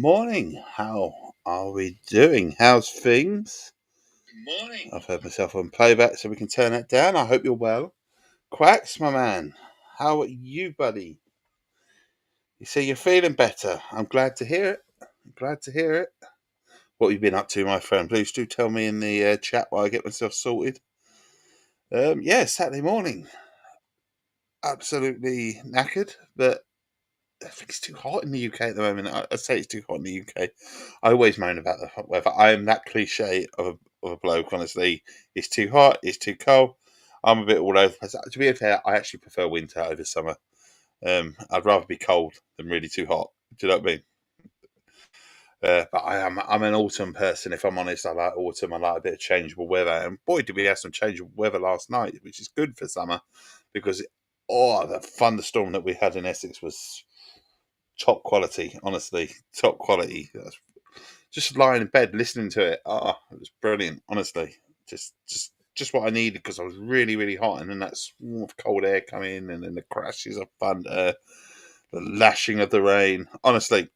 Morning. How are we doing? How's things? Morning. I've heard myself on playback, so we can turn that down. I hope you're well. Quacks, my man. How are you, buddy? You say you're feeling better. I'm glad to hear it. What have you been up to, my friend? Please do tell me in the chat while I get myself sorted. Saturday morning. Absolutely knackered, but I think it's too hot in the UK at the moment. I say it's too hot in the UK. I always moan about the hot weather. I am that cliche of a bloke, honestly. It's too hot, it's too cold. I'm a bit all over the place. To be fair, I actually prefer winter over summer. I'd rather be cold than really too hot. Do you know what I mean? But I'm an autumn person, if I'm honest. I like autumn. I like a bit of changeable weather. And boy, did we have some changeable weather last night, which is good for summer because, the thunderstorm that we had in Essex was top quality, honestly, top quality. Just lying in bed listening to it. It was brilliant, honestly. Just what I needed because I was really, really hot, and then that swarm of cold air coming in, and then the crashes of thunder, the lashing of the rain. Honestly,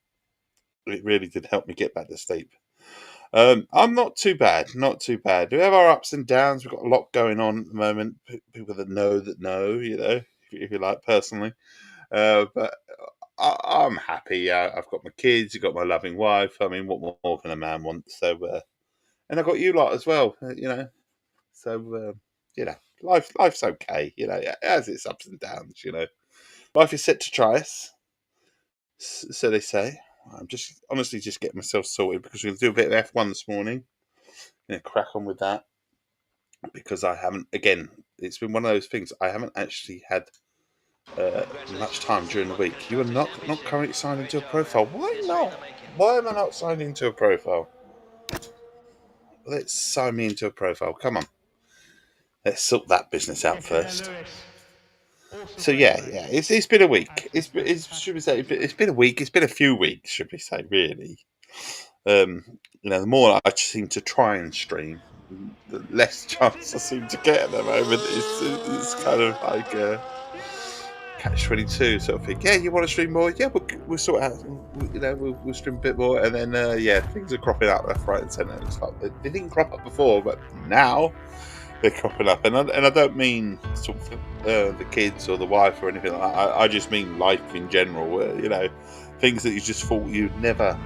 it really did help me get back to sleep. I'm not too bad, not too bad. We have our ups and downs. We've got a lot going on at the moment. People that know, if you like, personally. But I'm happy. I've got my kids. I've got my loving wife. I mean, what more can a man want? So, and I've got you lot as well. So life's okay. It has its ups and downs. Life is set to try us, so they say. I'm just honestly just getting myself sorted because we're going to do a bit of F1 this morning. Going to crack on with that because I haven't. Again, it's been one of those things. I haven't actually had much time during the week. You are not currently signed into a profile. Why not? Why am I not signed into a profile? Let's sign me into a profile. Come on. Let's sort that business out first. So it's been a week. It's been a week. It's been a few weeks, should we say? Really. The more I seem to try and stream, the less chance I seem to get at the moment. It's kind of like catch-22 sort of thing. Yeah, you want to stream more? Yeah, we'll sort out. We'll stream a bit more, and then things are cropping up left, right, and centre. It's like they didn't crop up before, but now they're cropping up, and I don't mean sort of the kids or the wife or anything like that. I just mean life in general. Things that you just thought you'd never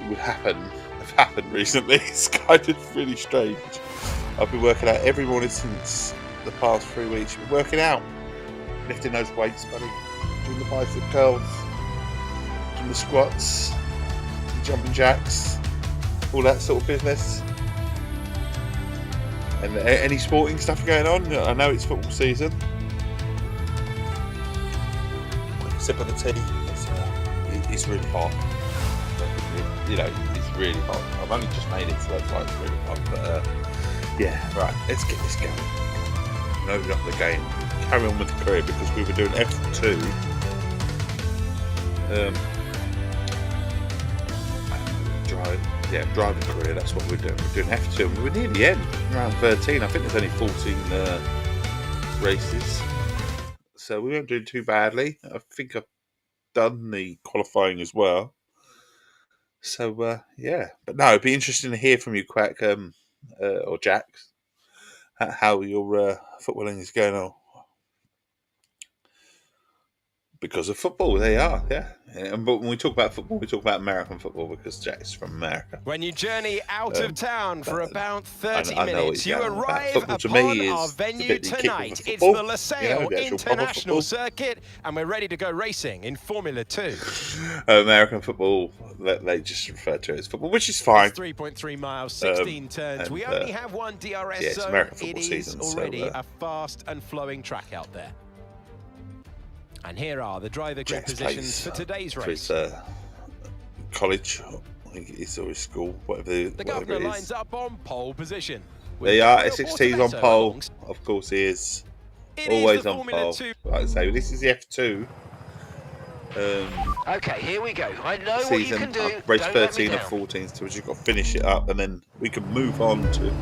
would happen have happened recently. It's kind of really strange. I've been working out every morning since the past 3 weeks. I've been working out. Lifting those weights, buddy. Doing the bicep curls, doing the squats, the jumping jacks, all that sort of business. And any sporting stuff going on? I know it's football season. Sip of the tea. It's really hot. It's really hot. I've only just made it, so that's why it's really hot. But right. Let's get this going. No, not the game. Carry on with the career because we were doing F2. Driving career. That's what we're doing. We're doing F2, and we're near the end, around 13. I think there's only 14 races, so we weren't doing too badly. I think I've done the qualifying as well. So but no, it'd be interesting to hear from you, Quack, or Jax, how your footballing is going on. Because of football, they are, yeah. But when we talk about football, we talk about American football because Jack's from America. When you journey out of town for about 30 I know minutes, you arrive upon to me our is venue tonight. It's the LaSalle International Circuit, and we're ready to go racing in Formula 2. American football, they just refer to it as football, which is fine. It's 3.3 miles, 16 turns. We only have one DRS zone. It is already a fast and flowing track out there. And here are the driver grid positions for today's race. College, I think it's or his school, whatever. The governor lines up on pole position. They are. Essex Tea's on pole. Of course, he is. Always on pole. Like I say, this is the F2. Okay, here we go. I know season, what you can do. Race 13 of 14, so we've just got to finish it up, and then we can move on to.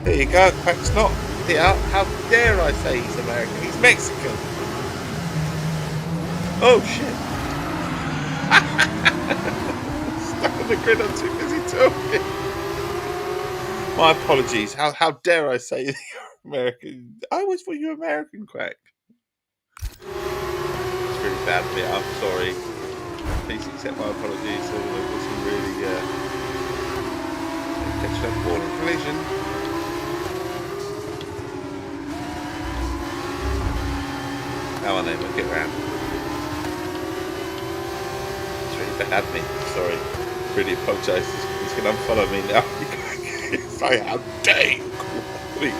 There you go. Quack's not. How dare I say he's American? He's Mexican. Oh shit! stuck on the grid. I'm too busy talking. My apologies. How dare I say you're American? I always thought you were American, Quack. It's really bad of me. I'm sorry. Please accept my apologies. There was some really catch up ball in collision. How on then? We'll get round. It's really bad of me. Sorry. Really apologise. He's going to unfollow me now. It's like, how dare you call me?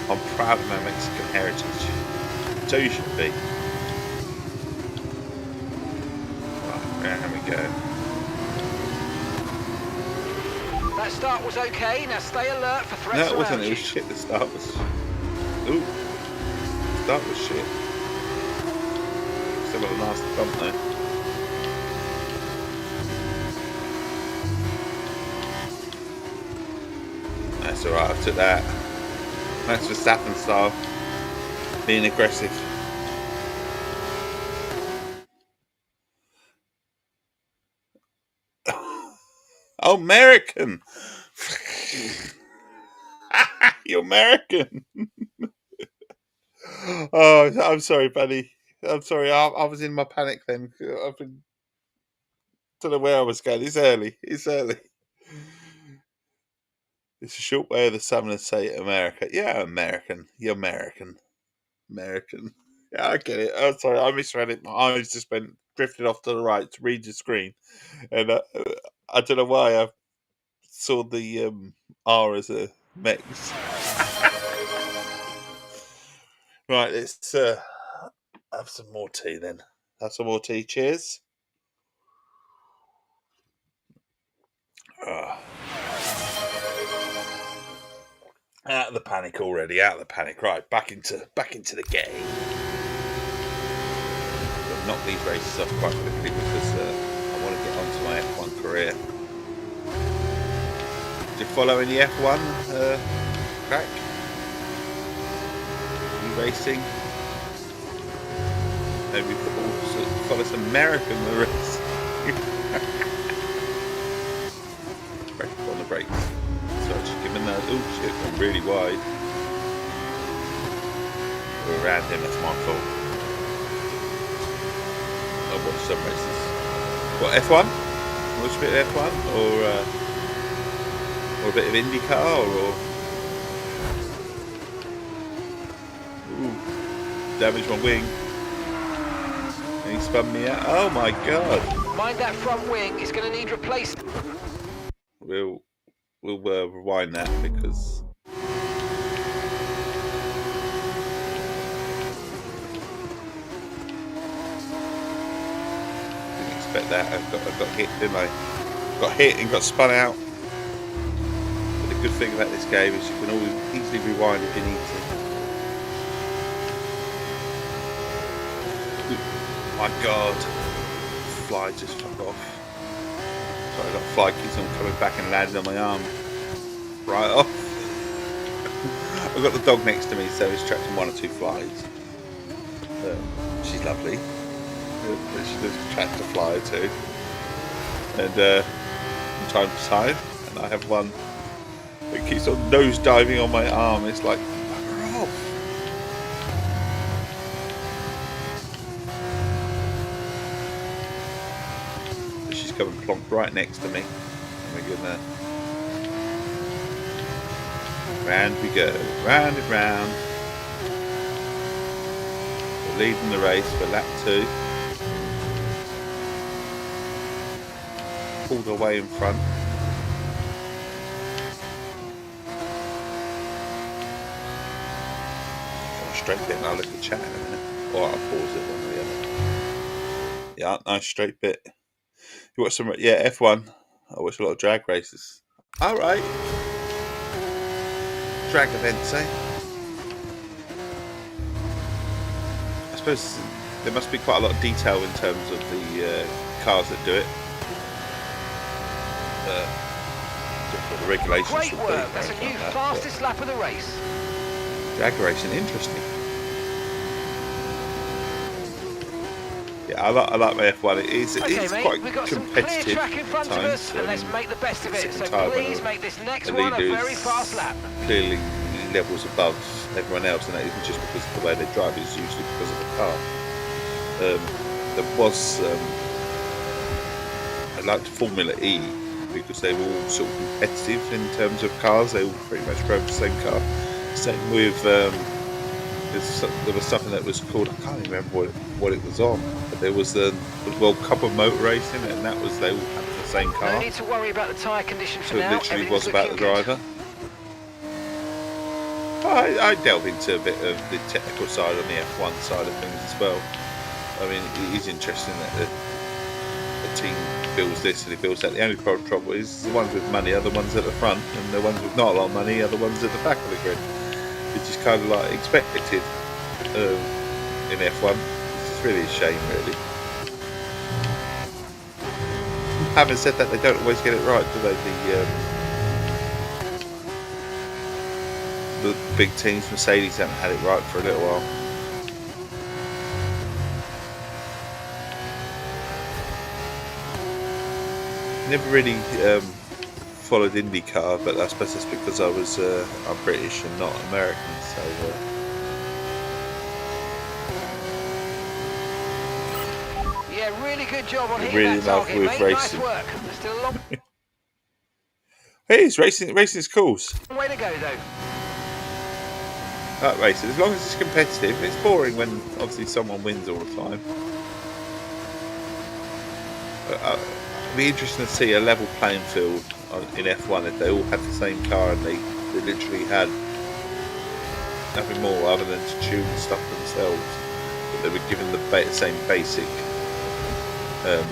I'm proud of my Mexican heritage. So you should be. Right, there we go. That start was okay. Now stay alert for threats. No, it wasn't. It was shit. The start was. Ooh. The start was shit. Still got a nasty bump though. That's alright. I took that. Max Verstappen style. Being aggressive. Oh, American! You're American! Oh, I'm sorry, buddy. I'm sorry. I was in my panic then. Don't know where I was going. It's early. It's early. It's a short way of the summoner say America. Yeah, American. You're American. American. Yeah, I get it. Oh, sorry, I misread it. My eyes just drifted off to the right to read the screen, and I don't know why I saw the R as a Mex. Right, let's have some more tea then. Have some more tea. Cheers. Out of the panic already. Out of the panic. Right, back into the game. I'll knock these races off quite quickly because I want to get onto my F1 career. Did you follow any F1 track? Are you racing? Maybe we could also follow some American race. Brake on the brakes. So I just give him that. Oh shit, went really wide. We're around him, that's my fault. I watched some races. What, F1? Watch a bit of F1? Or a bit of IndyCar? Or ooh, damaged my wing. And he spun me out. Oh my god. Mind that front wing, it's going to need replacement. We'll rewind that because didn't expect that. I got hit, didn't I? Got hit and got spun out. But the good thing about this game is you can always easily rewind if you need to. My god, fly just fuck off. So I got fly keys on coming back and landed on my arm. Right off. I've got the dog next to me, so he's trapped in one or two flies. She's lovely. She does attract a fly too. And from time to time, and I have one that keeps on nose diving on my arm. It's like, bugger off. She's coming plonk right next to me. Oh my goodness. Round we go, round and round. We're leading the race for lap 2. Pulled away in front. On a straight bit and I'll look at chat in a minute. Or I'll pause it one or the other. Yeah, nice straight bit. You watch some, yeah, F1. I watch a lot of drag races. Alright. Drag events, eh? I suppose there must be quite a lot of detail in terms of the cars that do it. The regulations. Great work! That's a new fastest lap of the race. Drag racing, interesting. Yeah, I like my F1. It's Mate, quite we've got competitive some clear track in front of us, and let's make the best of it. So please make this next one a very fast lap. Clearly levels above everyone else, and that isn't just because of the way they drive, it's usually because of the car. There was I liked Formula E because they were all sort of competitive in terms of cars. They all pretty much drove the same car. Same with there was something that was called, I can't remember what it was on, but there was the World Cup of Motor Racing, and that was, they all had the same car. No need to worry about the tyre condition for now. So it literally was about the driver. I delve into a bit of the technical side on the F1 side of things as well. I mean, it is interesting that the team builds this and it builds that. The only trouble is the ones with money are the ones at the front, and the ones with not a lot of money are the ones at the back of the grid, which is kind of like expected in F1. It's really a shame, really. Having said that, they don't always get it right, do they? The big teams, Mercedes, haven't had it right for a little while. Never really followed IndyCar, but I suppose that's because I'm British and not American. So yeah, really good job on hitting really that love target, with mate. racing. Nice work. There's still a long Hey, it's racing. Racing's cool. way to go, though. That racing, as long as it's competitive. It's boring when obviously someone wins all the time. It'd be interesting to see a level playing field in F1 if they all had the same car and they literally had nothing more other than to tune stuff themselves, but they were given the same basic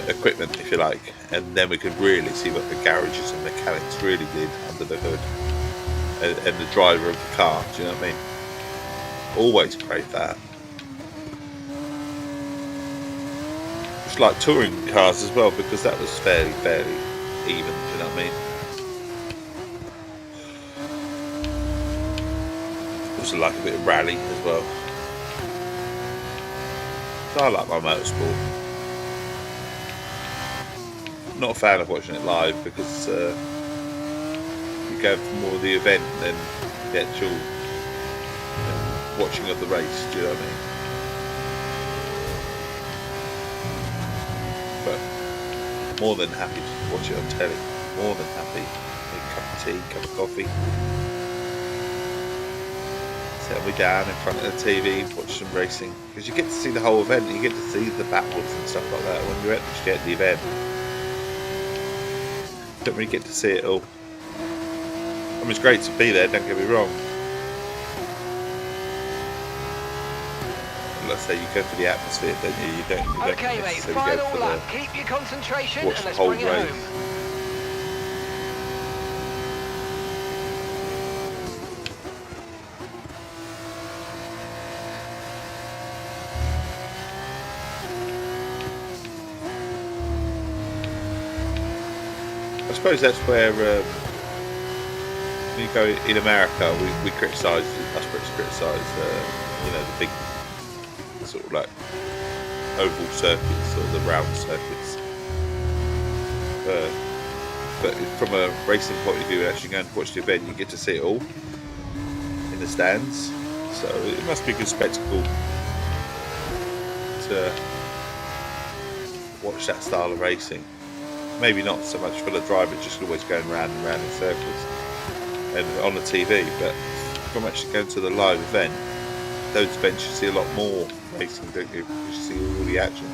equipment, if you like, and then we could really see what the garages and mechanics really did under the hood, and the driver of the car. Do you know what I mean? Always crave that. It's like touring cars as well, because that was fairly even. Do you know what I mean? Also like a bit of rally as well. So I like my motorsport. Not a fan of watching it live because you go for more of the event than the actual watching of the race. Do you know what I mean? But more than happy to watch it on telly. More than happy. A cup of tea, cup of coffee. Settle me down in front of the TV, watch some racing, because you get to see the whole event. And you get to see the battles and stuff like that when you're actually at the event. Don't really get to see it all. I mean, it's great to be there, don't get me wrong. Let's say you go for the atmosphere, don't you? You don't okay, mate, final lap. Keep your concentration and let's bring it home. I suppose that's where you go in America. We criticise, us Brits criticise, the big sort of like oval circuits or the round circuits. But from a racing point of view, actually going to watch the event, you get to see it all in the stands. So it must be a good spectacle to watch that style of racing. Maybe not so much for the driver, just always going round and round in circles and on the TV, but from actually going to the live event, those events you see a lot more racing, don't you? You see all the action.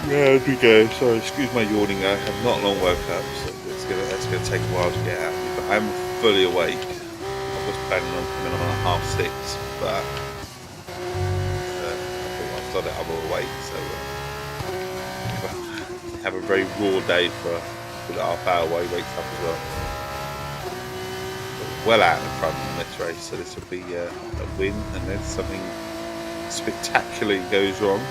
Yeah, as we go. Sorry, excuse my yawning. I have not long woke up, so that's gonna take a while to get out of me, but I'm fully awake. I was planning on coming on at 6:30, but that I'm all awake, so have a very raw day for the half hour while he wakes up as well. But well out in front in this race, so this will be a win, and then something spectacularly goes wrong.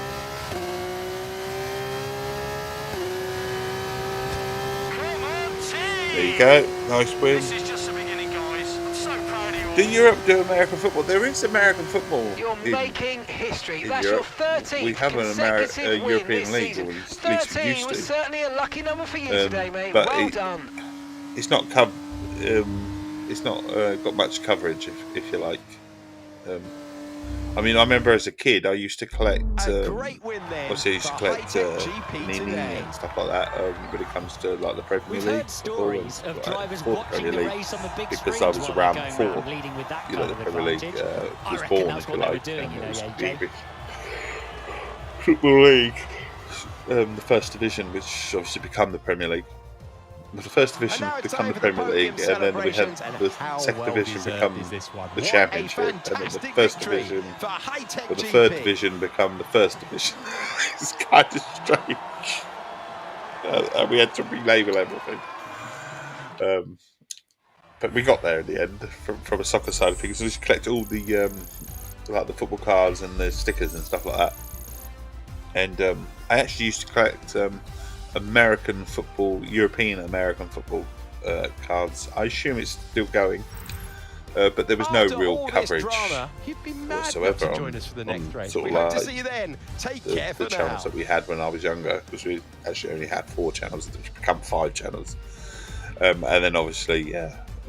Come on, team! There you go, nice win. This is just the beginning, guys. I'm so proud of you Do Europe do American football? There is American football. You're making history. That's Europe. Your 13th We have consecutive a win European this league, season. or at least 13 we used was to. certainly a lucky number for you today, mate. But Well done. It's not it's not got much coverage, if you like. I mean, I remember as a kid, I used to collect. Great win then. Obviously, I used to collect Nini and stuff like that. When it comes to like the Premier League, stories of drivers watching the race on the big because I was around before the Premier League was born, if you like. Doing, the English Football League, the first division, which obviously become the Premier League. The first division become the Premier League, and then we had the second division become the Championship, and then the first division, or the third division become the first division. It's kind of strange, and we had to relabel everything. But we got there in the end from a soccer side of things. We used to collect all the like the football cards and the stickers and stuff like that. And I actually used to collect American football, European American football cards. I assume it's still going, but there was no real coverage whatsoever on sort of like the channels that we had when I was younger, because we actually only had 4 channels, which become 5 channels. And then obviously,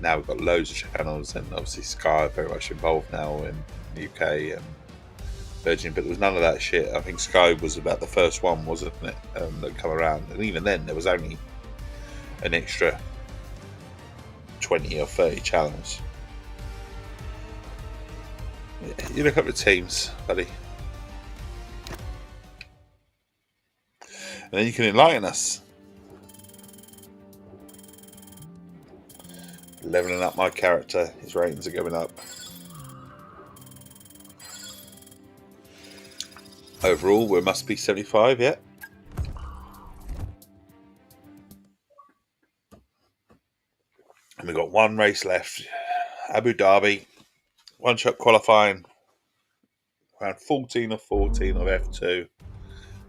now we've got loads of channels, and obviously Sky are very much involved now in the UK and Virgin, but there was none of that shit. I think Sky was about the first one, wasn't it, that come around, and even then there was only an extra 20 or 30 channels. You look up the teams, buddy, and then you can enlighten us. Leveling up my character, his ratings are going up. Overall, we must be 75 yet. And we've got 1 race left. Abu Dhabi, 1-shot qualifying, around 14 of 14 of F2.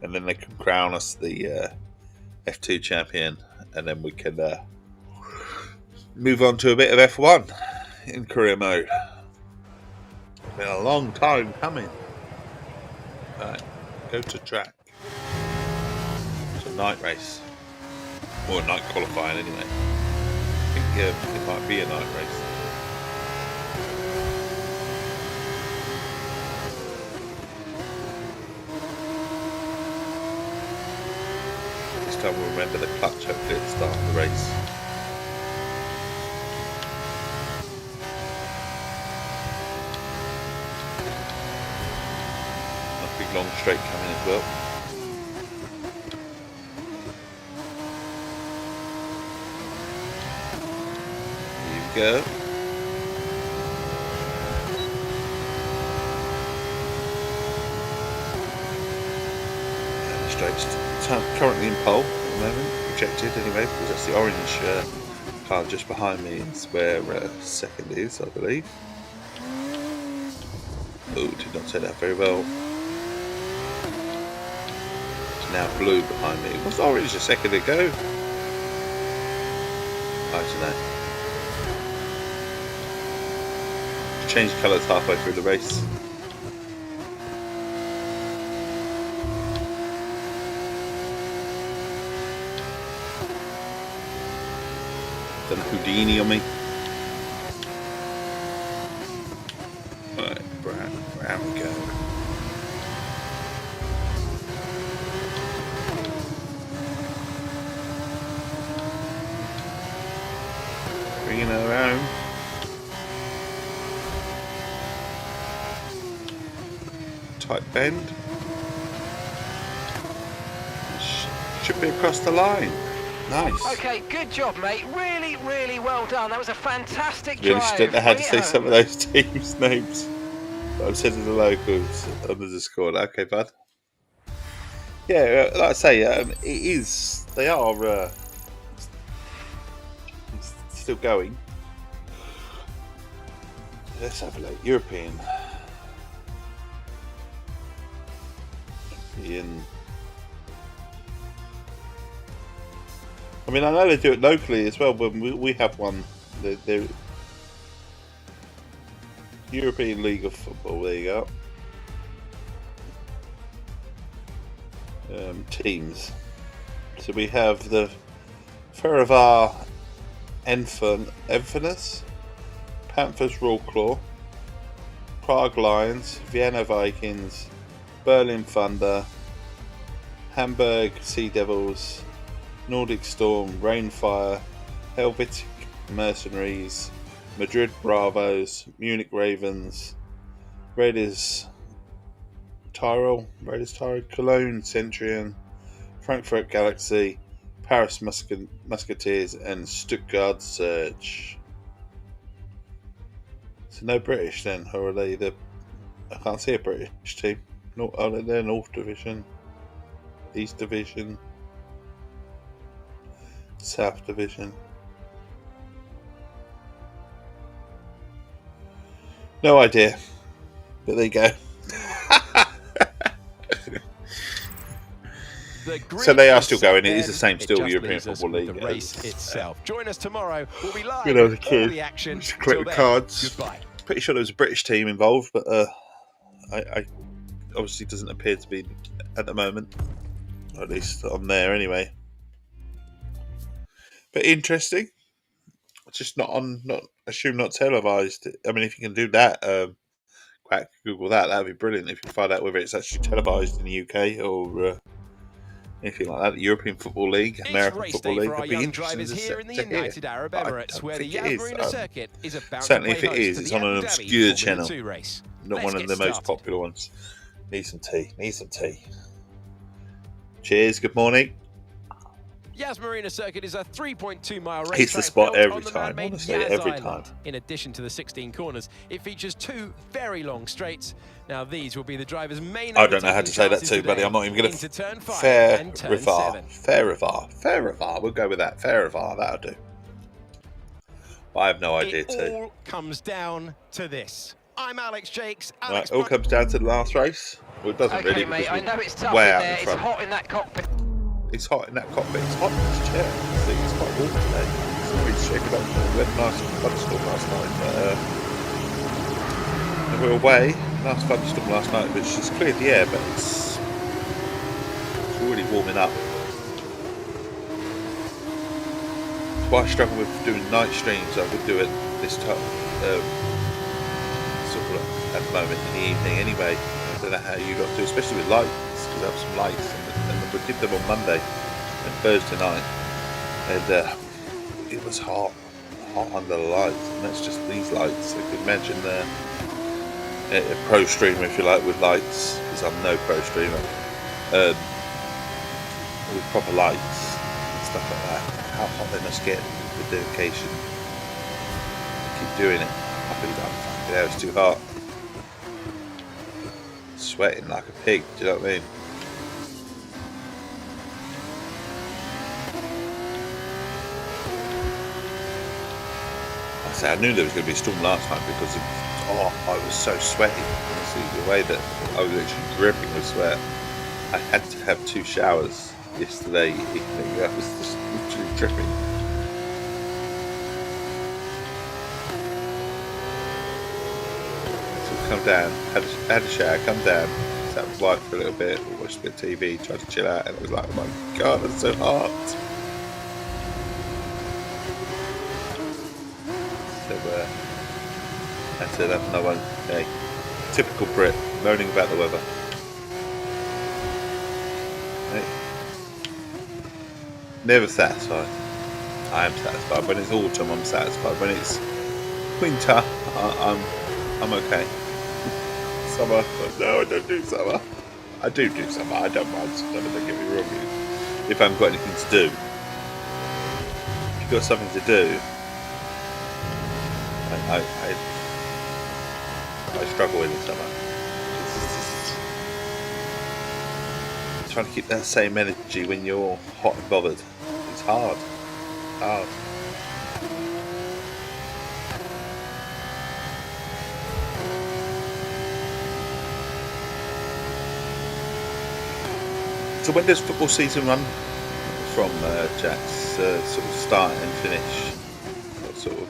And then they can crown us the F2 champion. And then we can move on to a bit of F1 in career mode. It's been a long time coming. Right, go to track. It's a night race. Or a night qualifying anyway. I think it might be a night race. This time we'll remember the clutch hopefully at the start of the race. Long straight coming as well. Here we go. And the straight's currently in pole at the moment, projected anyway, because that's the orange car just behind me is where second is, I believe. Oh, did not say that very well. Now blue behind me. It was orange a second ago. I don't know. Changed colours halfway through the race. Done Houdini on me. Right, brown we go. Bringing her around. Tight bend. Should be across the line. Nice. Okay, good job, mate. Really, really well done. That was a fantastic Really drive. didn't know how to say some of those teams' names. But I've said to the locals under the score. Okay, bud. Yeah, like I say, it is. They are still going. Let's have a look. European. I mean, I know they do it locally as well, but we have one. European League of Football. There you go. Teams. So we have the Ferivar Enfinus, Panthers Raw Claw, Prague Lions, Vienna Vikings, Berlin Thunder, Hamburg Sea Devils, Nordic Storm, Rainfire, Helvetic Mercenaries, Madrid Bravos, Munich Ravens, Raiders Tyrol, Cologne Centurion, Frankfurt Galaxy, Paris Musketeers, and Stuttgart Surge. So no British then, or are they the? I can't see a British team. No, are they North Division, East Division, South Division? No idea. But there you go. So they are still going. It is the same still European Football League. The race itself. Join us tomorrow. We'll be live. When I was a with kid, all the action. just collect the cards. Goodbye. Pretty sure there was a British team involved, but I obviously doesn't appear to be at the moment. Or at least on there anyway. But interesting. Just not televised. I mean, if you can do that, quack Google that would be brilliant. If you find out whether it's actually televised in the UK or anything like that. The European Football League, American Football League would be interesting here in the United Arab Emirates, where the Marina circuit is about certainly if it is, it's on an obscure channel, not one of the most popular ones. Need some tea. Cheers. Good morning. Yas Marina Circuit is a 3.2 mile race. It's the spot every time, honestly, every time. In addition to the 16 corners, it features 2 very long straights. Now these will be the driver's main. I don't know how to say that too, buddy. I'm not even going to. Ferivar. We'll go with that. Ferivar. That'll do. I have no idea too. It all comes down to this. I'm Alex Jakes. Right, all comes down to the last race. Well, it doesn't really. Mate, I know it's tough way in out there. in front. It's hot in that cockpit. It's hot in that cockpit. It's hot in this chair. It's quite warm today. It's always shaking up. We had a nice thunderstorm last night, but we were away. Nice thunderstorm last night, which has cleared the air, but it's already warming up. That's why I struggle with doing night streams. I would do it this time, sort of at the moment in the evening anyway. I don't know how you got to, especially with lights, because I have some lights, and we did them on Monday and Thursday night, and it was hot under the lights, and that's just these lights. I could imagine a pro streamer, if you like, with lights, because I'm no pro streamer, with proper lights and stuff like that. How hot they must get with dedication. Keep doing it. I think that it's too hot. Sweating like a pig, do you know what I mean? I knew there was going to be a storm last night because I was so sweaty. Honestly, the way that I was literally dripping with sweat. I had to have 2 showers yesterday evening. I was just literally dripping. So come down, had a shower, come down, sat with wife for a little bit, watched a bit of TV, tried to chill out, and it was like, oh my god, it's so hot. So that's another one. Hey, typical Brit, moaning about the weather. Hey. Never satisfied. I am satisfied. When it's autumn, I'm satisfied. When it's winter, I'm okay. Summer, no, I don't do summer. I do summer. I don't mind summer. Don't get me wrong. If I haven't got anything to do, if you've got something to do, I struggle in the summer. Trying to keep that same energy when you're hot and bothered. It's hard. So when does football season run from, Jack's sort of start and finish? What sort of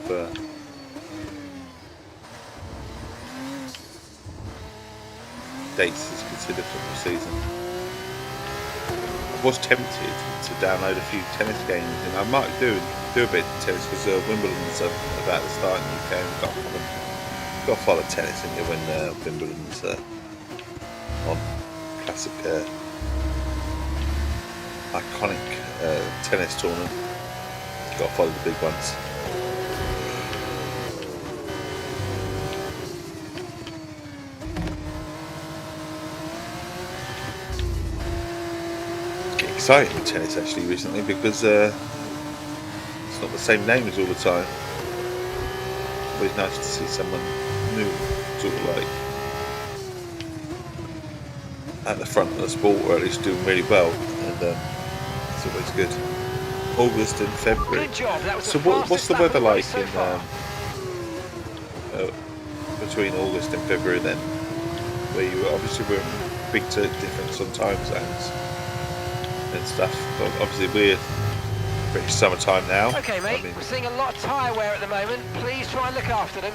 dates is considered football season. I was tempted to download a few tennis games, and I might do a bit of tennis because Wimbledon's about to start in the UK. And got to follow tennis in here when Wimbledon's on. Classic, iconic tennis tournament. Got to follow the big ones. Exciting with tennis actually recently because it's not the same names all the time. Always nice to see someone new, sort of like at the front of the sport, or at least doing really well, and it's always good. August and February. Good job. That was so what's the weather like in between August and February then? Where you obviously we're in big difference on time zones and stuff. But obviously we're pretty summertime now. Okay, mate. We're seeing a lot of tyre wear at the moment. Please try and look after them.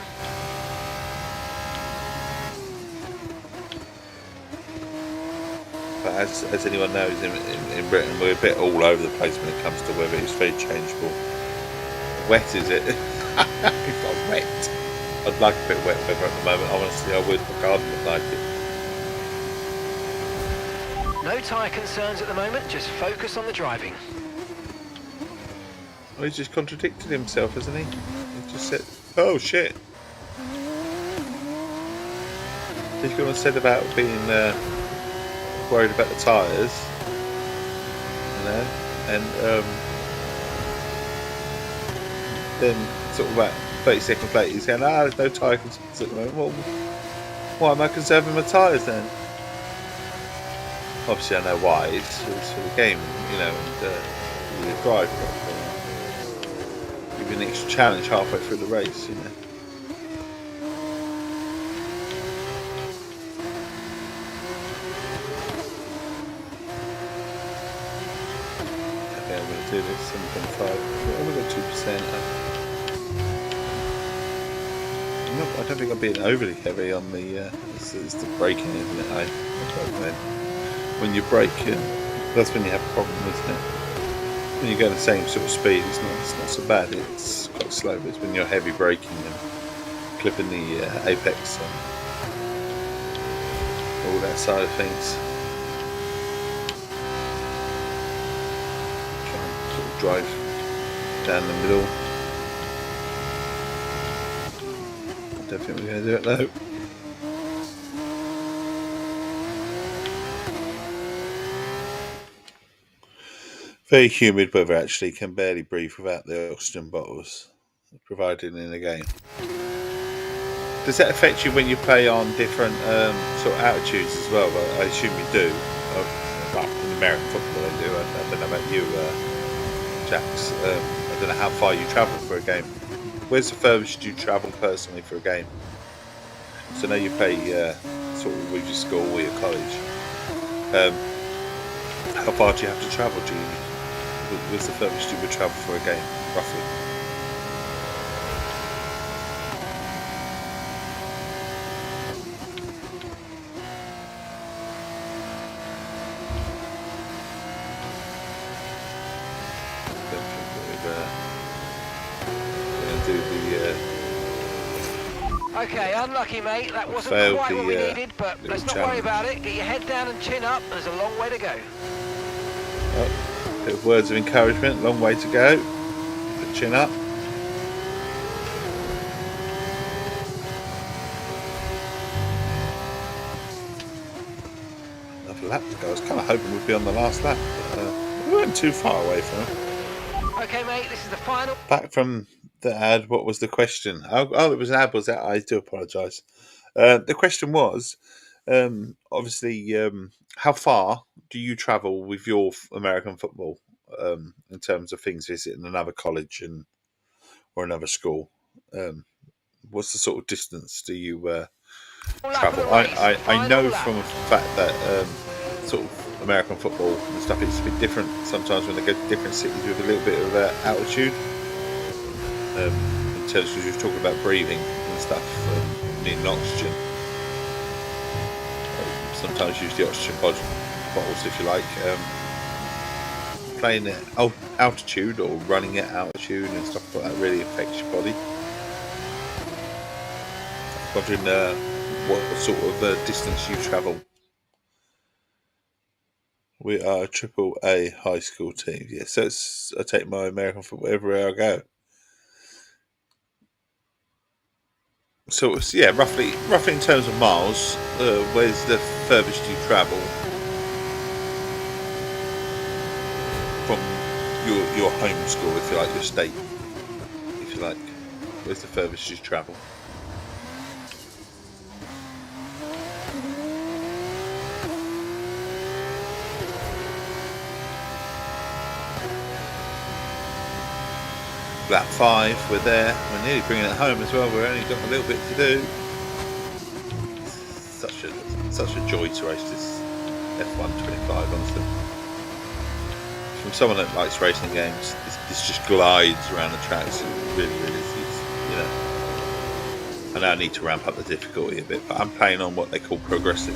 But as anyone knows, in Britain we're a bit all over the place when it comes to weather. It's very changeable. Wet, is it? It's not wet. I'd like a bit of wet weather at the moment. Honestly, I would. My garden would like it. No tyre concerns at the moment. Just focus on the driving. Well, he's just contradicted himself, hasn't he? He just said, "Oh shit." He's gone and said about being worried about the tyres, you know, and then sort of about 30 seconds later he's saying, there's no tyre concerns at the moment. Well, why am I conserving my tyres then? Obviously I know why, it's for the game, you know, and the drive properly. Give you an extra challenge halfway through the race, you know. Do this 7.5. We've got 2%. I don't think I'm being overly heavy on the. It's the braking, isn't it? When you're braking, that's when you have a problem, isn't it? When you go the same sort of speed, it's not so bad. It's quite slow. But it's when you're heavy braking and clipping the apex and all that side of things. Drive down the middle. I don't think we're going to do it though. Very humid weather actually, can barely breathe without the oxygen bottles provided in the game. Does that affect you when you play on different sort of altitudes as well? I assume you do. Well, in American football they do. I don't know about you. Jacks. I don't know how far you travel for a game. Where's the furthest you travel personally for a game? So now you play sort of with your school or your college. How far do you have to travel? Where's the furthest you would travel for a game, roughly? Okay, unlucky, mate. That wasn't quite what we needed, but let's not worry about it. Get your head down and chin up. There's a long way to go. Oh, bit of words of encouragement. Long way to go. But chin up. Another lap to go. I was kind of hoping we'd be on the last lap, but we weren't too far away from it. Okay, mate. This is the final. Back from the ad, what was the question? Oh, it was an ad, was that? I do apologise. The question was, obviously, how far do you travel with your American football in terms of things visiting another college or another school? What's the sort of distance do you travel? I know from a fact that sort of American football and stuff, it's a bit different sometimes when they go to different cities with a little bit of altitude. In terms of you're talking about breathing and stuff, needing oxygen. sometimes use the oxygen bottles if you like. Playing at altitude or running at altitude and stuff like that really affects your body. I was wondering what sort of distance you travel. We are a AAA high school team. Yeah, so I take my American football everywhere I go. So it's, yeah, roughly in terms of miles, where's the furthest you travel from your home school, if you like, your state, if you like? Where's the furthest you travel? Lap 5, we're there. We're nearly bringing it home as well. We've only got a little bit to do. Such a joy to race this F125, honestly. From someone that likes racing games, this just glides around the tracks. It really is, you know. I know I need to ramp up the difficulty a bit, but I'm playing on what they call progressive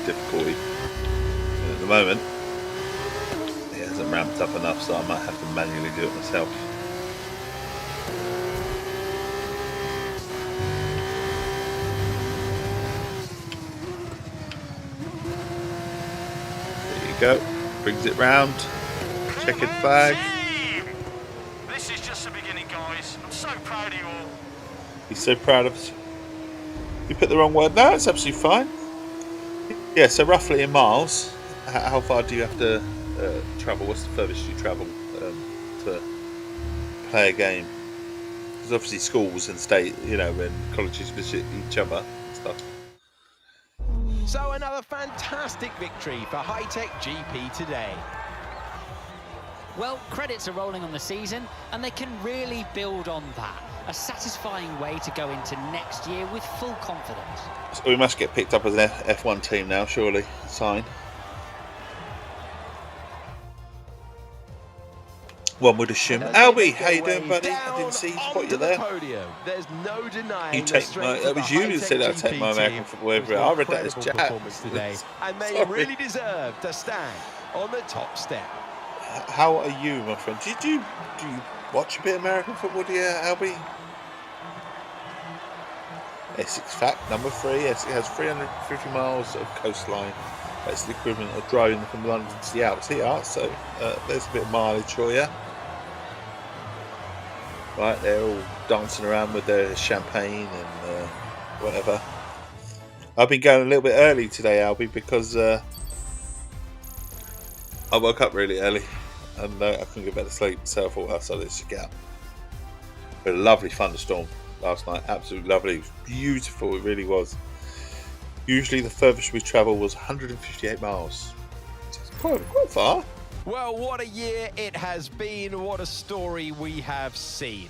difficulty. And at the moment, it hasn't ramped up enough, so I might have to manually do it myself. Go, brings it round, checkered flag. This is just the beginning, guys. I'm so proud of you all. He's so proud of us. You put the wrong word. No, it's absolutely fine. Yeah, so roughly in miles, how far do you have to travel? What's the furthest you travel to play a game? Because obviously schools and state, you know, and colleges visit each other and stuff. So another fantastic victory for High Tech GP today. Well, credits are rolling on the season, and they can really build on that. A satisfying way to go into next year with full confidence. So we must get picked up as an F1 team now, surely. Sign. One would assume. Albie, how you doing, buddy? I didn't see you spot you there. There's no denying you take my. That was you who said I'd take my American football everywhere. I read that as chat. Today, and they really deserve to stand on the top step. How are you, my friend? Do you watch a bit of American football, do you, Albie? Essex fact number 3. Essex has 350 miles of coastline. That's the equivalent of driving from London to the Alps. So there's a bit of mileage for you. Right, they're all dancing around with their champagne and whatever. I've been going a little bit early today, Albie, because I woke up really early and I couldn't get back to sleep, so I thought, let's get up. We had a lovely thunderstorm last night, absolutely lovely. It was beautiful, it really was. Usually the furthest we travel was 158 miles. So it's quite far. Well, what a year it has been. What a story we have seen.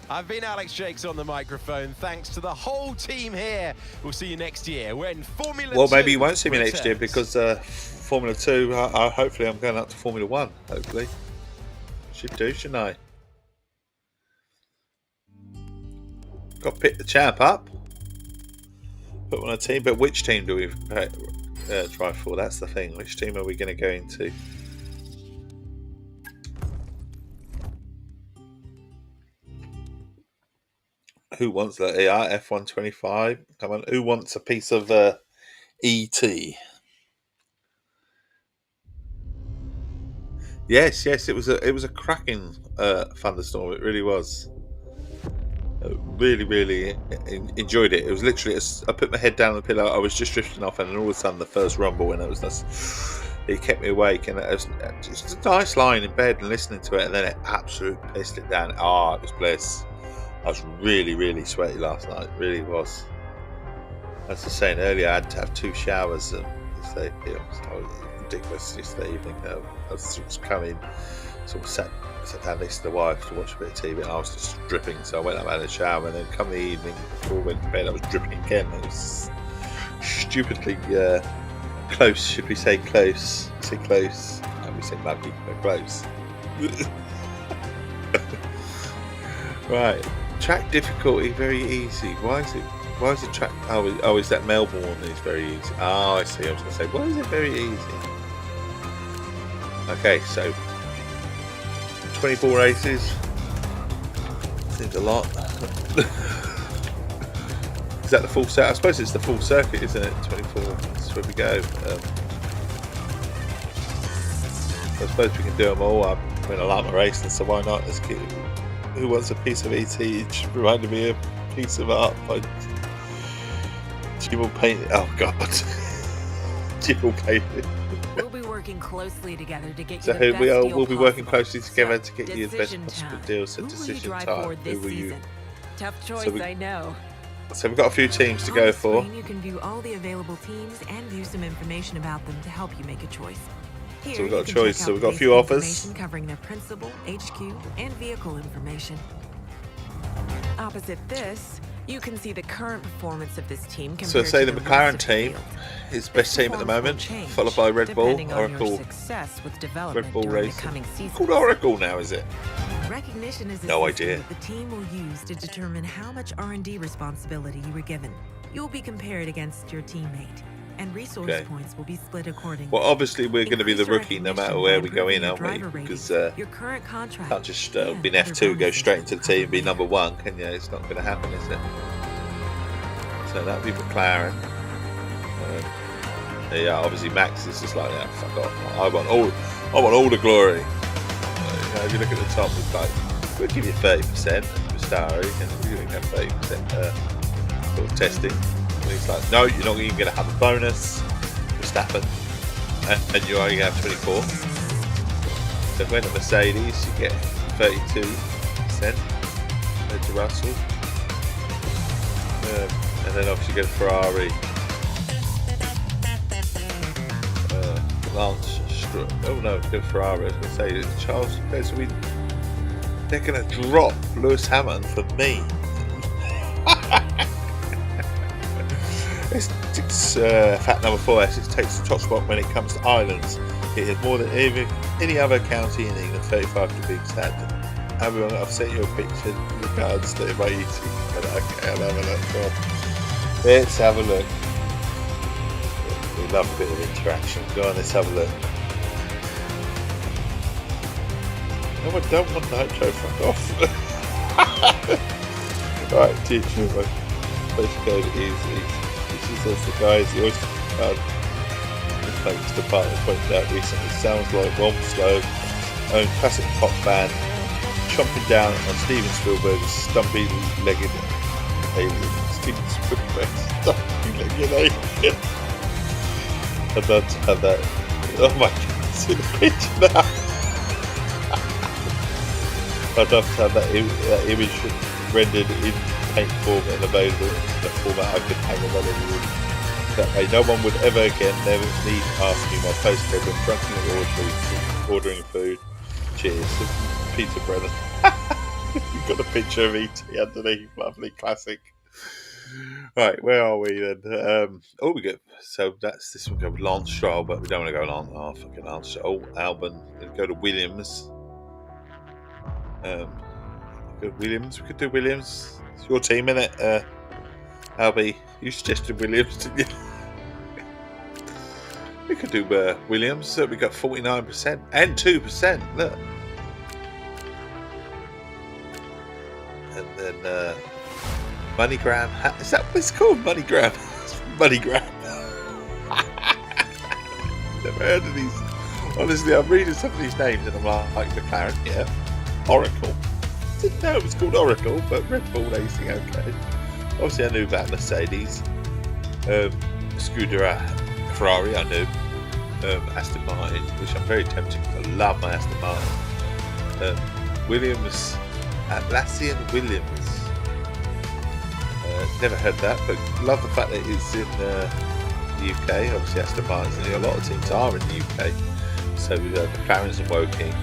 I've been Alex Jakes on the microphone. Thanks to the whole team here. We'll see you next year when Formula 2 Well, maybe you won't see me returns. next year because Formula 2, hopefully I'm going up to Formula 1, hopefully. Should do, shouldn't I? Got to pick the champ up. Put on a team, but which team do we drive for? That's the thing. Which team are we going to go into? Who wants that? Yeah, F125. Come on, who wants a piece of ET? Yes, it was a cracking thunderstorm. It really was. Really enjoyed it. It was literally, I put my head down on the pillow, I was just drifting off, and then all of a sudden the first rumble, and it kept me awake, and it was just a nice lying in bed and listening to it, and then it absolutely pissed it down. It was bliss. I was really sweaty last night, really was. As I was saying earlier, I had to have 2 showers yesterday. It was ridiculous yesterday evening. I was coming, sort of sat down next to the wife to watch a bit of TV, and I was just dripping, so I went up and had a shower, and then come the evening before I went to bed I was dripping again. It was stupidly close, should we say close? Say close, and we say muggy, but close. Right, track difficulty very easy. Why is it Why is the track? Oh, is that Melbourne is very easy? Oh, I see. I was going to say, why is it very easy? Okay, so 24 races. Seems a lot. Is that the full set? I suppose it's the full circuit, isn't it? 24. That's where we go. I suppose we can do them all. I like my racing, so why not? Let's get. Who wants a piece of ET? It just reminded me of a piece of art by Jim will paint it. Oh God. Jim will paint it. We'll be working closely together to get you So the best deal we'll be working possible. closely together to get you the best Decision possible time. deal. So Who will you decision drive time. for this Who will you? season? Tough choice, I know. So we've got a few teams to On go the for. screen, you can view all the available teams and view some information about them to help you make a choice. Here, So we've got you a can choice. check So out we've got a basic few offers. information covering their principal, HQ, and vehicle information. Opposite this, you can see the current performance of this team compared So say to the rest McLaren of the team field. is best team at the Performance will moment, change followed by Red Bull, depending on your Oracle. success with development Red Bull during the Racing. coming It's seasons. called Oracle now, is it? Recognition is a No system idea. that the team will use to determine how much R&D responsibility you were given. You will be compared against your teammate, and resource Okay. points will be split accordingly. Well, obviously we're going to be the Increase your rookie no recognition matter by where we go improving in, your aren't we? driver ratings, Because your current contract, can't just and be an other F2, go bonuses straight that into the will team, cover be later. number one, can you? It's not going to happen, is it? So that'd be McLaren. Yeah, obviously Max is just like, yeah, fuck off. I want all the glory. If you look at the top, it's like, we'll give you 30% for Starry, and we're going to have 30% sort of testing. And he's like, no, you're not even going to have a bonus for Stappen, and you only have 24. So when the Mercedes, you get 32% compared to Russell. And then obviously go to Ferrari. Lance Stroll. Oh no, go to Ferrari. I was going to say Charles. So they're going to drop Lewis Hamilton for me. Essex, fact number 4. Essex takes the top spot when it comes to islands. It is more than any other county in England, 35 to be exact. Everyone, I've sent you a picture. Regards to my YouTube. Okay, I'll have a look. Let's have a look. We love a bit of interaction. Go on, let's have a look. No, I don't want that intro. Fuck off. Right, teacher. My postcode is this is as the guys, the oyster card. The folks department pointed out recently. Sounds like Ron Slow own classic pop band chomping down on Steven Spielberg's stumpy-legged alien. Steven Spielberg's stumpy-legged alien. I'd love to have that. Oh my god, see the picture now. I'd love to have that image rendered in paint form and available in a format I could hang on my living room. That way no one would ever again never need to ask me my postcode when drunkenly ordering food. Cheers. Peter Brennan. You've got a picture of E.T. underneath. Lovely, classic. Right, where are we then? We go. So that's this one. Go with Lance Stroll, but we don't want to go fucking Lance Stroll. Albon. Then go to Williams. Go to Williams. We could do Williams. It's your team, innit? Albie, you suggested Williams, didn't you? We could do Williams. So we got 49% and 2%. Look. And then MoneyGram. Is that what it's called? MoneyGram. MoneyGram. Never heard of these. Honestly, I'm reading some of these names and I'm like McLaren, yeah. Oracle. Didn't know it was called Oracle, but Red Bull Racing, okay. Obviously, I knew about Mercedes. Scuderia Ferrari, I knew. Aston Martin, which I'm very tempted because I love my Aston Martin. Williams. Atlassian Williams. Never heard that, but love the fact that it's in the UK. Obviously, Aston Martin's in a lot of teams are in the UK. So we've got McLaren's and Woking,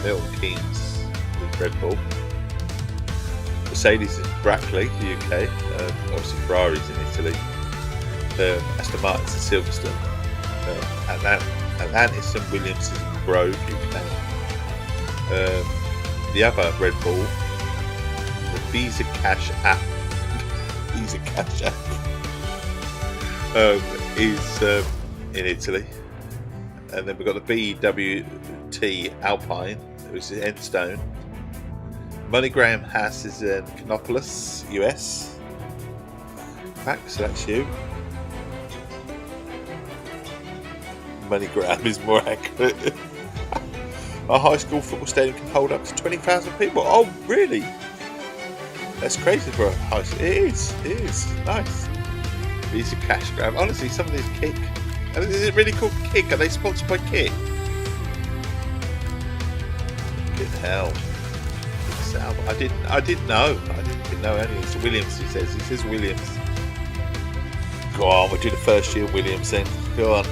Milton Keynes with Red Bull. Mercedes is Brackley, the UK. Obviously, Ferrari's in Italy. Aston Martin's in Silverstone. Atlantis and Williams is in Grove, UK. The other Red Bull, the Visa Cash app. He's a cash app. Is in Italy. And then we've got the BWT Alpine, which is Enstone. MoneyGram Haas is in Canopolis, US. Max, so that's you. MoneyGram is more accurate. Our high school football stadium can hold up to 20,000 people. Oh, really? That's crazy for a high school. It is. Nice. These are cash grab. Honestly, some of these Kick. Is it really called Kick? Are they sponsored by Kick? Good hell. I didn't know. I didn't know any. It's Williams, he says. He says Williams. Go on, we'll do the first year Williams then. Go on.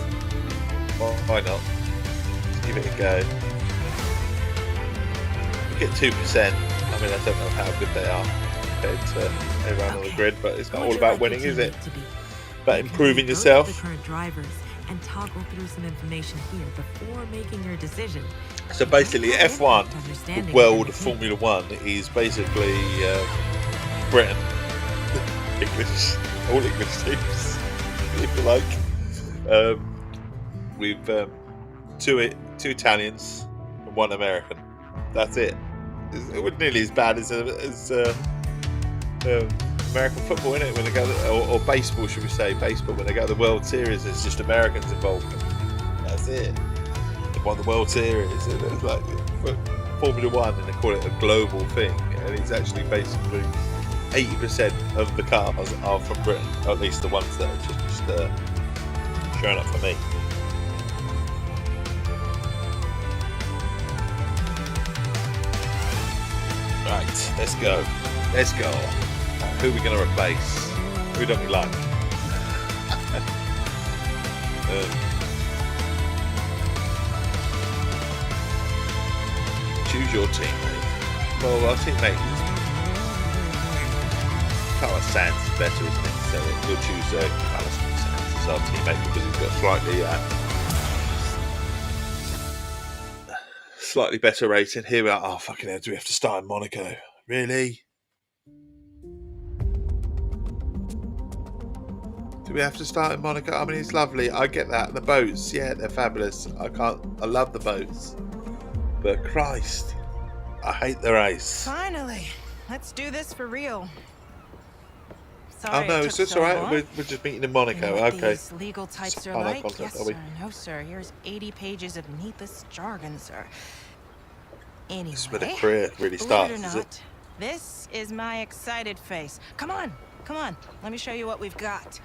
Well, why not? Let's give it a go. We get 2%. I mean, I don't know how good they are compared to everyone on the grid, but it's not all about winning, is it? About improving yourself. The current drivers and toggle through some information here before making your decision. So basically, F1, the world of Formula One, is basically Britain. All English teams, if you like. We've two Italians and one American. That's it. It wasn't nearly as bad as American football, isn't it? When they go, or baseball, should we say? Baseball, when they go to the World Series, there's just Americans involved. That's it. They won the World Series. And it's like Formula One, and they call it a global thing. And it's actually basically 80% of the cars are from Britain, or at least the ones that are just showing up for me. Right, let's go. Who are we going to replace? Who don't we like? Choose your teammate. Well, our teammate is Carlos Sainz is better, isn't it? So we'll choose Carlos Sainz as our teammate because he's got slightly better rating. Here we are. Oh, fucking hell, do we have to start in Monaco? Really? Do we have to start in Monaco? I mean, it's lovely. I get that. The boats, yeah, they're fabulous. I love the boats. But Christ, I hate the race. Finally, let's do this for real. Sorry, oh no, it's just alright. We're just meeting in Monaco. You know what okay. These legal types are like? Yes, sir. No, sir. Here's 80 pages of needless jargon, sir. Anyway, this is where the career really starts, believe it or not, this is my excited face. Come on. Let me show you what we've got.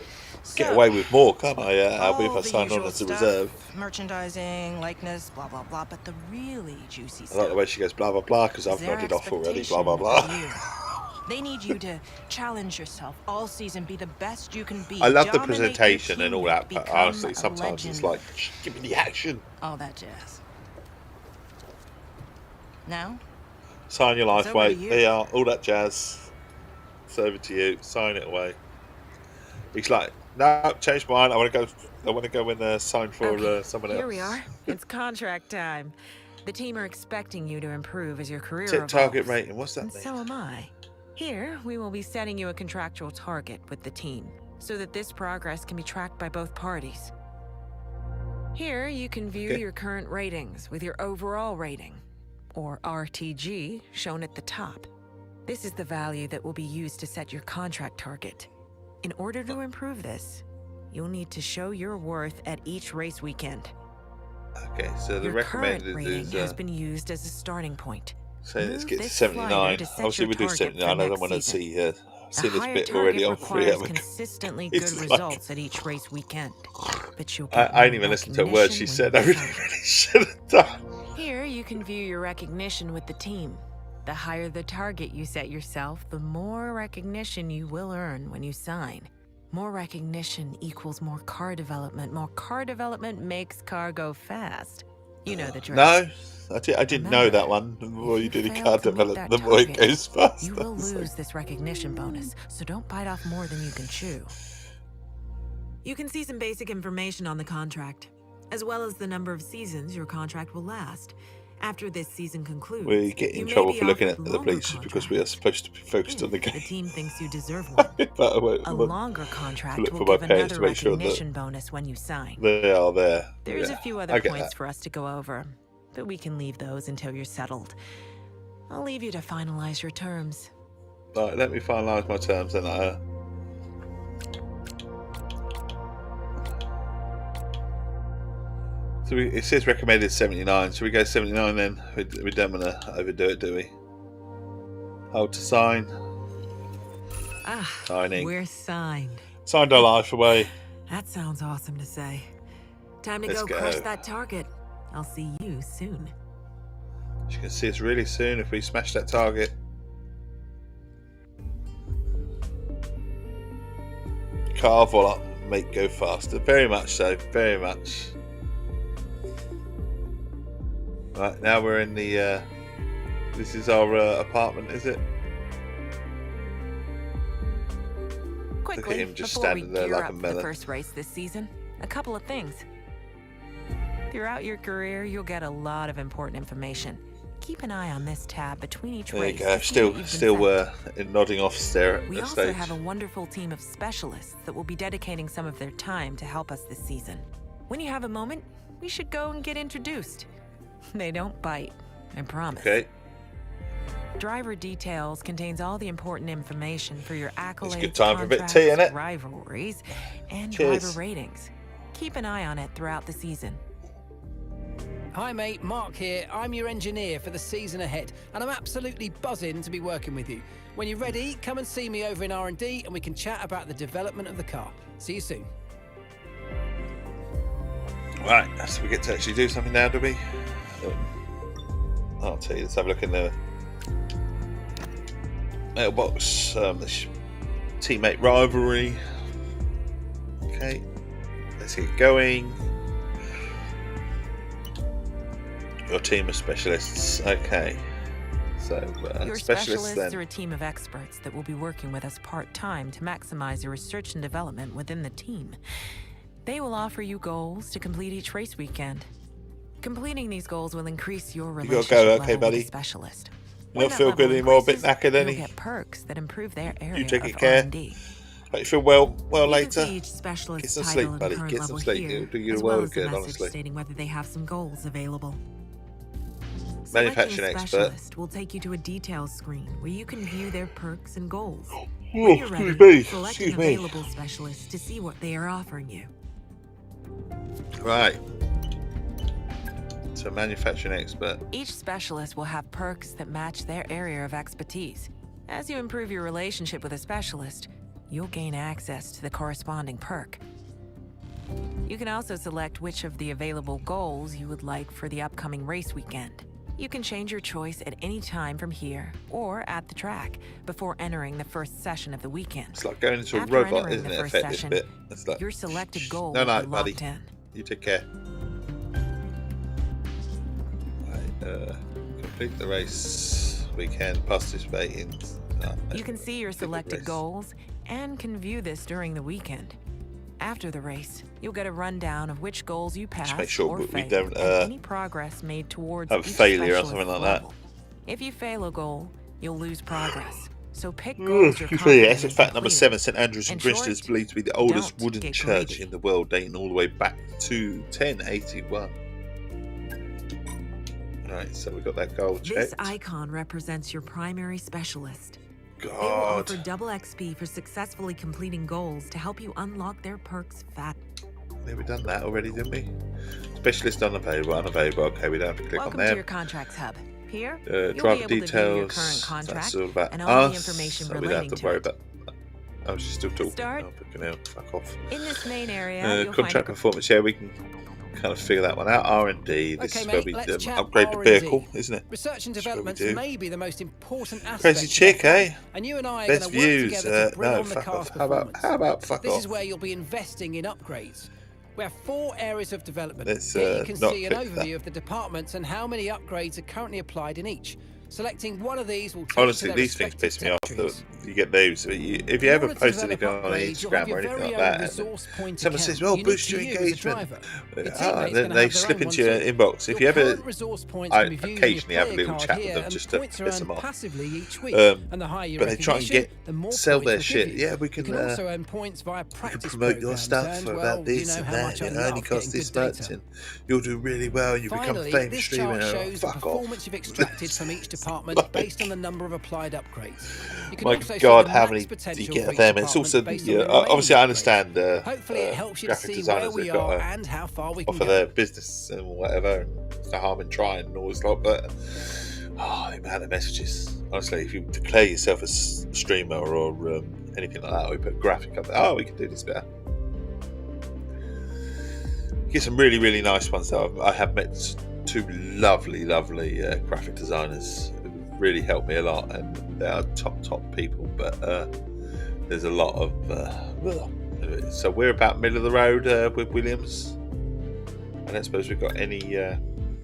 Get away with more, can't I? If I sign on as a reserve. Merchandising, likeness, blah, blah, blah. But the really juicy stuff. I like the way she goes blah, blah, blah, because I've nodded off already, blah, blah, blah. They need you to challenge yourself all season, be the best you can be. I love the presentation and all that, but honestly, sometimes it's like, give me the action. All that jazz. Now? Sign your life away. There you are, all that jazz. It's over to you. Sign it away. He's like, no, change my mind. I want to go and sign for someone else. Here we are. It's contract time. The team are expecting you to improve as your career Set target rating. What's that mean? So am I. Here, we will be setting you a contractual target with the team, so that this progress can be tracked by both parties. Here, you can view your current ratings with your overall rating, or RTG, shown at the top. This is the value that will be used to set your contract target. In order to improve this, you'll need to show your worth at each race weekend. Okay, so the recommended rating has been used as a starting point. So let's get to 79. Obviously, we do 79. I don't want to see this bit already on free. Consistently good results at each race weekend. But I ain't even listened to a word she said. I really should have done. Here, you can view your recognition with the team. The higher the target you set yourself, the more recognition you will earn when you sign. More recognition equals more car development. More car development makes car go fast. You know the drill. No, I didn't know that one. The more you do the car development, the more it goes fast. You will lose this recognition bonus, so don't bite off more than you can chew. You can see some basic information on the contract, as well as the number of seasons your contract will last, After this season concludes, we get in trouble for looking at the bleachers because we are supposed to be focused on the game. The team thinks you deserve one. A longer contract will give another recognition bonus when you sign. They are there. There's a few other points for us to go over, but we can leave those until you're settled. I'll leave you to finalize your terms. Right, let me finalise my terms then. So it says recommended 79. Should we go 79 then? We don't want to overdo it, do we? Hold to sign. Signing. We're signed. Signed our life away. That sounds awesome to say. Time to go crush that target. I'll see you soon. You can see us really soon if we smash that target. Carve all up, make go faster. Very much so. Very much. Right, now we're in the this is our apartment, is it? Quickly, look at him just before we standing there gear like a up for melon. the first race this season, a couple of things. Throughout your career, you'll get a lot of important information. Keep an eye on this tab between each race. There you go. Still nodding off there at we this also stage. have a wonderful team of specialists that will be dedicating some of their time to help us this season. When you have a moment, we should go and get introduced. They don't bite, I promise. Okay. Driver Details contains all the important information for your accolades, It's a good time for a bit of tea, innit? rivalries, and Cheers. driver ratings. Keep an eye on it throughout the season. Hi mate, Mark here. I'm your engineer for the season ahead, and I'm absolutely buzzing to be working with you. When you're ready, come and see me over in R&D and we can chat about the development of the car. See you soon. Right, so we get to actually do something now, do we? I'll tell you, let's have a look in the mailbox. This teammate rivalry. Okay, let's get going. Your team of specialists. Okay, so your specialists are a team of experts that will be working with us part-time to maximize your research and development within the team. They will offer you goals to complete each race weekend. Completing these goals will increase your relationship level with a specialist. You don't feel good anymore, a bit knackered, any? You'll get perks that improve their area you take of care. R&D. Hope you feel well later. Each specialist get some sleep, buddy. Get some sleep. It'll do you the world good, honestly. Stating whether they have some goals available. Manufacturing expert will take you to a details screen where you can view their perks and goals. Oh, excuse me. Select an available specialist to see what they are offering you. Right. So manufacturing expert. Each specialist will have perks that match their area of expertise. As you improve your relationship with a specialist, you'll gain access to the corresponding perk. You can also select which of the available goals you would like for the upcoming race weekend. You can change your choice at any time from here or at the track before entering the first session of the weekend. It's like going into a robot, isn't it? Effective bit. It's like your selected goal no, will be buddy. locked in. You take care. Right, complete the race weekend. Participate in. You can see your selected goals and can view this during the weekend. After the race, you'll get a rundown of which goals you passed make sure or we failed, don't and any progress made towards have a each failure or specialist something like level. that. If you fail a goal, you'll lose progress. So pick goals you're confident Yes, in fact, number completing. 7, St Andrews in Bristol is believed to be the oldest wooden church in the world, dating all the way back to 1081. Right, so we got that goal checked. This icon represents your primary specialist. They will God. offer double XP for successfully completing goals to help you unlock their perks fast. Yeah, we done that already, didn't we? Specialist unavailable. Okay, we don't have to click Welcome on to them. your contracts hub. Here, you'll Driver be able to view your current details. contract That's all about and all the us, information so we don't relating have to to worry it. about. Oh, she's still talking. Start. Oh, fucking hell, fuck off. In this main area, you'll Contract find performance. Yeah, we can kind of figure that one out. R&D. This is where we let's chat upgrade the R&D. vehicle, isn't it? Research and That's what we development do. may be the most important aspect. Crazy chick, eh? And you and I are Best going to work views. together to bring No, on the fuck car's off. performance. How about fuck This off? is where you'll be investing in upgrades. We have 4 areas of development. Let's Here you can not see an click overview that. of the departments and how many upgrades are currently applied in each. Selecting one of these will take honestly, to these things piss me off. That you get those. If you ever post anything on Instagram or anything like that, and someone says, "Well, boost your engagement," and then they slip into your inbox. If you ever, I occasionally have a little chat with them just to piss them off. But they try and sell their shit. Yeah, we can promote your stuff about this and that. It only costs this much, and you'll do really well. You become famous streamer. Fuck off. Extracted from each department based on the number of applied upgrades. My God, how many do you get of them? It's also obviously I understand graphic designers have got to offer their business and whatever, and there's no harm in trying and all this lot, but the amount of messages. Honestly, if you declare yourself as a streamer or anything like that, or you put a graphic up there, we can do this better. You get some really, really nice ones though. I have met two lovely graphic designers who really helped me a lot, and they are top people, but there's a lot of so we're about middle of the road with Williams. I don't suppose we've got any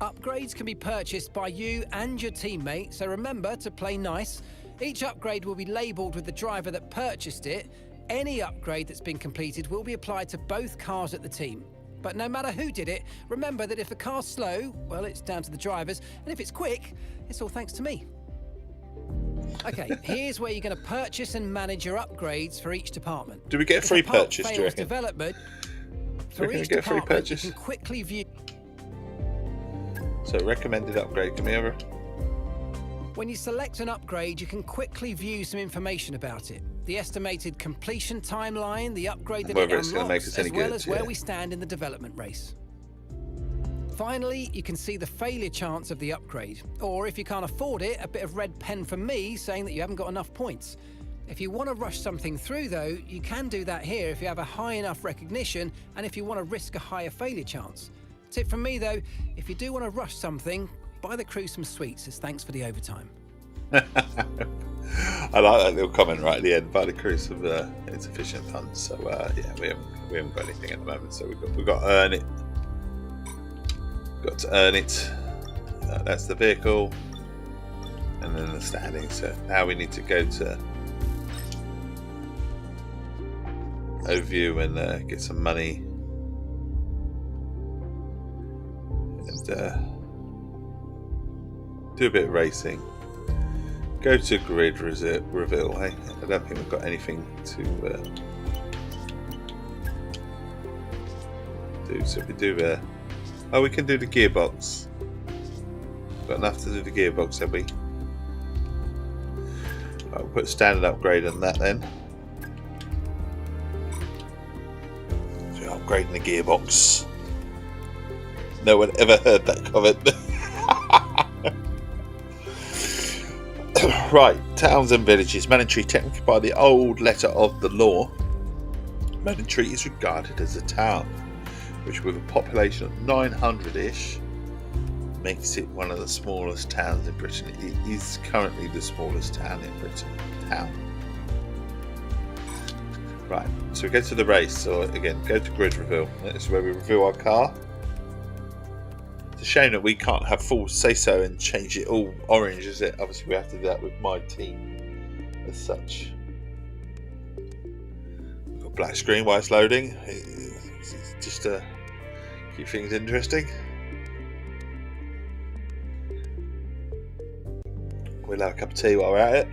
upgrades can be purchased by you and your teammate, so remember to play nice. Each upgrade will be labelled with the driver that purchased it. Any upgrade that's been completed will be applied to both cars at the team. But no matter who did it, remember that if the car's slow, well, it's down to the drivers, and if it's quick, it's all thanks to me. Okay, here's where you're going to purchase and manage your upgrades for each department. Do we get a free purchase, do you reckon? Development, for each department, you can quickly view... So, recommended upgrade, come here. When you select an upgrade, you can quickly view some information about it. The estimated completion timeline, the upgrade that it unlocks, as well as where we stand in the development race. Finally, you can see the failure chance of the upgrade, or if you can't afford it, a bit of red pen from me saying that you haven't got enough points. If you want to rush something through though, you can do that here if you have a high enough recognition and if you want to risk a higher failure chance. Tip from me though, if you do want to rush something, buy the crew some sweets as thanks for the overtime. I like that little comment right at the end. Buy the crew some insufficient funds. So yeah, we haven't got anything at the moment. So we've got to earn it. Got to earn it. That's the vehicle, and then the standing. So now we need to go to overview and get some money and do a bit of racing. Go to grid reveal. Hey, I don't think we've got anything to do. So we do. We can do the gearbox. Got enough to do the gearbox, have we? Right, we'll put a standard upgrade on that then. So we're upgrading the gearbox. No one ever heard that comment. Right, towns and villages. Mandatory, technically by the old letter of the law, Mandatory is regarded as a town, which with a population of 900-ish makes it one of the smallest towns in Britain. It is currently the smallest town in Britain. Right, so we go to the race. So again, go to grid reveal. That's where we reveal our car. It's a shame that we can't have full say-so and change it all orange, is it? Obviously we have to do that with my team as such. We've got black screen while it's loading. It's just to keep things interesting. We'll have a cup of tea while we're at it.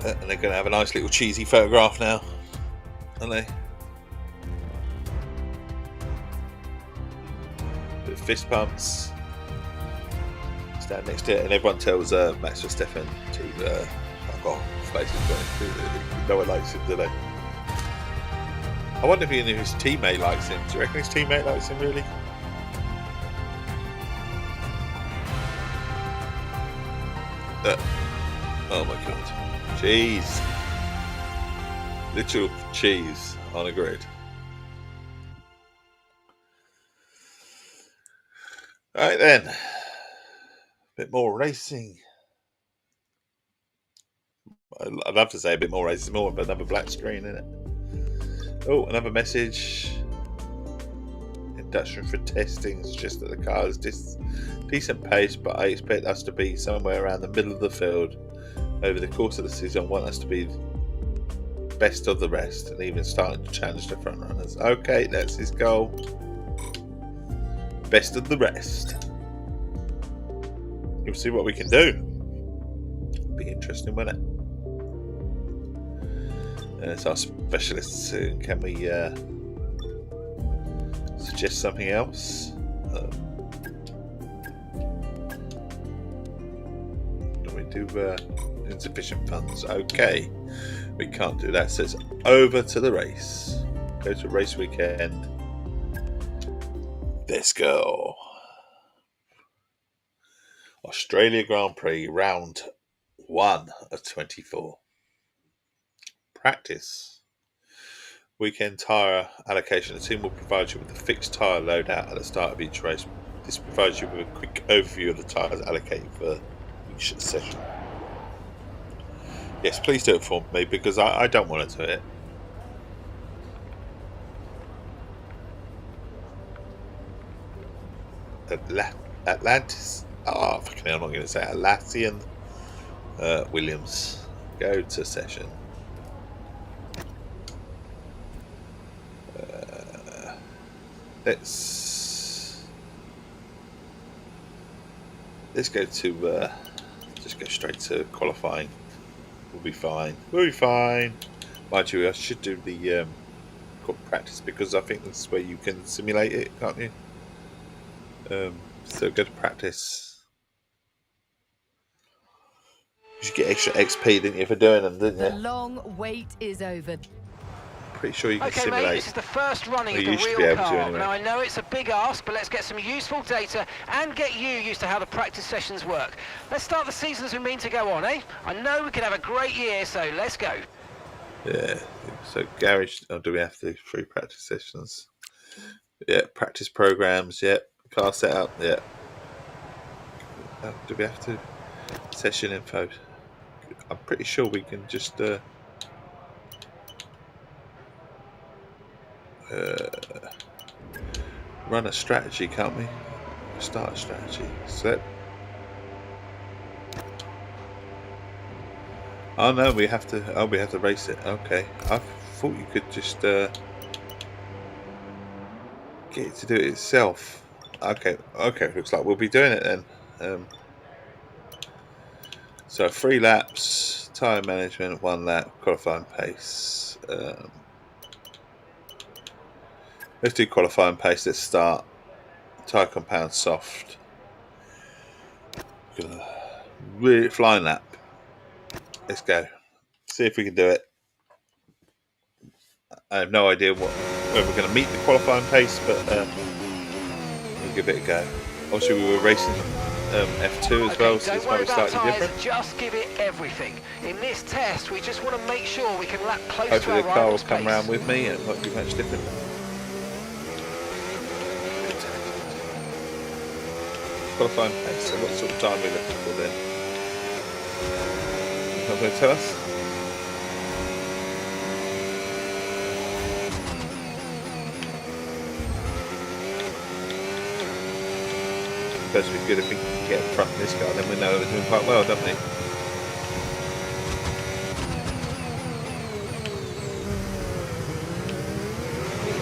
And they're going to have a nice little cheesy photograph now, aren't they? Bit of fist pumps. Stand next to it, and everyone tells Max Verstappen to fuck off, basically. No one likes him, do they? I wonder if even his teammate likes him. Do you reckon his teammate likes him, really? Oh my god. Cheese. Literal cheese on a grid. Right then. A bit more racing. I'd love to say a bit more racing, more, but another black screen in it. Oh, another message. Induction for testing suggests that the car is decent pace, but I expect us to be somewhere around the middle of the field over the course of the season. I want us to be best of the rest and even starting to challenge the front runners. Okay, that's his goal. Best of the rest. We'll see what we can do. Be interesting, won't it? And it's our specialist soon. Can we suggest something else? Do we do insufficient funds? Okay, we can't do that. So it's over to the race. Go to race weekend. Let's go. Australia Grand Prix, round 1 of 24. Practice. Weekend tyre allocation. The team will provide you with a fixed tyre loadout at the start of each race. This provides you with a quick overview of the tyres allocated for each session. Yes, please do it for me because I don't want to do it. Atlantis. Oh, fucking hell, I'm not going to say Atlassian. Williams. Go to session. Let's go to just go straight to qualifying. We'll be fine. We'll be fine. Mind you, I should do the practice because I think that's where you can simulate it, can't you? So go to practice. You should get extra XP, didn't you, for doing them, didn't you? The long wait is over. Pretty sure you can simulate. Mate, this is the first running of the real car. Anyway. Now I know it's a big ask, but let's get some useful data and get you used to how the practice sessions work. Let's start the season as we mean to go on, eh? I know we can have a great year, so let's go. Yeah. So garage. Oh, do we have to do 3 practice sessions? Yeah. Practice programs. Yeah. Car setup. Yeah. Do we have to session info? I'm pretty sure we can just. Run a strategy, can't we? Start a strategy. Set. Oh no, we have to. Oh, we have to race it. Okay, I thought you could just get it to do it itself. Okay, looks like we'll be doing it then. So 3 laps, tyre management, 1 lap, qualifying pace. Let's do qualifying pace. Let's start. Tyre compound soft. Really flying lap. Let's go. See if we can do it. I have no idea whether we're going to meet the qualifying pace, but we'll give it a go. Obviously, we were racing F2 as well, so this might be slightly different. Just give it everything. In this test, we just want to make sure we can lap close Hopefully to the car will come around with me and it won't be much different. Qualifying pace, so what sort of time are we looking for then? Not going to tell us? Supposed to be good if we can get in front of this car, then we know we're doing quite well, don't we?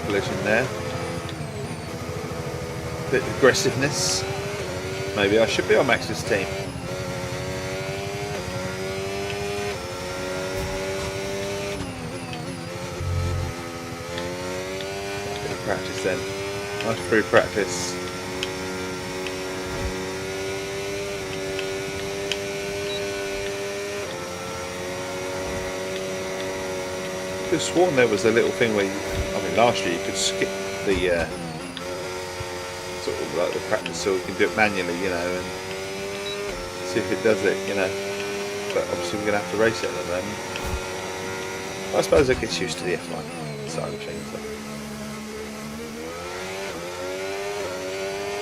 Collision there. Bit of aggressiveness. Maybe I should be on Max's team. Bit of practice then. Nice free practice. I could have sworn there was a little thing where last year you could skip the sort of like the practice so you can do it manually, you know, and see if it does it, you know. But obviously we're going to have to race it at the moment. I suppose it gets used to the F1 side of things.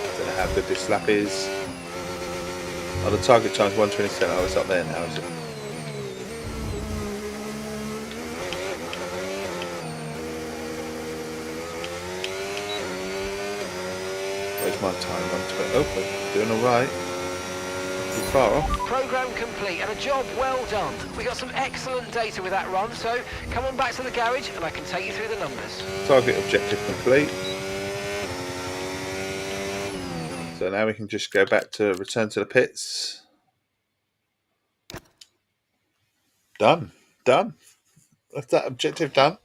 I don't know how good this lap is. Oh, the target time's 1:27. Oh, it's up there now, is it? Where's my time? 120. Oh, we're doing all right. Too far off. Program complete and a job well done. We got some excellent data with that run, so come on back to the garage and I can take you through the numbers. Target objective complete. So now we can just go back to return to the pits. Done. That's that objective done.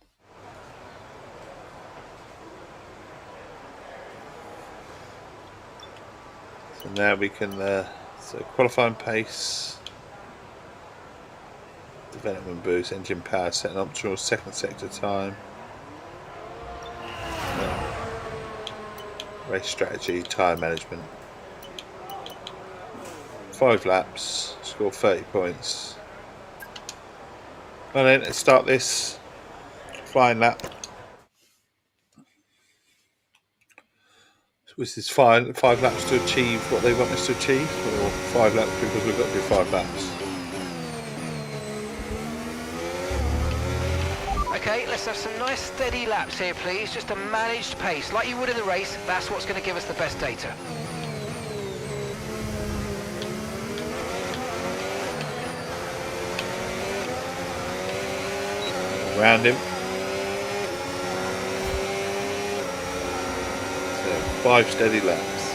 So now we can so qualifying pace, development boost, engine power, setting optional, second sector time, race strategy, tyre management. 5 laps, score 30 points. And then let's start this flying lap. So this is five laps to achieve what they want us to achieve, or 5 laps because we've got to do 5 laps. Okay, let's have some nice steady laps here, please. Just a managed pace, like you would in the race. That's what's going to give us the best data. Around him. So 5 steady laps.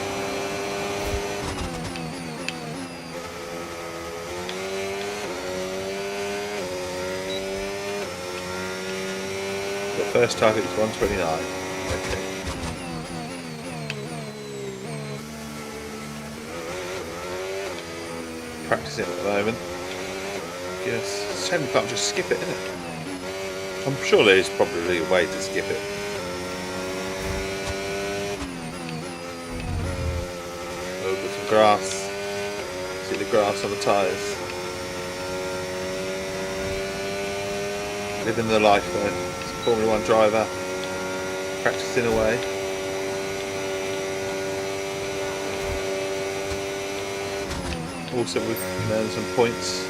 The first target is 129. Okay. Practicing at the moment. Yes, shame we can't just skip it, innit? I'm sure there is probably a way to skip it. Over some grass. See the grass on the tyres. Living the life though. It's a Formula 1 driver. Practicing away. Also we can earn some points.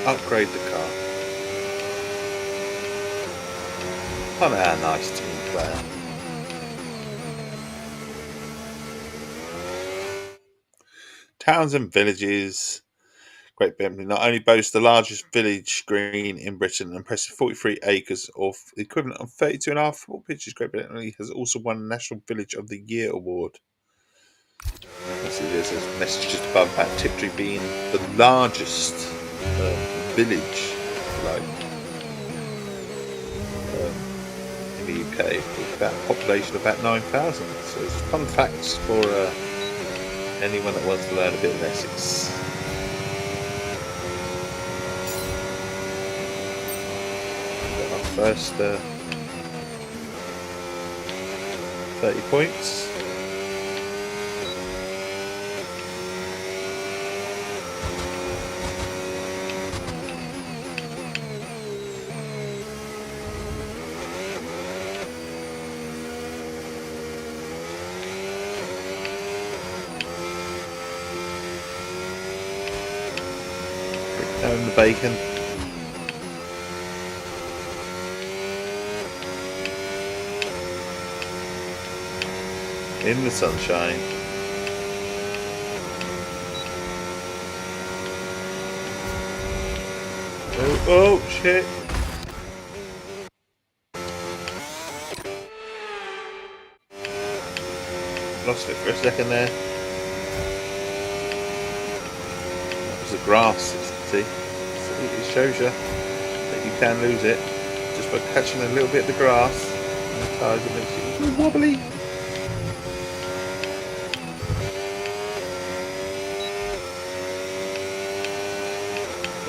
Upgrade the car. Oh, a nice team player. Towns and villages. Great Britain not only boasts the largest village green in Britain, impressive 43 acres, or the equivalent of 32.5 football pitches. Great Britain has also won the National Village of the Year award. See, there's a message just above about Tiptree being the largest village, in the UK, with about a population of about 9,000. So it's fun facts for anyone that wants to learn a bit of Essex. Got our first 30 points. Down the bacon. In the sunshine. Oh shit. Lost it for a second there. That was the grass. See, it shows you that you can lose it just by catching a little bit of the grass and the tyres. It makes it a little wobbly.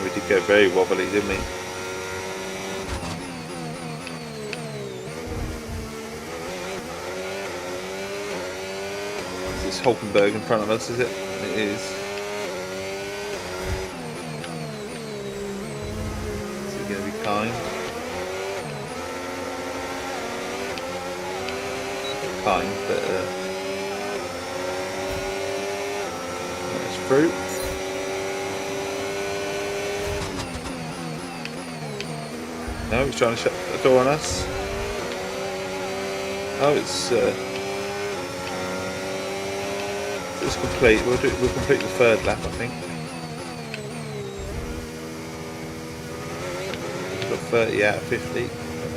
We did go very wobbly, didn't we? Is this Hulkenberg in front of us, is it? It is. Going to be kind, but that's fruit. No, he's trying to shut the door on us. Oh, it's complete. We'll complete the third lap, I think. We've got 30 out of 50. I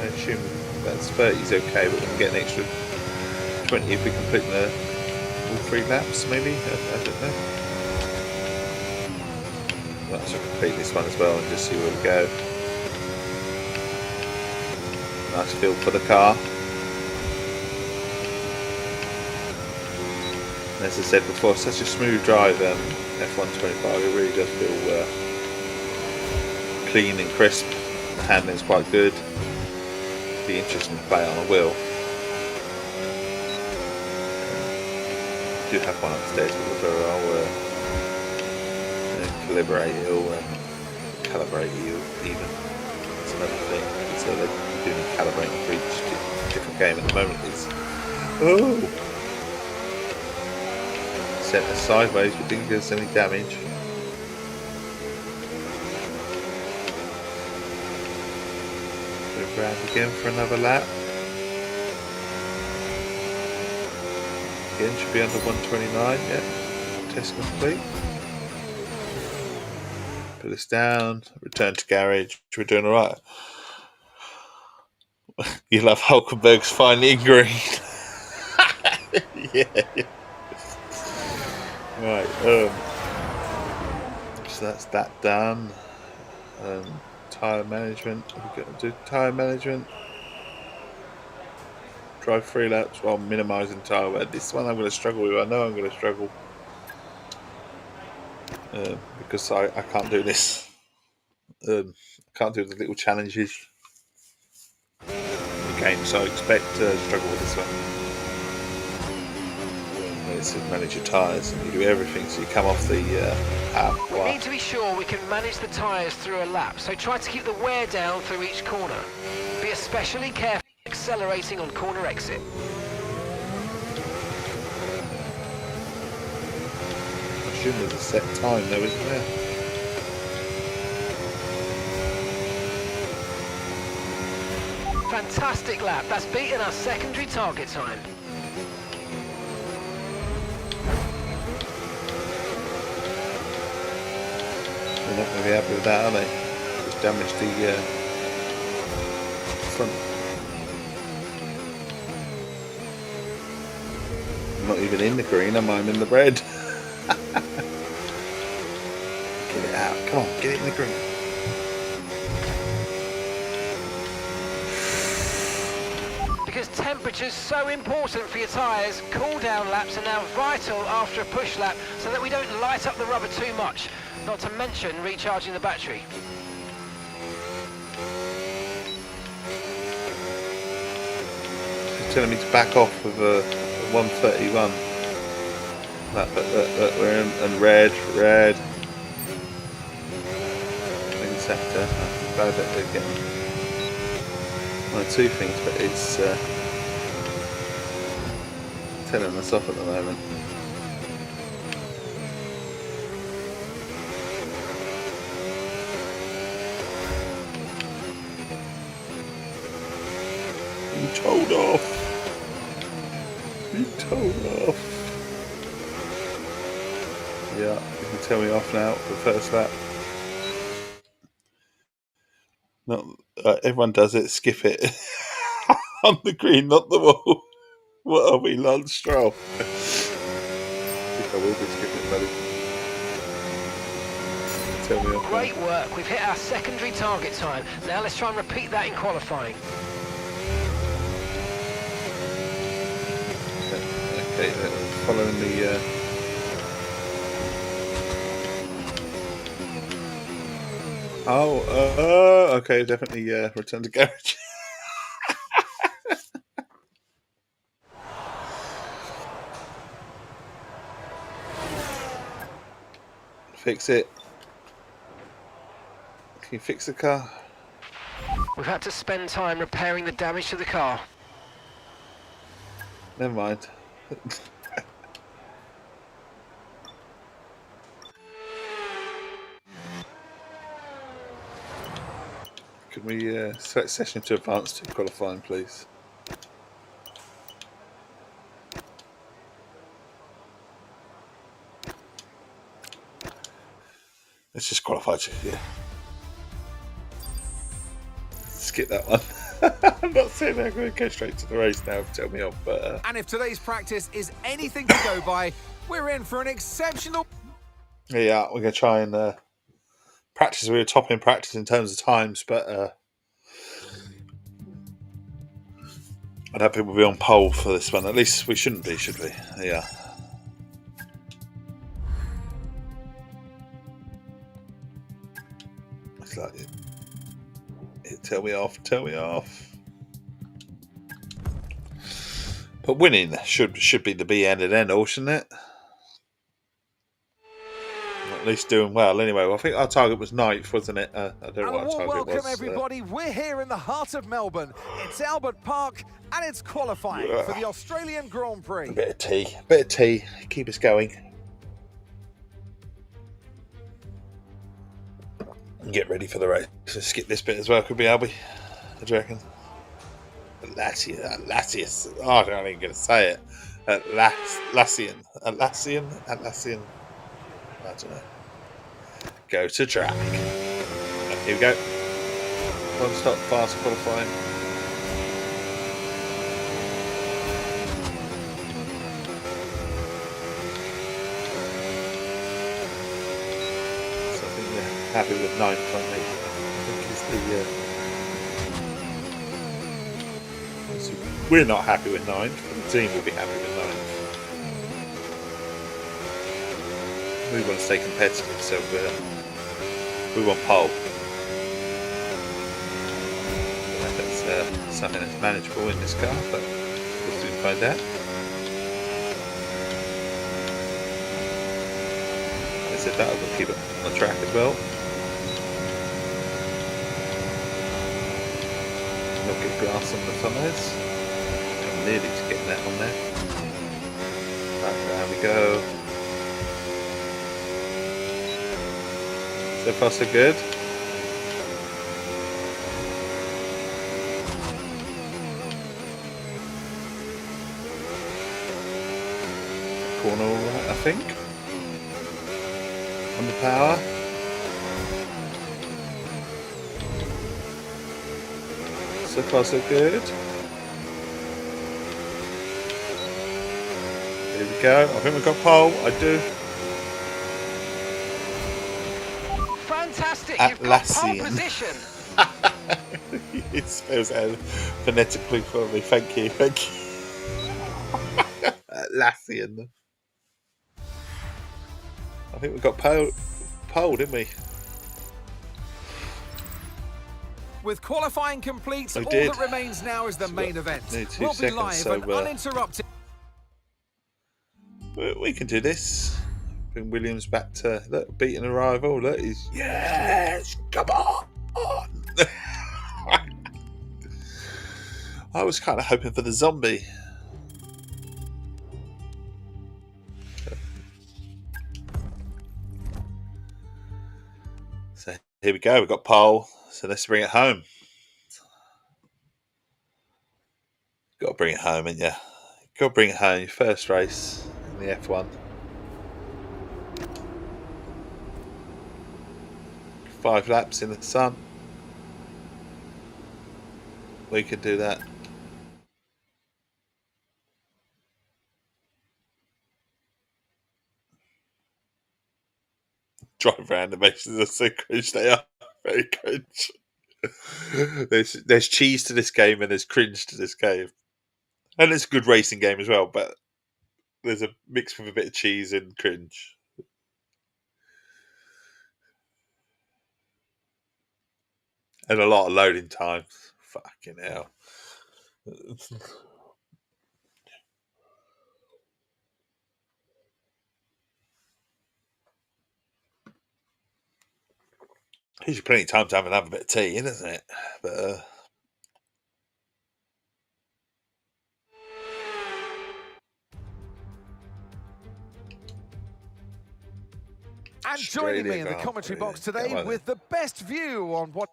assume that's 30 is okay, but we can get an extra 20 if we complete all 3 laps, maybe. I don't know. Might as well complete this one as well and just see where we go. Nice feel for the car. As I said before, such a smooth drive, F125. It really does feel clean and crisp. The handling's quite good. Be interesting to play on a wheel. I do have one upstairs, but whether I'll calibrate it or calibrate it even. That's another thing. So they do need calibrating for each different game. At the moment, it's centre sideways, but didn't give us any damage. We're round again for another lap. Again, should be under 129. Yeah, test complete. Put this down. Return to garage. We're doing all right. You love Hulkenberg's finally in green. Yeah. Right, so that's that done. Tyre management. We've got to do tyre management. Drive 3 laps while minimising tyre wear. This one I'm going to struggle with. I know I'm going to struggle because I can't do this. I can't do the little challenges. Again, so I expect to struggle with this one. It says manage your tyres and you do everything, so you come off the We need to be sure we can manage the tyres through a lap, so try to keep the wear down through each corner. Be especially careful accelerating on corner exit. I assume there's a set time though, isn't there? Fantastic lap, that's beaten our secondary target time. They're not going to be happy with that, are they? Just damaged the front. I'm not even in the green, am I? I'm in the red. Get it out. Come on, get it in the green. Because temperature's so important for your tyres, cool down laps are now vital after a push lap so that we don't light up the rubber too much, not to mention recharging the battery. She's telling me to back off with a 131. Look, we're in and red. Green sector. I'm glad that we're getting one or two things, but it's telling us off at the moment. You told off. Yeah, you can tell me off now for the first lap. Not everyone does it. Skip it on the green, not the wall. What are we, Lance Stroll? I think I will be skipping, buddy. Tell me off. Great work. We've hit our secondary target time. Now let's try and repeat that in qualifying. Okay, following the. Okay, definitely return to garage. Fix it. Can you fix the car? We've had to spend time repairing the damage to the car. Never mind. Can we select session to advance to qualifying, please? Let's just qualify. Yeah. Skip that one. I'm not saying I'm going to go straight to the race now. Tell me off, but. And if today's practice is anything to go by, we're in for an exceptional. Yeah, we're going to try and practice. We were top in practice in terms of times, but I don't think we'll be on pole for this one. At least we shouldn't be, should we? Yeah. It's like tell me off. But winning should be the be end and end all, shouldn't it? At least doing well. Anyway, well, I think our target was 9th, wasn't it? I don't know what our target was. Welcome everybody. We're here in the heart of Melbourne. It's Albert Park, and it's qualifying for the Australian Grand Prix. A bit of tea. Keep us going. Get ready for the race. Let's skip this bit as well, could be, Albie? What do you reckon? Atlassius. Oh, I'm not even going to say it. Atlassian. I don't know. Go to track. Here we go. One stop fast qualifying. So I think we're happy with 9th, aren't we? I think we're not happy with 9th, but the team will be happy with 9th. We want to stay competitive, so we want pole. That's something that's manageable in this car, but we'll soon find out. I said that, we'll keep it on the track as well. Not get glass on the tyres. I'm nearly to getting that on there. Right, there we go. So far so good. Corner all right, I think. On the power. So far so good. Here we go. I think we've got pole. I do. Fantastic. You've got pole position. It spells out phonetically for me. Thank you. Atlassian. I think we got pole, didn't we? With qualifying complete, all that remains now is the main event. We'll be live and uninterrupted. We can do this. Bring Williams back to beating a rival. Look, he's yes, come on. I was kind of hoping for the zombie. So here we go. We've got pole. So let's bring it home. Got to bring it home, ain't you? Got to bring it home. Your first race in the F1. 5 laps in the sun. We could do that. Drive around the bases are so cringe. They are very cringe. There's cheese to this game and there's cringe to this game. And it's a good racing game as well, but there's a mix with a bit of cheese and cringe. And a lot of loading time. Fucking hell. Gives you plenty of time to have a bit of tea in, isn't it? But and joining me in the commentary box today with the best view on what...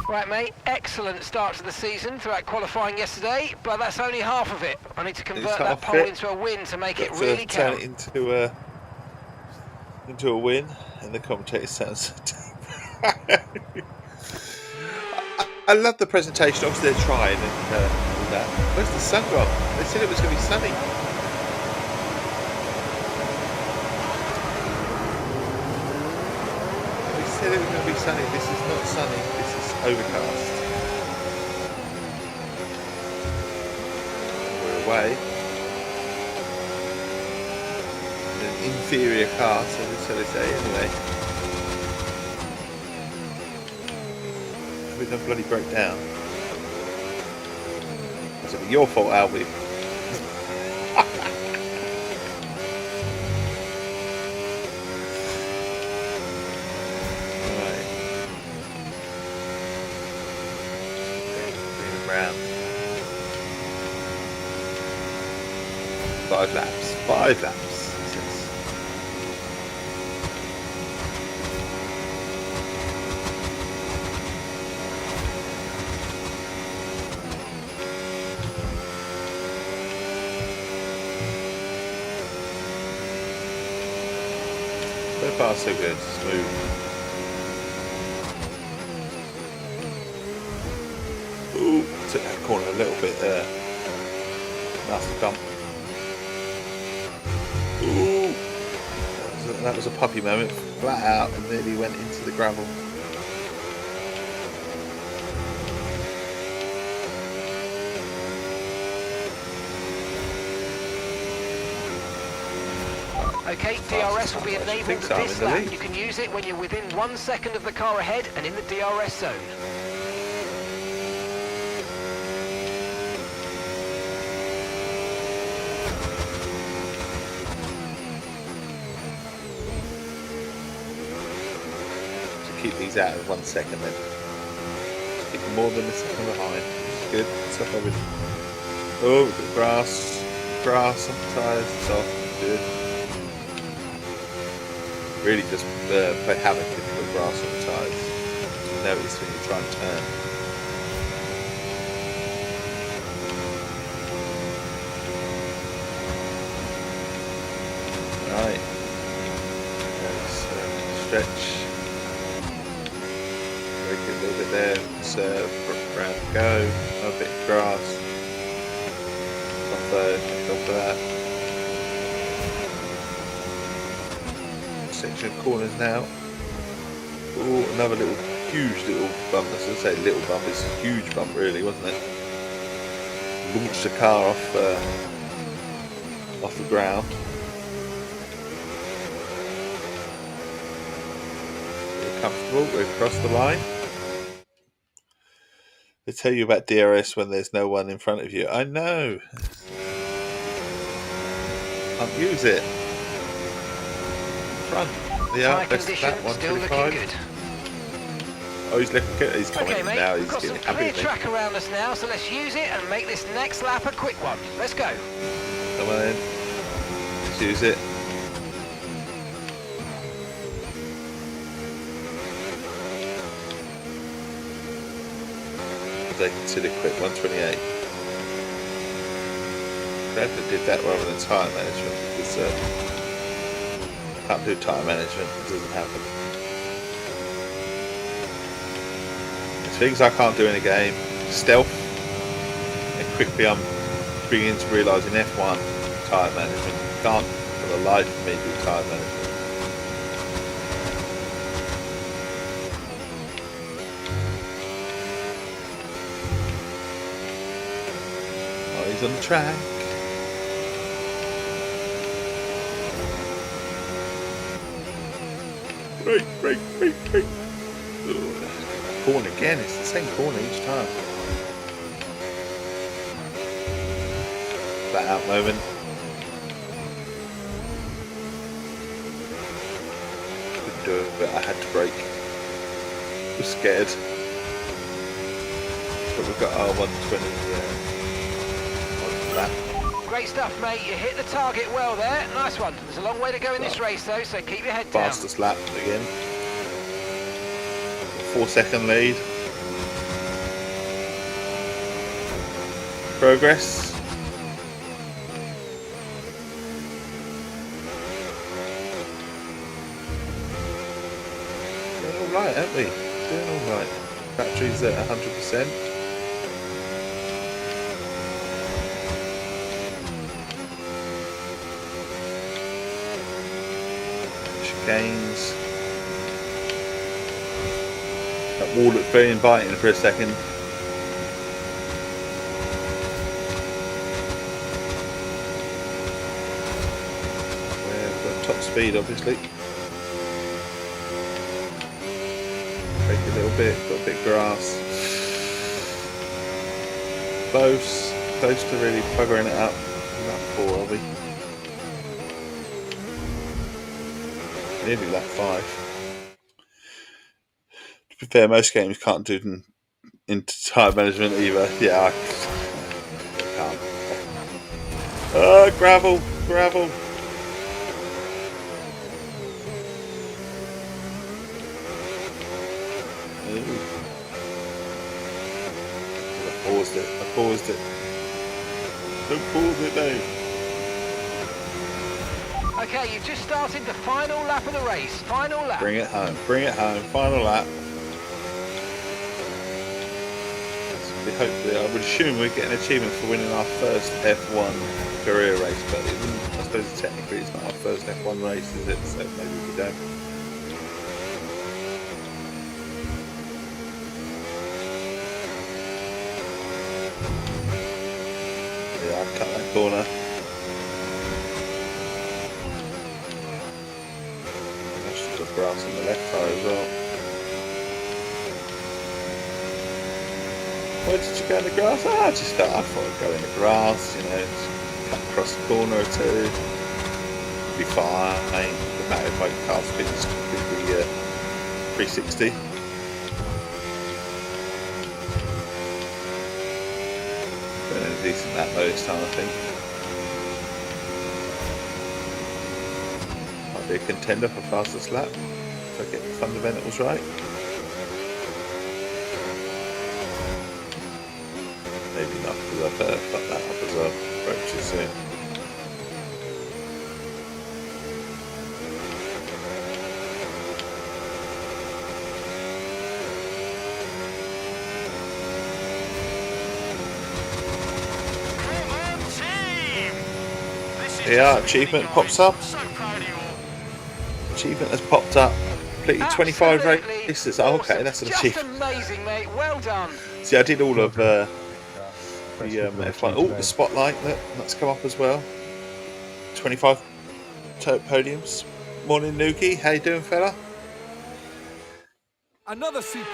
Right, mate, excellent start to the season throughout qualifying yesterday, but that's only half of it. I need to convert that pole into a win to make it really count. Turn it into into a win, and the commentator sounds. I love the presentation. Obviously, they're trying and all that. Where's the sun gone? They said it was going to be sunny. They said it was going to be sunny. This is not sunny. This is overcast. We're away. In an inferior car, so they say anyway. We don't bloody broke down. It's be your fault, Albie. Right. Bring it round. 5 laps. 5 laps. So far, so good. Smooth. Ooh, took that corner a little bit there. Nasty bump. Ooh, that was a puppy moment. Flat out and nearly went into the gravel. Okay, DRS will be enabled this lap. You can use it when you're within 1 second of the car ahead and in the DRS zone. So keep these out of 1 second then. Keep them more than a second behind. Good. Stuff everything. Oh, we've got grass. Grass on the tyres. Soft. Good. Really just play havoc if you put grass on the tyres. You notice when you try and turn. Right. Stretch. Break it a little bit there. Serve. Round go. A bit of grass. Go for that. Section of corners now. Oh, another huge little bump. I was going to say little bump. It's a huge bump, really, wasn't it? Launched the car off the ground. We're comfortable. We've crossed the line. They tell you about DRS when there's no one in front of you. I know. Can't use it. Front. Yeah, best that 125. Oh, he's looking good. He's coming in now. He's getting happy. We've got some clear track around us now, so let's use it and make this next lap a quick one. Let's go. Come on in. Let's use it. They consider quick 128. Glad they did that rather than tyre management, because can't do tyre management, it doesn't happen. There's things I can't do in a game. Stealth, and quickly I'm beginning to realise in F1 tyre management. Can't for the life of me do tyre management. Oh, he's on the track. Break. Corner again, it's the same corner each time. Flat out moment. Couldn't do it, but I had to brake. Was scared. But we've got our 120 on that. Great stuff, mate. You hit the target well there. Nice one. There's a long way to go in this race, though, so keep your head down. Fastest lap again. 4-second lead. Progress. alright, aren't we? Doing alright. Batteries at 100%. Gains. That wall looked very inviting for a second. We've got top speed, obviously. Break a little bit, got a bit of grass. Close to really buggering it up. About 4, are we? Nearly lap 5. To be fair, most games can't do into tyre management either. Yeah, I can't. Oh, gravel. Ooh. I paused it. Don't pause it now. Okay, you've just started the final lap of the race. Final lap. Bring it home. Final lap. Hopefully, I would assume we're getting an achievement for winning our first F1 career race, but I suppose technically it's not our first F1 race, is it? So maybe we don't. Yeah, I've cut that corner. Grass on the left side as well. Where did you go in the grass? I thought I'd go in the grass, you know, just cut across the corner or two. Be fine. No matter if my car spins completely 360. Been a decent lap though this time, I think. Be a contender for fastest lap if I get the fundamentals right. Maybe not, because I've fucked that up as well. Approach too soon. Yeah, achievement pops up. Achievement has popped up. Completed 25 races. Oh, okay, that's an achievement. Amazing, mate. Well done. See, I did all of the F1. Oh, the spotlight. That's come up as well. 25 podiums. Morning, Nuki. How you doing, fella?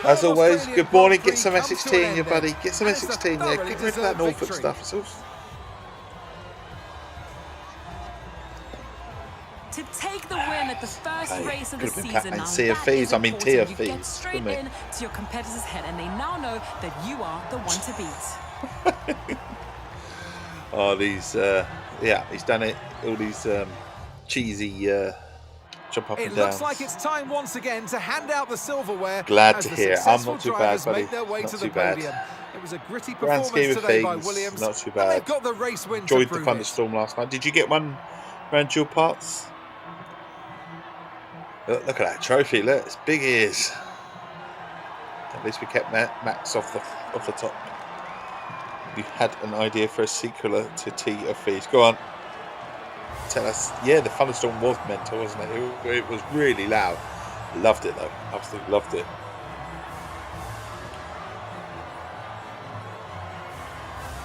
As always, good morning. Get some Essex Tea in you, buddy. Get some Essex Tea in there. Get rid of that Norfolk stuff. It's all... To take the win at the first race of the season, now Sea of Thieves. I mean, Tea of Thieves. Get straight in to your competitor's head, and they now know that you are the one to beat. Oh, these, yeah, he's done it. All these cheesy jump up and down. It looks like it's time once again to hand out the silverware. Glad to hear. I'm not too bad, buddy. Not too bad. It was a gritty Grand performance scheme of today by things, Williams. not too bad. They've got the race win. Enjoyed the thunderstorm last night. Did you get one around dual parts? Look at that trophy. Look, it's big ears. At least we kept Max off the top. You had an idea for a sequel to Tea of Thieves. Go on. Tell us. Yeah, the thunderstorm was mental, wasn't it? It was really loud. Loved it though. Absolutely loved it.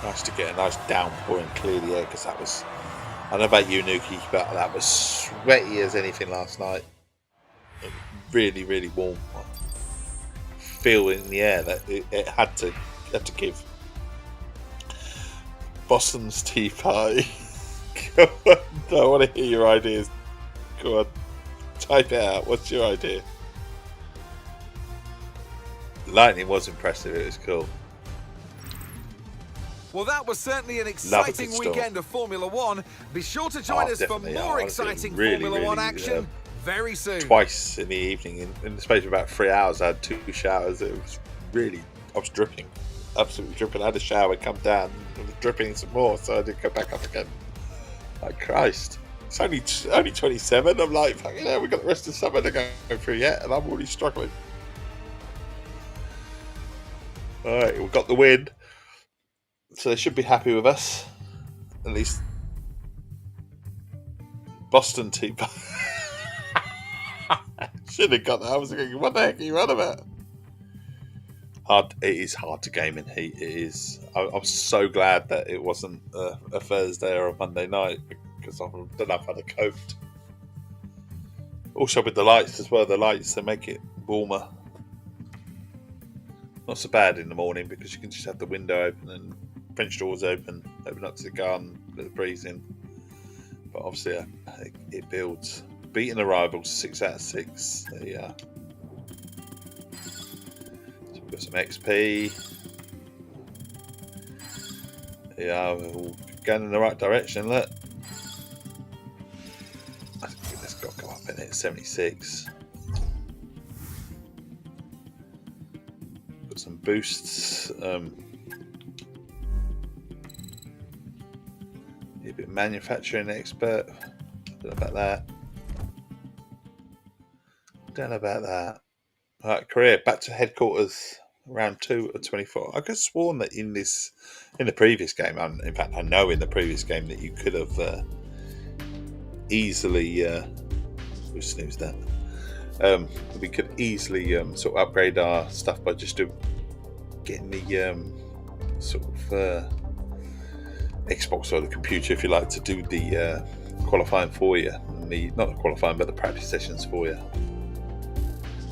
Nice to get a nice downpour and clear the air, because that was, I don't know about you, Nuki, but that was sweaty as anything last night. Really, really warm. Feel in the air that it had to give. Boston's Tea Party. Go on, I want to hear your ideas. Go on, type it out. What's your idea? Lightning was impressive. It was cool. Well, that was certainly an exciting weekend of Formula One. Be sure to join us for more exciting Formula One action very soon. Twice in the evening, in the space of about 3 hours, I had 2 showers. It was really, I was dripping, absolutely dripping. I had a shower, come down, and was dripping some more, so I did go back up again. Like, Christ, it's only 27. I'm like, fucking hell, we've got the rest of summer to go through yet, and I'm already struggling. Alright, we've got the win. So they should be happy with us. At least Boston tea. Should have got that. I was thinking, what the heck are you on about? It is hard to game in heat. It is. I'm so glad that it wasn't a Thursday or a Monday night, because I don't know if I'd have coped. Also with the lights as well. The lights, they make it warmer. Not so bad in the morning because you can just have the window open and French doors open up to the garden, let the breeze in. But obviously it builds. Beating the rivals 6 out of 6. There you are. So we've got some XP. There you are. We're all going in the right direction. Look. I think that's got to go up in it. 76. Got some boosts. A bit of manufacturing expert. I don't know about that. Don't know about that. Alright, career back to headquarters. Round 2 of 24. I could have sworn that in the previous game, in fact, I know in the previous game that you could have easily. We snoozed that. We could easily sort of upgrade our stuff by just getting the sort of Xbox or the computer, if you like, to do the qualifying for you. Not the qualifying, but the practice sessions for you.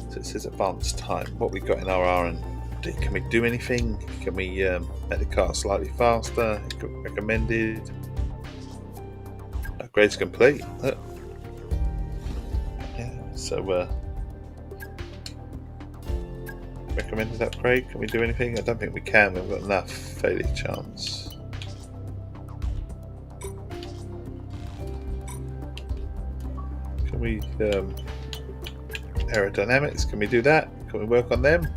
So it says advanced time. What we got in our R&D? Can we do anything? Can we make the car slightly faster? Recommended. Upgrades complete. Look. Yeah. So recommended upgrade. Can we do anything? I don't think we can. We've got enough failure chance. Can we aerodynamics, can we do that? Can we work on them?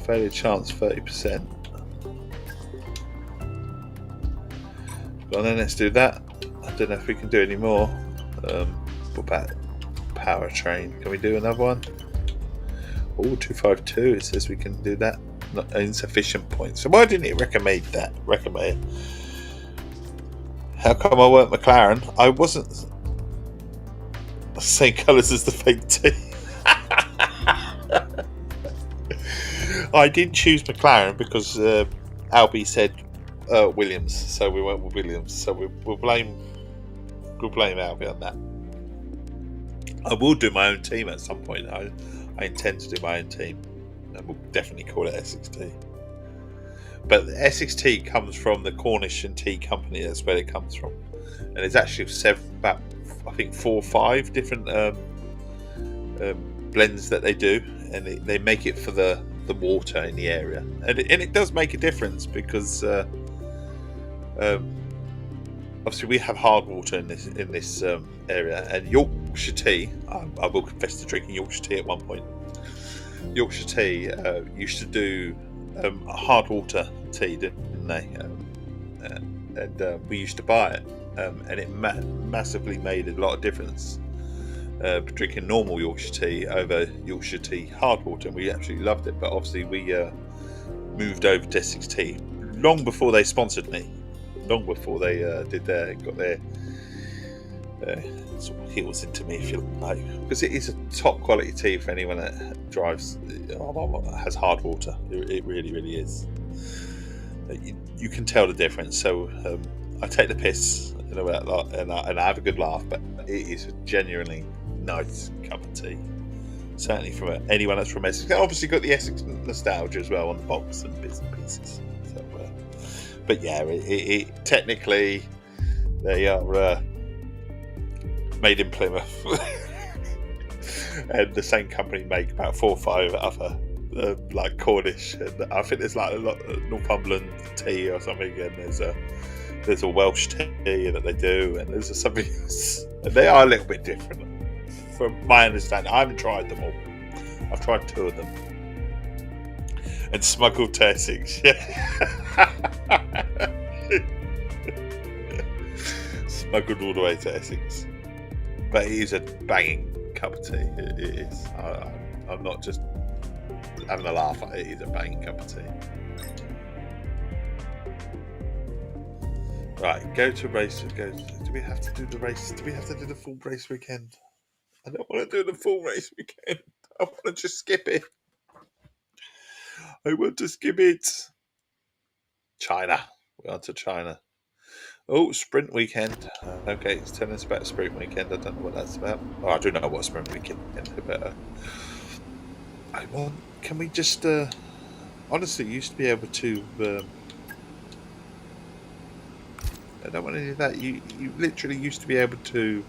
Failure chance 30%. Well then, let's do that. I don't know if we can do any more. What about powertrain? Can we do another one? Oh, 252, it says we can do that. Not insufficient points. So why didn't it recommend that? How come I weren't McLaren? I wasn't the same colours as the fake tea. I didn't choose McLaren because Albie said Williams, so we went with Williams. So we'll blame Albie on that. I will do my own team at some point. I intend to do my own team, and we'll definitely call it Essex Tea. But the Essex Tea comes from the Cornish and Tea Company. That's where it comes from, and it's actually about I think 4 or 5 different blends that they do, and they make it for the water in the area, and it does make a difference because obviously we have hard water in this area, and Yorkshire Tea. I will confess to drinking Yorkshire Tea at one point. Yorkshire Tea used to do hard water tea, didn't they? And we used to buy it, and it massively made a lot of difference drinking normal Yorkshire Tea over Yorkshire Tea hard water, and we absolutely loved it. But obviously we moved over to Essex Tea long before they sponsored me, long before they got their sort of heels into me, if you like, because it is a top quality tea for anyone that has hard water. It really, really is. You can tell the difference. So I take the piss about that, and I have a good laugh, but it is a genuinely nice cup of tea. Certainly from anyone that's from Essex. Obviously got the Essex nostalgia as well on the box and bits and pieces. So, but yeah, it technically they are made in Plymouth, and the same company make about 4 or 5 other like Cornish, and I think there's like a lot of Northumberland tea or something, and there's a Welsh tea that they do, and there's something else, and they are a little bit different from my understanding. I haven't tried them all. I've tried 2 of them and smuggled to Essex. Smuggled all the way to Essex. But it is a banging cup of tea. It is. I'm not just having a laugh. It is a banging cup of tea. Right, go to race. Do we have to do the race? Do we have to do the full race weekend? I don't want to do the full race weekend. I want to just skip it. I want to skip it. China. We're on to China. Oh, sprint weekend. Okay, it's telling us about sprint weekend. I don't know what that's about. Oh, I do know what sprint weekend is about. Can we just... honestly, you used to be able to... I don't want any of that. You literally used to be able to...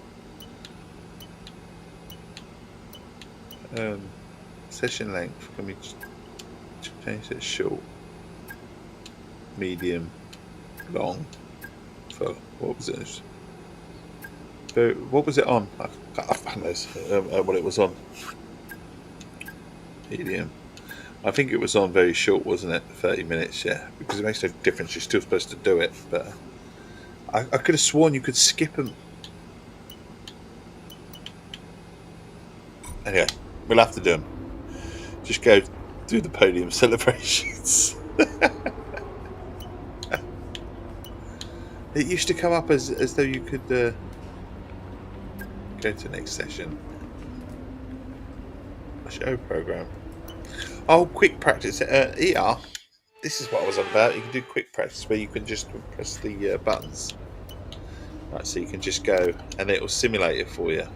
session length. Can we just change it short, medium, long? For what was it? What was it on? I found this. What it was on. Medium. I think it was on very short, wasn't it? 30 minutes, yeah. Because it makes no difference. You're still supposed to do it, but I could have sworn you could skip them. Anyway, we'll have to do them. Just go do the podium celebrations. It used to come up as though you could go to the next session. A show program. Oh, quick practice. ER. This is what I was on about. You can do quick practice where you can just press the buttons. Right, so you can just go and it will simulate it for you.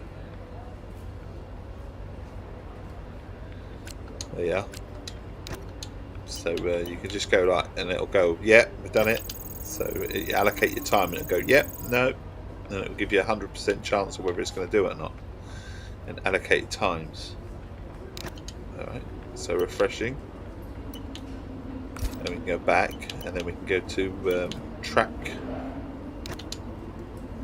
There you are. So you can just go like, and it'll go, yeah, we've done it. So you allocate your time and it'll go, yep, no. And it'll give you 100% chance of whether it's going to do it or not. And allocate times. Alright, so refreshing. And we can go back and then we can go to track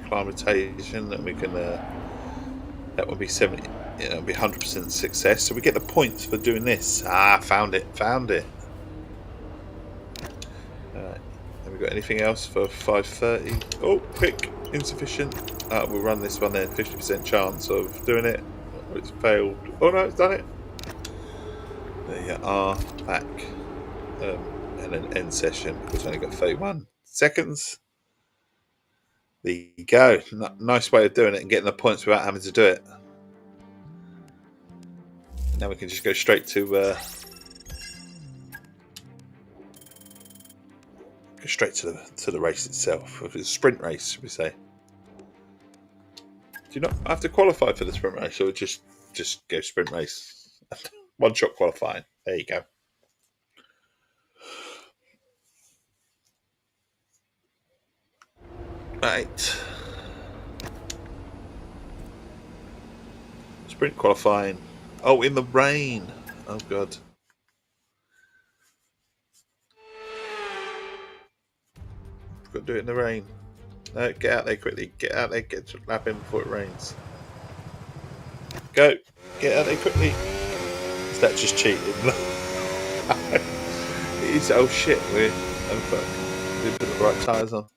acclimatization and we can, that would be 70, it'll be 100% success. So we get the points for doing this. Found it. Alright, have we got anything else for 5:30? Oh, quick, insufficient. We'll run this one then, 50% chance of doing it. Oh, it's failed. Oh no, it's done it. There you are, back. And then end session, because we only got 31 seconds. There you go. Nice way of doing it and getting the points without having to do it. Now we can just go straight to the race itself. If it's a sprint race, should we say? Do you not have to qualify for the sprint race, or just go sprint race? One shot qualifying. There you go. Right. Sprint qualifying. Oh, in the rain. Oh, God. We've got to do it in the rain. No, get out there quickly. Get out there. Get to lap in before it rains. Go. Get out there quickly. Is that just cheating? It is. Oh, shit. We didn't put the right tyres on.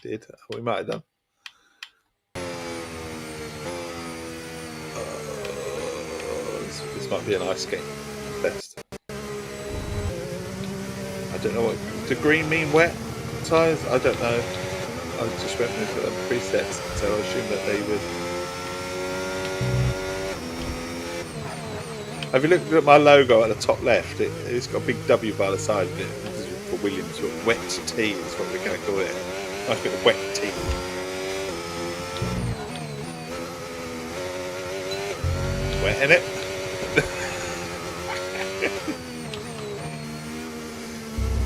We did. We might have done. This might be an ice skate test. I don't know what. Do green mean wet tyres? I don't know. I just went with presets, so I assume that they would. Have you looked at my logo at the top left? It's got a big W by the side of it. This is for Williams. Wet tea is what we're going to call it. Nice bit of wet tea. Wet in it.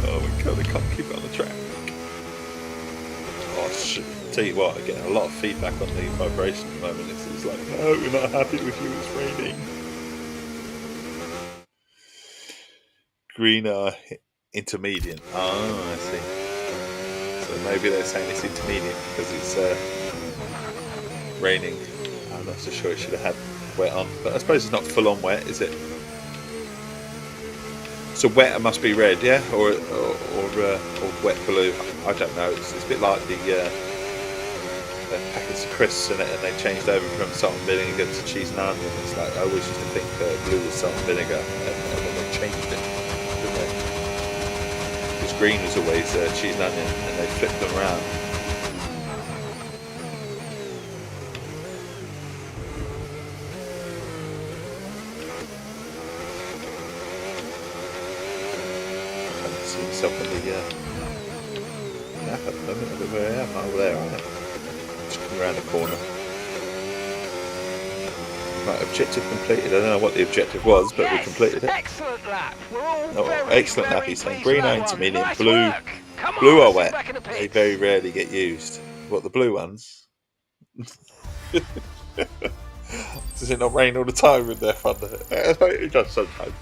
Oh my God, I can't keep it on the track. Oh shit. Tell you what, I get a lot of feedback on the vibration at the moment. It's like, no, we're not happy with you, it's raining. Green intermediate. Oh, I see. So maybe they're saying it's intermediate because it's raining. I'm not so sure it should have had wet on, but I suppose it's not full on wet, is it? So wet must be red, yeah, or wet blue. I don't know. It's a bit like the packets of crisps in it, and they changed over from salt and vinegar to cheese and onion. It's like I always used to think blue was salt and vinegar, and then they changed it, didn't they? Because green was always cheese and onion, and they flipped them around. See myself on the map at the moment. Look where I am. Over there, aren't I? Just coming around the corner. Right, objective completed. I don't know what the objective was, but we completed it. Excellent lap. We're all excellent lap. He's saying green intermediate, nice blue. Blue are wet. They very rarely get used. What, the blue ones? Does it not rain all the time with their thunder? It does sometimes.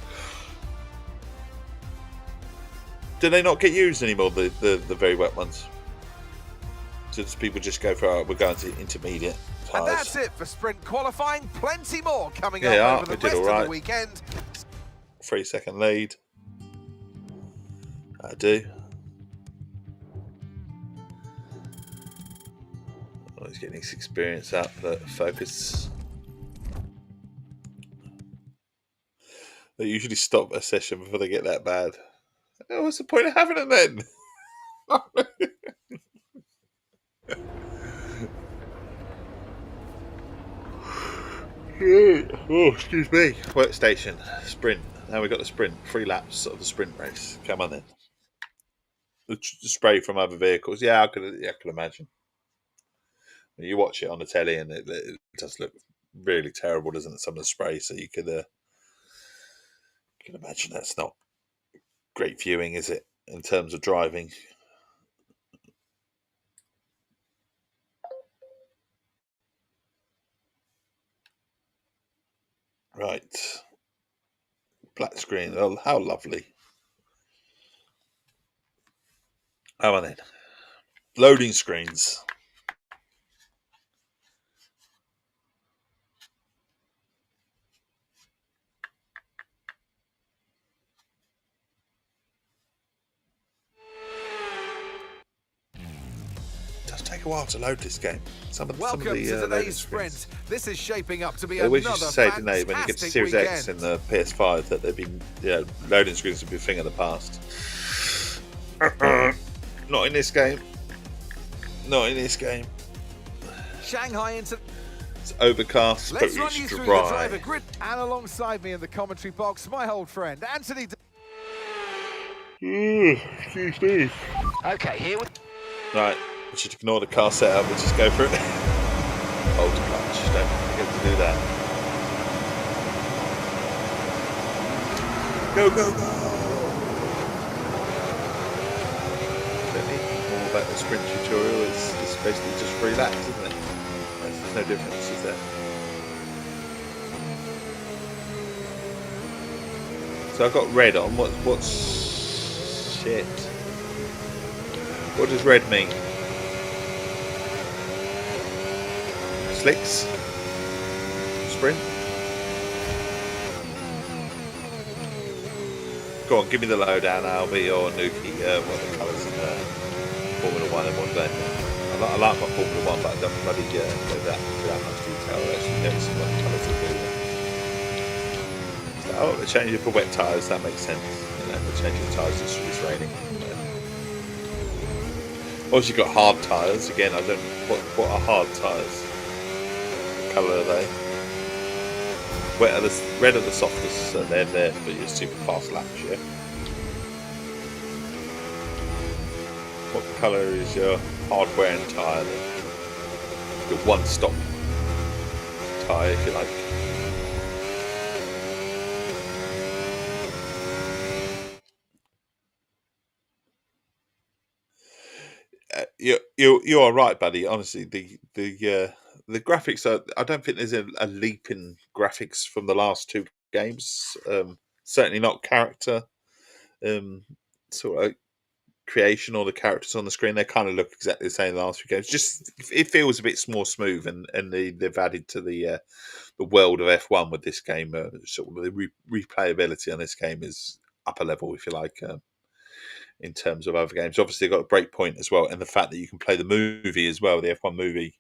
Do they not get used anymore, the very wet ones? So people just go for, we're going to intermediate tyres. And that's it for sprint qualifying. Plenty more coming up over the rest of the weekend. 3-second lead. I do. Oh, he's getting his experience up. Focus. They usually stop a session before they get that bad. Oh, what's the point of having it then? Oh, excuse me. Workstation, sprint. Now we've got the sprint. 3 laps of the sprint race. Come on then. The spray from other vehicles. Yeah, I could imagine. You watch it on the telly and it does look really terrible, doesn't it? Some of the spray. So you can imagine that's not great viewing, is it? In terms of driving. Right. Black screen. Oh, how lovely. Come on then. Loading screens. Take a while to load this game. Welcome to today's sprint. This is shaping up to be another fantastic used to say, didn't they, when you get to Series X in the PS5, that they've been, loading screens have been a thing of the past. Not in this game. Not in this game. Shanghai into. It's overcast, but let's run you through the driver grid, and alongside me in the commentary box, my old friend Anthony. Excuse me. Okay, here we. Right. We should ignore the car setup and just go for it. Hold the clutch, don't forget to do that. Go, go, go! Don't need more about the sprint tutorial, it's basically just 3 laps, isn't it? There's no difference, is there? So I've got red on, what's... shit. What does red mean? Slicks? Sprint? Go on, give me the lowdown, Albie or Nuki, what are the colours in Formula 1 in one day. I like my Formula 1, but I don't bloody go that much detail. I actually notice what the colours are doing. So, they're changing for wet tyres, that makes sense. They're changing tyres, it's raining. Also, you've got hard tyres. Again, I don't. What are hard tyres? What colour are they? Red are the softest, so they're there for your super fast laps. Yeah. What colour is your hard wearing tyre then? Your one stop tyre, if you like. You are right, buddy. Honestly, the graphics are. I don't think there's a leap in graphics from the last 2 games. Certainly not character sort of creation or the characters on the screen. They kind of look exactly the same in the last 2 games. Just it feels a bit more smooth, and they've added to the world of F1 with this game. Sort of the replayability on this game is upper level, if you like. In terms of other games, obviously they've got a Breakpoint as well, and the fact that you can play the movie as well, the F1 movie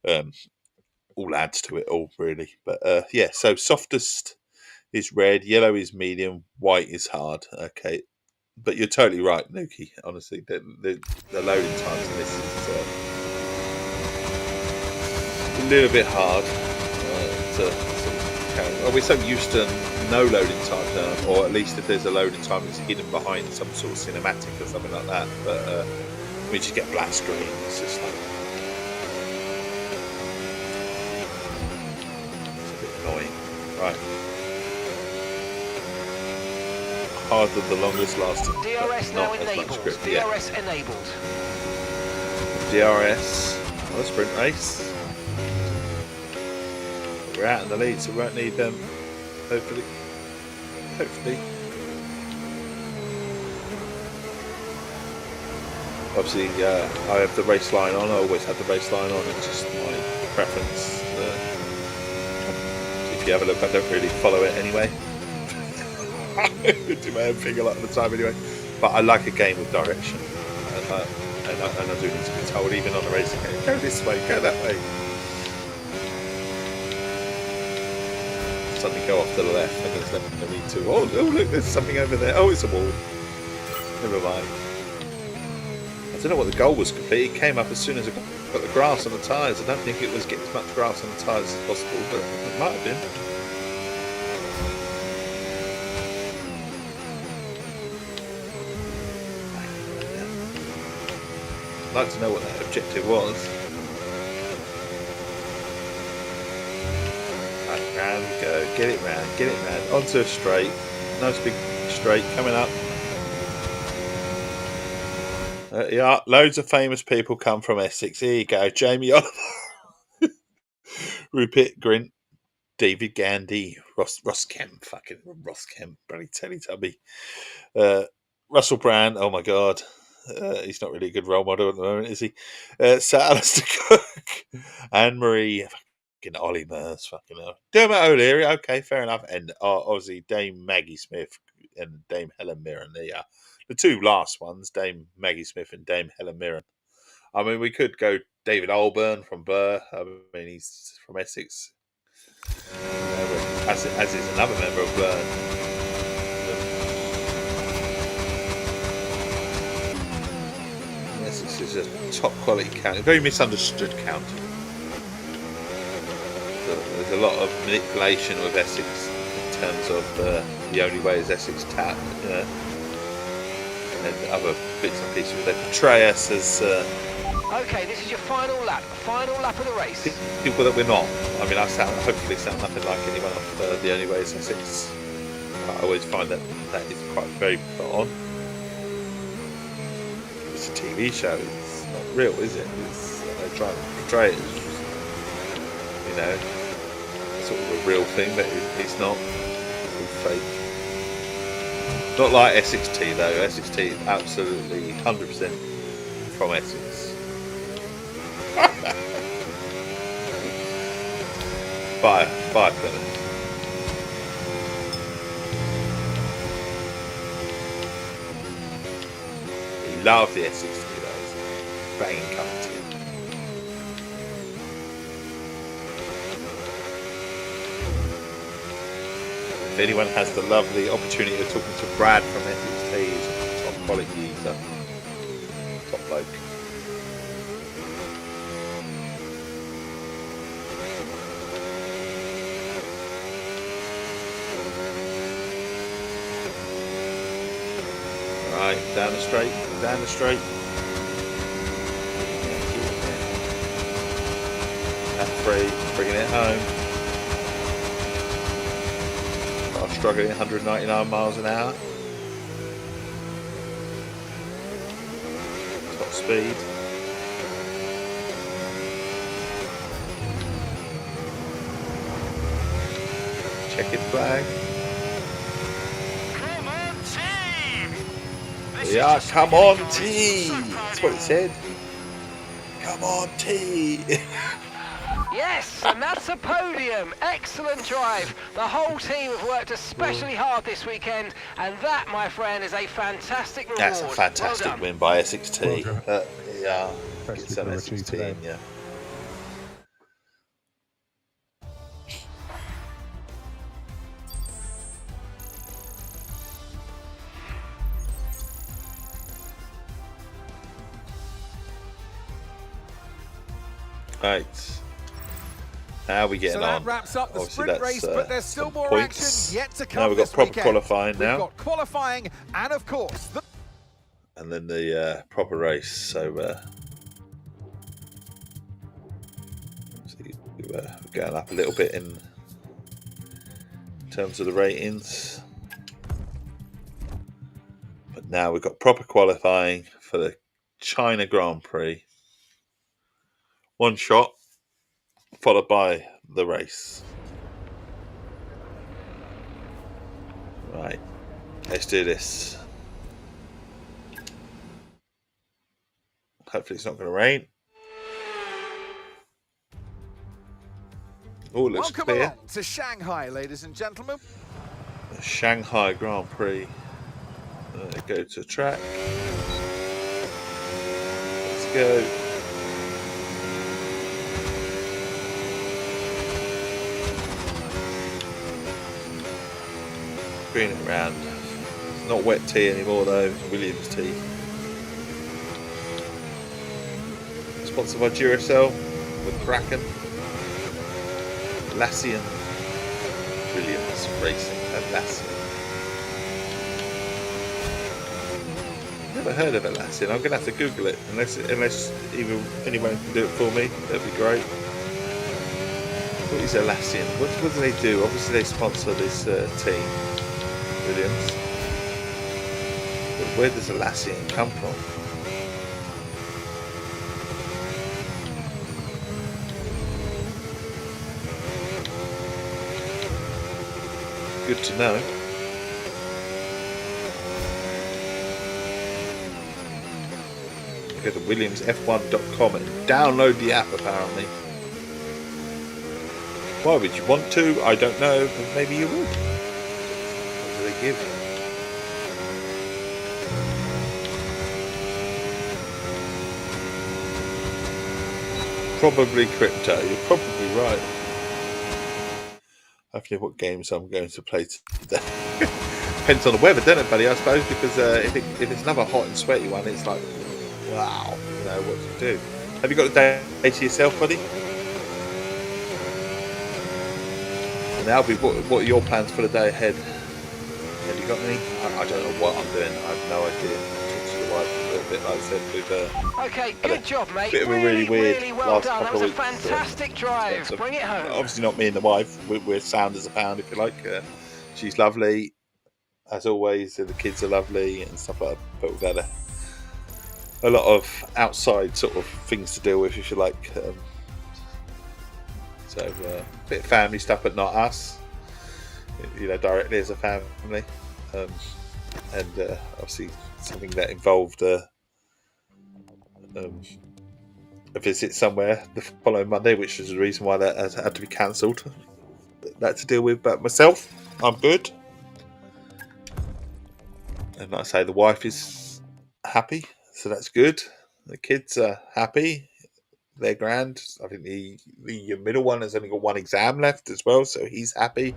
all adds to it all, really. But yeah, so softest is red, yellow is medium, white is hard. Okay, but you're totally right, Nuki. Honestly, the loading times in this is a little bit hard to count. Well, we're so used to no loading time now, or at least if there's a loading time, it's hidden behind some sort of cinematic or something like that. But we just get black screen. It's just like it's a bit annoying, right? Harder the longest lasting. DRS now enabled. DRS enabled. DRS on a sprint race. We're out in the lead, so we won't need them. Hopefully. Obviously, I have the race line on. I always have the race line on. It's just my preference. If you have a look, I don't really follow it anyway. I do my own thing a lot of the time anyway. But I like a game with direction. And I do need to be told, even on a racing game, go this way, go that way. Suddenly go off to the left, and there's nothing I need to. Oh, look, there's something over there. Oh, it's a wall. Never mind. I don't know what the goal was completely. It came up as soon as I got the grass on the tyres. I don't think it was getting as much grass on the tyres as possible, but it might have been. I'd like to know what that objective was. Round we go, get it round, onto a straight, nice big straight coming up. Yeah, loads of famous people come from Essex. Here you go, Jamie Oliver, Rupert Grint, David Gandy, Ross Kemp, bloody Teletubby, Russell Brand. Oh my God, he's not really a good role model at the moment, is he? Sir Alistair Cook, Anne Marie. Ollie Murs, fucking hell. Dermot O'Leary, okay, fair enough. And obviously Dame Maggie Smith and Dame Helen Mirren. The two last ones, Dame Maggie Smith and Dame Helen Mirren. I mean, we could go David Alburn from Burr. I mean, he's from Essex. As is another member of Burr. Essex is a top quality county, very misunderstood county. There's a lot of manipulation with Essex in terms of the only way is Essex tap, and other bits and pieces. They portray us as okay, this is your final lap of the race. People that we're not. I mean, hopefully sound nothing like anyone off the only way is Essex. I always find that is quite very put on. It's a TV show. It's not real, is it? They try to portray it as, sort of a real thing, but it's not. It's fake. Not like Essex Tea though. Essex Tea is absolutely 100% from Essex. Bye, Plymouth. We love the Essex Tea though. It's a banging cup of tea. If anyone has the lovely opportunity of talking to Brad from Essex Tea, he's a top quality user, top bloke. Alright, down the straight. That's free, bringing it home. Struggling 199 miles an hour. Top speed. Checkered flag. Come on, team! Yeah, come on, team! That's what it said. Come on, team! Yes, and that's a podium. Excellent drive. The whole team have worked especially hard this weekend, and that, my friend, is a fantastic reward. That's a fantastic win by Essex Tea. Well, Yeah, get some Essex Tea in, yeah. Right. How are we getting so that on? wraps up the Obviously, sprint race, but there's still more points. action yet to come. Now we've got this proper weekend. qualifying now. We've got qualifying and, of course, and then the proper race. So we're going up a little bit in terms of the ratings. But now we've got proper qualifying for the China Grand Prix. One shot, followed by the race. Right, let's do this. Hopefully it's not going to rain. Oh, it looks Welcome clear. along to Shanghai, ladies and gentlemen. The Shanghai Grand Prix. Go to track. Let's go. Green it around. It's not wet tea anymore though, Williams tea. Sponsored by Duracell with Bracken, Lassian, Williams Racing and Lassian. Never heard of Atlassian. I'm going to have to Google it unless even anyone can do it for me. That'd be great. What is Atlassian? What do they do? Obviously they sponsor this team, Williams. But where does Atlassian come from? Good to know. Go to williamsf1.com and download the app apparently. Why would you want to? I don't know, but maybe you would. What do they give? Probably crypto. You're probably right. Hopefully what games I'm going to play today. Depends on the weather, doesn't it, buddy, I suppose, because if it's another hot and sweaty one, it's like, wow, you know, what to do. Have you got a day to yourself, buddy? And Albie, what are your plans for the day ahead? Have you got any? I don't know what I'm doing. I have no idea. Talk to the wife a little bit, like I said, with okay, good job, mate. Bit of a really weird well last done. That couple was of a weeks, fantastic drive. Bring it home. Obviously not me and the wife. We're sound as a pound, if you like. She's lovely, as always, and the kids are lovely and stuff like that. But we've had a lot of outside sort of things to deal with, if you like. So a bit of family stuff, but not us. You know, directly as a family, and obviously something that involved a visit somewhere the following Monday, which is the reason why that had to be cancelled. That to deal with, but myself, I'm good. And like I say, the wife is happy, so that's good. The kids are happy. They're grand. I think the middle one has only got one exam left as well, so he's happy.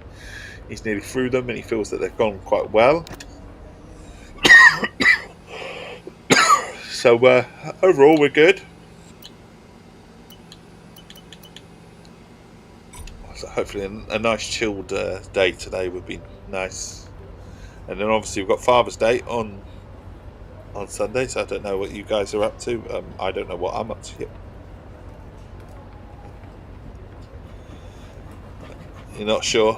He's nearly through them, and he feels that they've gone quite well. So overall, we're good. So hopefully, a nice chilled day today would be nice. And then obviously we've got Father's Day on Sunday, so I don't know what you guys are up to. I don't know what I'm up to yet. You're not sure?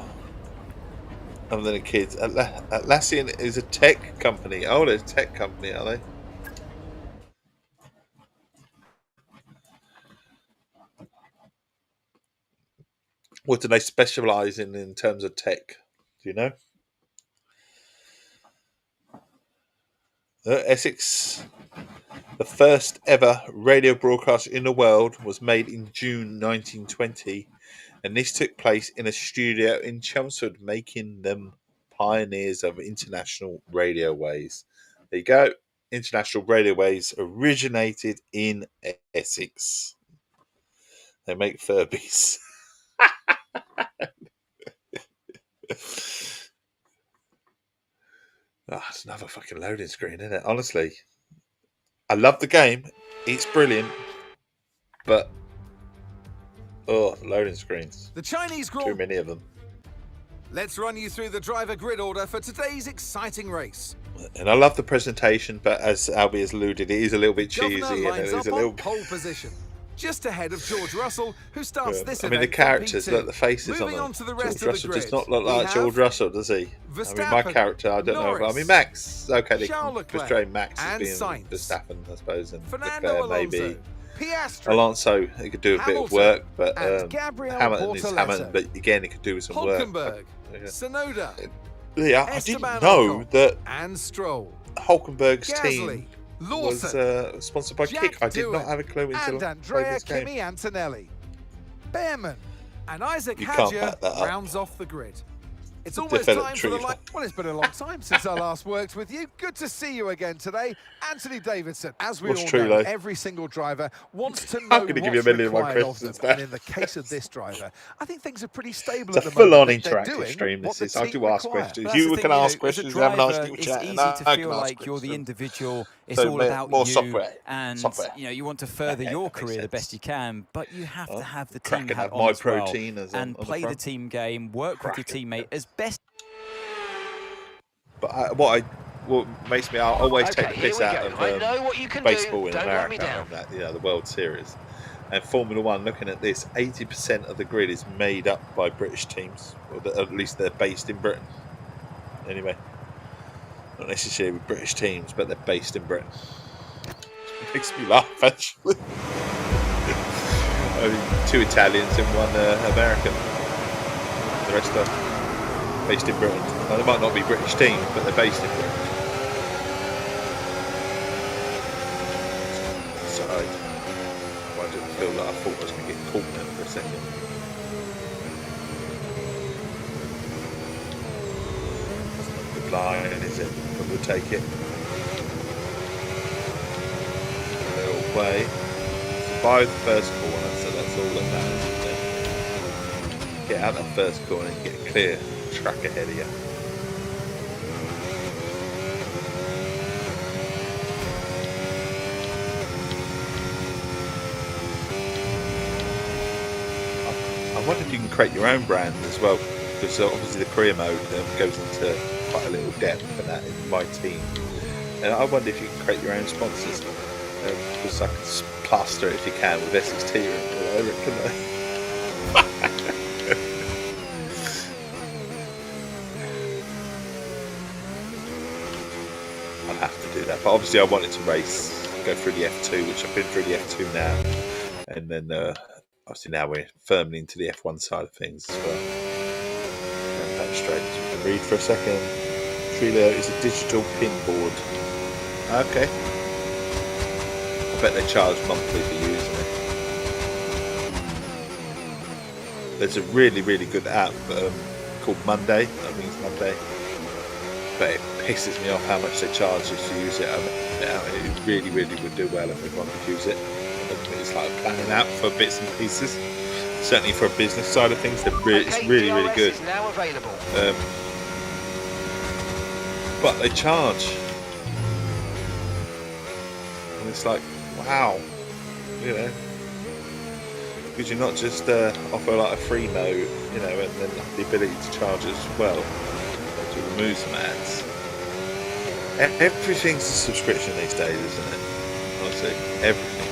Other than the kids. Atlassian is a tech company. Oh, they're a tech company, are they? What do they specialise in terms of tech? Do you know? Essex, the first ever radio broadcast in the world, was made in June 1920, and this took place in a studio in Chelmsford, making them pioneers of international radio waves. There you go. International radio waves originated in Essex. They make Furbies. It's another fucking loading screen, isn't it? Honestly, I love the game. It's brilliant, but Oh, loading screens. The Chinese Grand Too many of them. Let's run you through the driver grid order for today's exciting race. And I love the presentation, but as Albie has alluded, it is a little bit cheesy. Governor lines and it is up a little on pole position, just ahead of George Russell, who starts this event. I mean, the characters, P2. look, the faces Moving on on to the them. rest George of the Russell grid. does not look like George Russell, does he? I mean, my character, I don't know. But, I mean, Max, okay, they can portray Max as being Sainz. Verstappen, I suppose, and Fernando Leclerc maybe. Piastri, Alonso, he could do a bit of work, but Hamilton is Bortoleto. Hamilton, but again, he could do some work. Sonoda, Yeah, I didn't know that and Stroll, Hulkenberg's Gasly, team was sponsored by Jack Kick. I did not Doohan, have a clue until and I played Andrea this game. Kimi Antonelli. Behrman and Isaac You can't Hadjar back that up. rounds off the grid. It's The almost Philip time for the Truex. Well, it's been a long time since I last worked with you. Good to see you again today. Anthony Davidson, as we What's all true, know, though? every single driver wants to know I'm going to give you a million of my required of questions them. now. And in the case of this driver, I think things are pretty stable It's at a the moment. full-on They're interactive doing stream. what This the is. I team do ask require. questions. That's You the can thing, ask as questions. a We have a nice driver, little it's chat. easy and to I feel can ask like you're the questions. individual. It's So all about more you, software. and Software. you want to further Okay, your that makes career the sense. best you can, but you have to have the team Cracking hat up on my as well, protein as on and the play the front. team game, work with your Cracking. teammate as best. But what makes me, I'll always take the piss out of I know what you can baseball do. in Don't let me America, down. and that, the World Series. And Formula One, looking at this, 80% of the grid is made up by British teams, or at least they're based in Britain. Anyway, not necessarily British teams, but they're based in Britain. It makes me laugh, actually. I mean, 2 Italians and 1 American. The rest are based in Britain. Now, they might not be British teams, but they're based in Britain. Side. I didn't feel like I thought I was going to get caught there for a second. It's not a good line, is it? But we'll take it. A little way. Survive the first corner, so that's all that matters, isn't it? Get out that first corner and get a clear track ahead of you. I wonder if you can create your own brand as well, because obviously the career mode goes into quite a little depth for that in my team. And I wonder if you can create your own sponsors, because I can plaster it if you can with Essex Tea all over it, couldn't I? I'll have to do that, but obviously I wanted to race, go through the F2, which I've been through the F2 now, and then obviously now we're firmly into the F1 side of things as well. Going back straight, so we can read for a second. Trelio is a digital pin board. Okay. I bet they charge monthly for using it. There's a really, really good app called Monday. I think it's Monday. But it pisses me off how much they charge you to use it. It really, really would do well if everyone could use it. It's like a planning app for bits and pieces. Certainly for a business side of things, it's really, really good. Is now available. But they charge. And it's like, wow. You know. Because you're not just offer like a free mode, and then have the ability to charge as well. To remove some ads. Everything's a subscription these days, isn't it? Honestly, everything.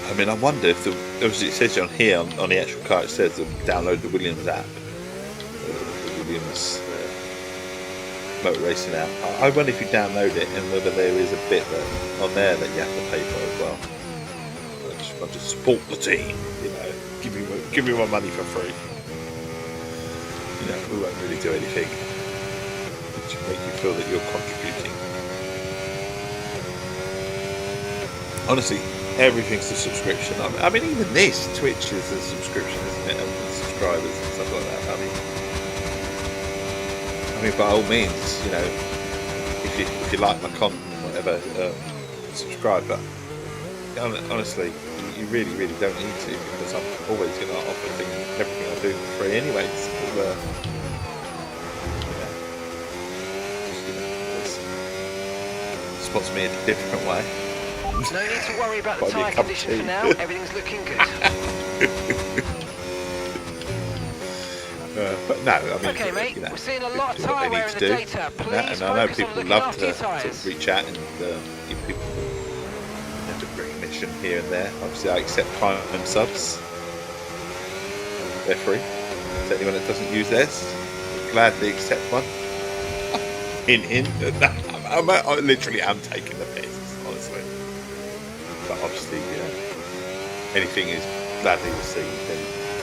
I mean, I wonder if obviously it says on here on the actual car, it says to download the Williams app, the Williams motor racing app. I wonder if you download it and whether there is a bit on there that you have to pay for as well. I just want to support the team, give me my money for free. We won't really do anything to make you feel that you're contributing. Honestly. Everything's a subscription. I mean, even this Twitch is a subscription, isn't it? And subscribers and stuff like that. I mean, by all means, if you like my content, whatever, subscribe. But honestly, you really, really don't need to, because I'm always going to offer everything I do for free anyway. So, spots me in a different way. No need to worry about the tyre condition for now. Everything's looking good. But no, I mean, okay, mate. We're seeing a lot of tyre wear in the data. Please and I know focus people on looking love after to your sort tyres. of reach out and give people recognition here and there. Obviously, I accept Prime subs. They're free. So anyone that doesn't use theirs, gladly accept one. In. I literally am taking the piss, honestly. But obviously, anything is gladly received and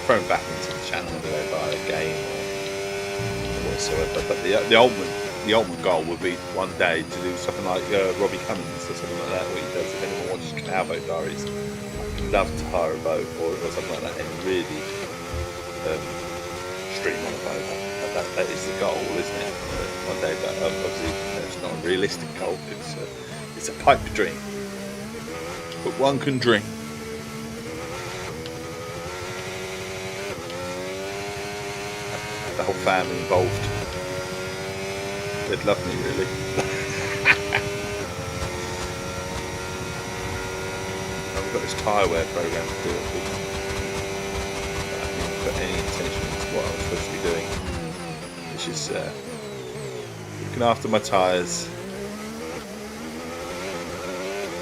thrown back into the channel anyway by a game or whatsoever. But the ultimate goal would be one day to do something like Robbie Cummins or something like that, what he does. If anyone watches Canal Boat Diaries, I'd love to hire a boat or something like that and really stream on a boat. That is the goal, isn't it? One day, but obviously it's not a realistic goal. It's a pipe dream, but one can dream. The whole family involved. They'd love me, really. I've got this tyre wear program to do. I haven't got any intention of what I'm supposed to be doing. It's just looking after my tyres.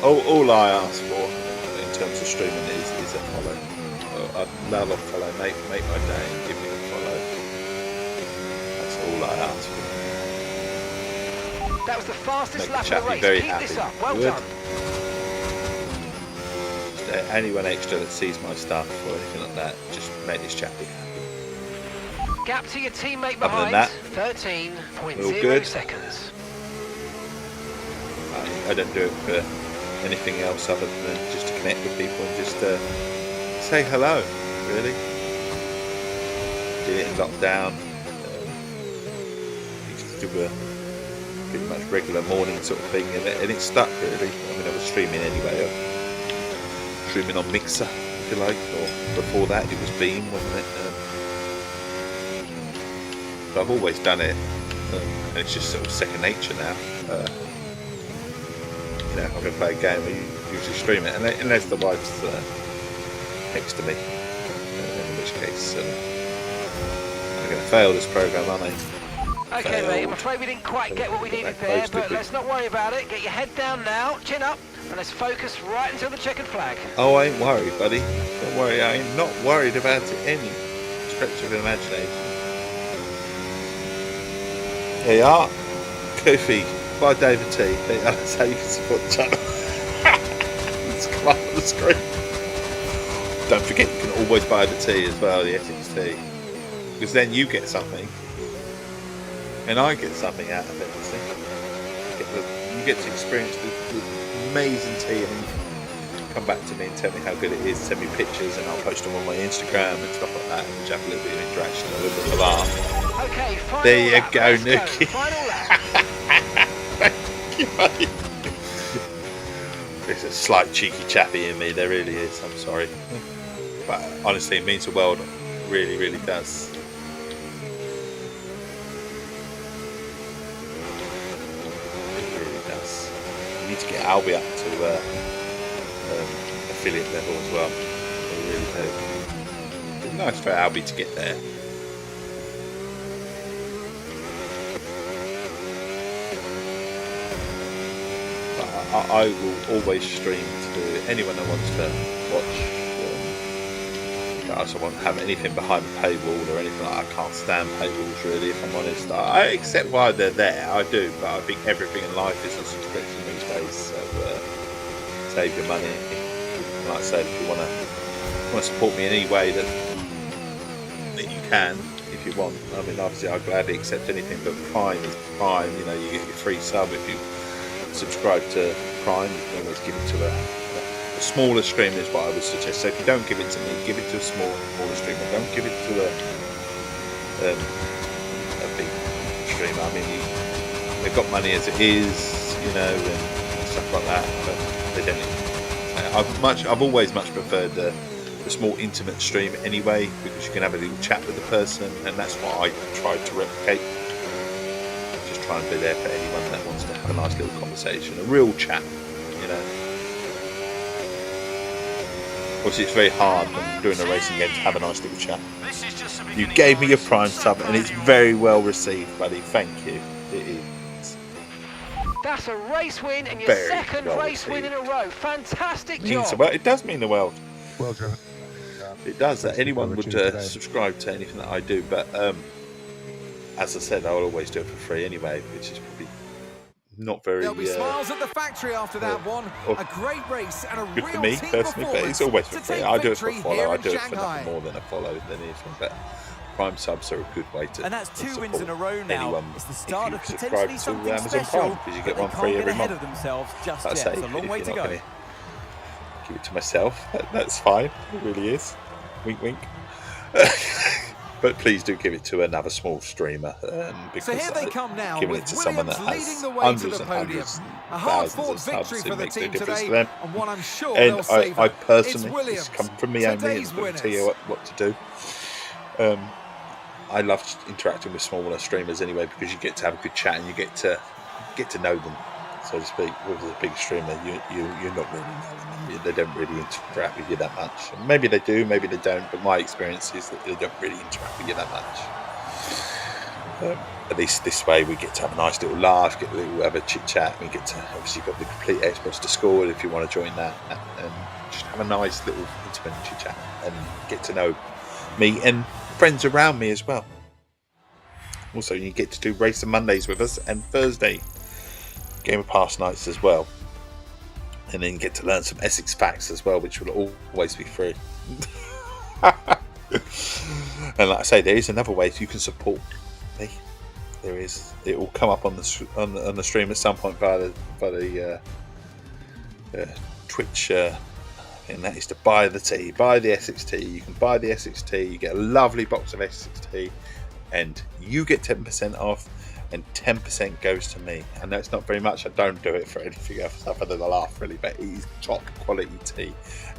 All I ask for in terms of streaming is a follow. I'd love a follow, make my day and give me a follow. That's all I ask for. That was the fastest lap of the race. Very Keep happy. this up. Well done. Just, anyone extra that sees my stuff or anything like that, just make this chappy happy. Gap to your teammate Other than behind, that, 13.0 seconds. I don't do it for anything else other than just to connect with people and just say hello, really. Did it in lockdown. Just do a pretty much regular morning sort of thing, and it stuck, really. I mean, I was streaming anyway. Streaming on Mixer, if you like, or before that it was Beam, wasn't it? But I've always done it, and it's just sort of second nature now. I'm going to play a game, I usually stream it, unless the wife's next to me, in which case I'm going to fail this program, aren't I? Okay, mate, I'm afraid we didn't quite get what we needed there, but let's not worry about it. Get your head down now, chin up, and let's focus right until the checkered flag. Oh, I ain't worried, buddy. Don't worry, I ain't not worried about it any stretch of imagination. There you are. Kofi by David T. That's how you can support the channel. It's come up on the screen. Don't forget, you can always buy the tea as well, the Essex Tea. Because then you get something. And I get something out of it. You get to experience the amazing tea, and you can come back to me and tell me how good it is. Send me pictures, and I'll post them on my Instagram and stuff like that, which have a little bit of interaction, a little bit of laugh. Okay, final there you lap. go, Nuki. Final lap. Thank you, buddy. There's a slight cheeky chappy in me. There really is. I'm sorry, but honestly, it means the world. It really, really does. You need to get Albie up to affiliate level as well. I really do. It's nice for Albie to get there. But I will always stream to anyone that wants to watch. I also won't have anything behind the paywall or anything like that. I can't stand paywalls, really, if I'm honest. I accept why they're there, I do, but I think everything in life is a subscription these days, so save your money. Like I said, if you want to support me in any way that you can, if you want. I mean, obviously I'll gladly accept anything, but Prime is Prime. You know, you get your free sub if you subscribe to Prime. You can always give it to a smaller streamer is what I would suggest. So if you don't give it to me, give it to a smaller streamer. Don't give it to a big streamer. I mean, they've got money as it is, you know, and stuff like that. But they don't. I've always much preferred the small intimate stream anyway, because you can have a little chat with the person, and that's what I tried to replicate. Just try and be there for anyone that wants to have a nice little conversation, a real chat, you know. Obviously, it's very hard when you're doing a racing game to have a nice little chat. You gave me your Prime sub, and it's very well received, buddy. Thank you. It is. That's a race win, and your second race win in a row. Fantastic job. Well, it does mean the world. Well driven. It does. That anyone would subscribe to anything that I do, but as I said, I'll always do it for free anyway, which is probably not very. There'll be smiles at the factory after that one. A great race and a good real for me team personally, but it's always for free. I do it for a follow. I do it for Shanghai. nothing more than a follow than anything. But Prime subs are a good way to. And that's 2 wins in a row now. It's the start of potentially something Amazon special. Prime, because you get one free every month. Of themselves just Like I yet. say, It's a long way to go. Give it to myself. That's fine. It really is. Wink, wink. But please do give it to another small streamer. Because so here they come now, giving with it to someone that Williams has leading the way hundreds to the and podium. hundreds, A hard-fought thousands of victory subs. for It the makes no team difference today, to them. and one I'm sure And they'll savour. I personally, It's Williams, it's come from me only, today's and tell you what to do. I love interacting with smaller streamers anyway, because you get to have a good chat and you get to know them, so to speak. With a big streamer, you're not really knowing them. They don't really interact with you that much. Maybe they do, maybe they don't, but my experience is that they don't really interact with you that much. At least this way we get to have a nice little laugh, have a chit chat. We get to, obviously, got the complete Xbox Discord if you want to join that, and just have a nice little intimate chit chat and get to know me and friends around me as well. Also, you get to do Racing Mondays with us, and Thursday Game of Pass nights as well, and then get to learn some Essex facts as well, which will always be free. And like I say, there is another way you can support me. There is. It will come up on the stream at some point via the Twitch. And that is to buy the tea, buy the Essex Tea. You can buy the Essex Tea, you get a lovely box of Essex Tea, and you get 10% off, and 10% goes to me. I know it's not very much, I don't do it for anything else other than a laugh really, but it is top quality tea,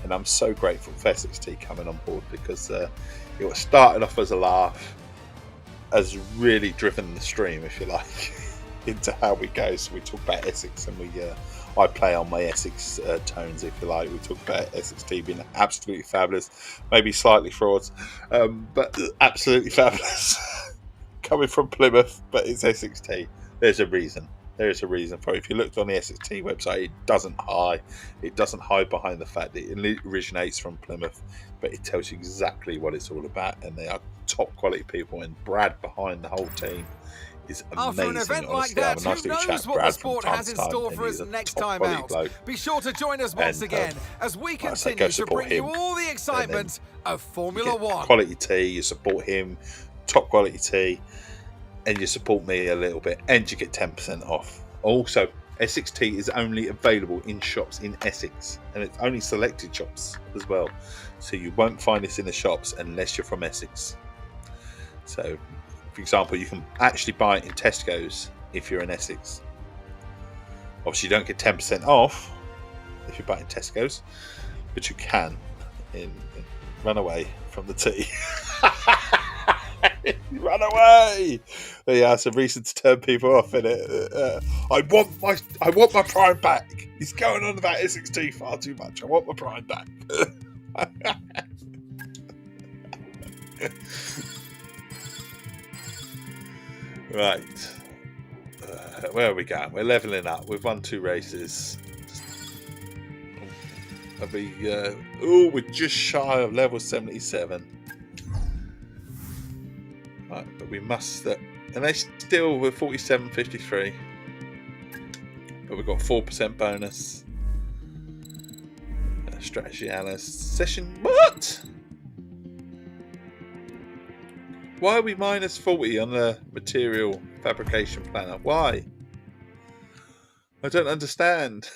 and I'm so grateful for Essex Tea coming on board, because it was started off as a laugh, has really driven the stream, if you like, into how we go. So we talk about Essex, and I play on my Essex tones, if you like. We talk about Essex Tea being absolutely fabulous, maybe slightly frauds, but absolutely fabulous. Coming from Plymouth, but it's Essex Tea. There's a reason. There is a reason for it. If you looked on the Essex Tea website, it doesn't hide behind the fact that it originates from Plymouth, but it tells you exactly what it's all about, and they are top quality people, and Brad behind the whole team is amazing. After an event like that, who knows what the sport has in store for us next time out? Be sure to join us once again as we continue to bring you all the excitement of Formula One. Quality tea, you support him, top quality tea, and you support me a little bit, and you get 10% off. Also, Essex Tea is only available in shops in Essex, and it's only selected shops as well. So you won't find this in the shops unless you're from Essex. So, for example, you can actually buy it in Tesco's if you're in Essex. Obviously, you don't get 10% off if you buy it in Tesco's, but you can run away from the tea. Run away! Yeah, it's a reason to turn people off, isn't it? I want my Prime back. He's going on about Essex Tea far too much. I want my Prime back. Right. Where are we going? We're levelling up. We've won 2 races. We're just shy of level 77. Right, but we must, and they still were 47.53, but we've got 4% bonus. Strategy analyst session. What? Why are we minus 40 on the material fabrication planner? Why? I don't understand.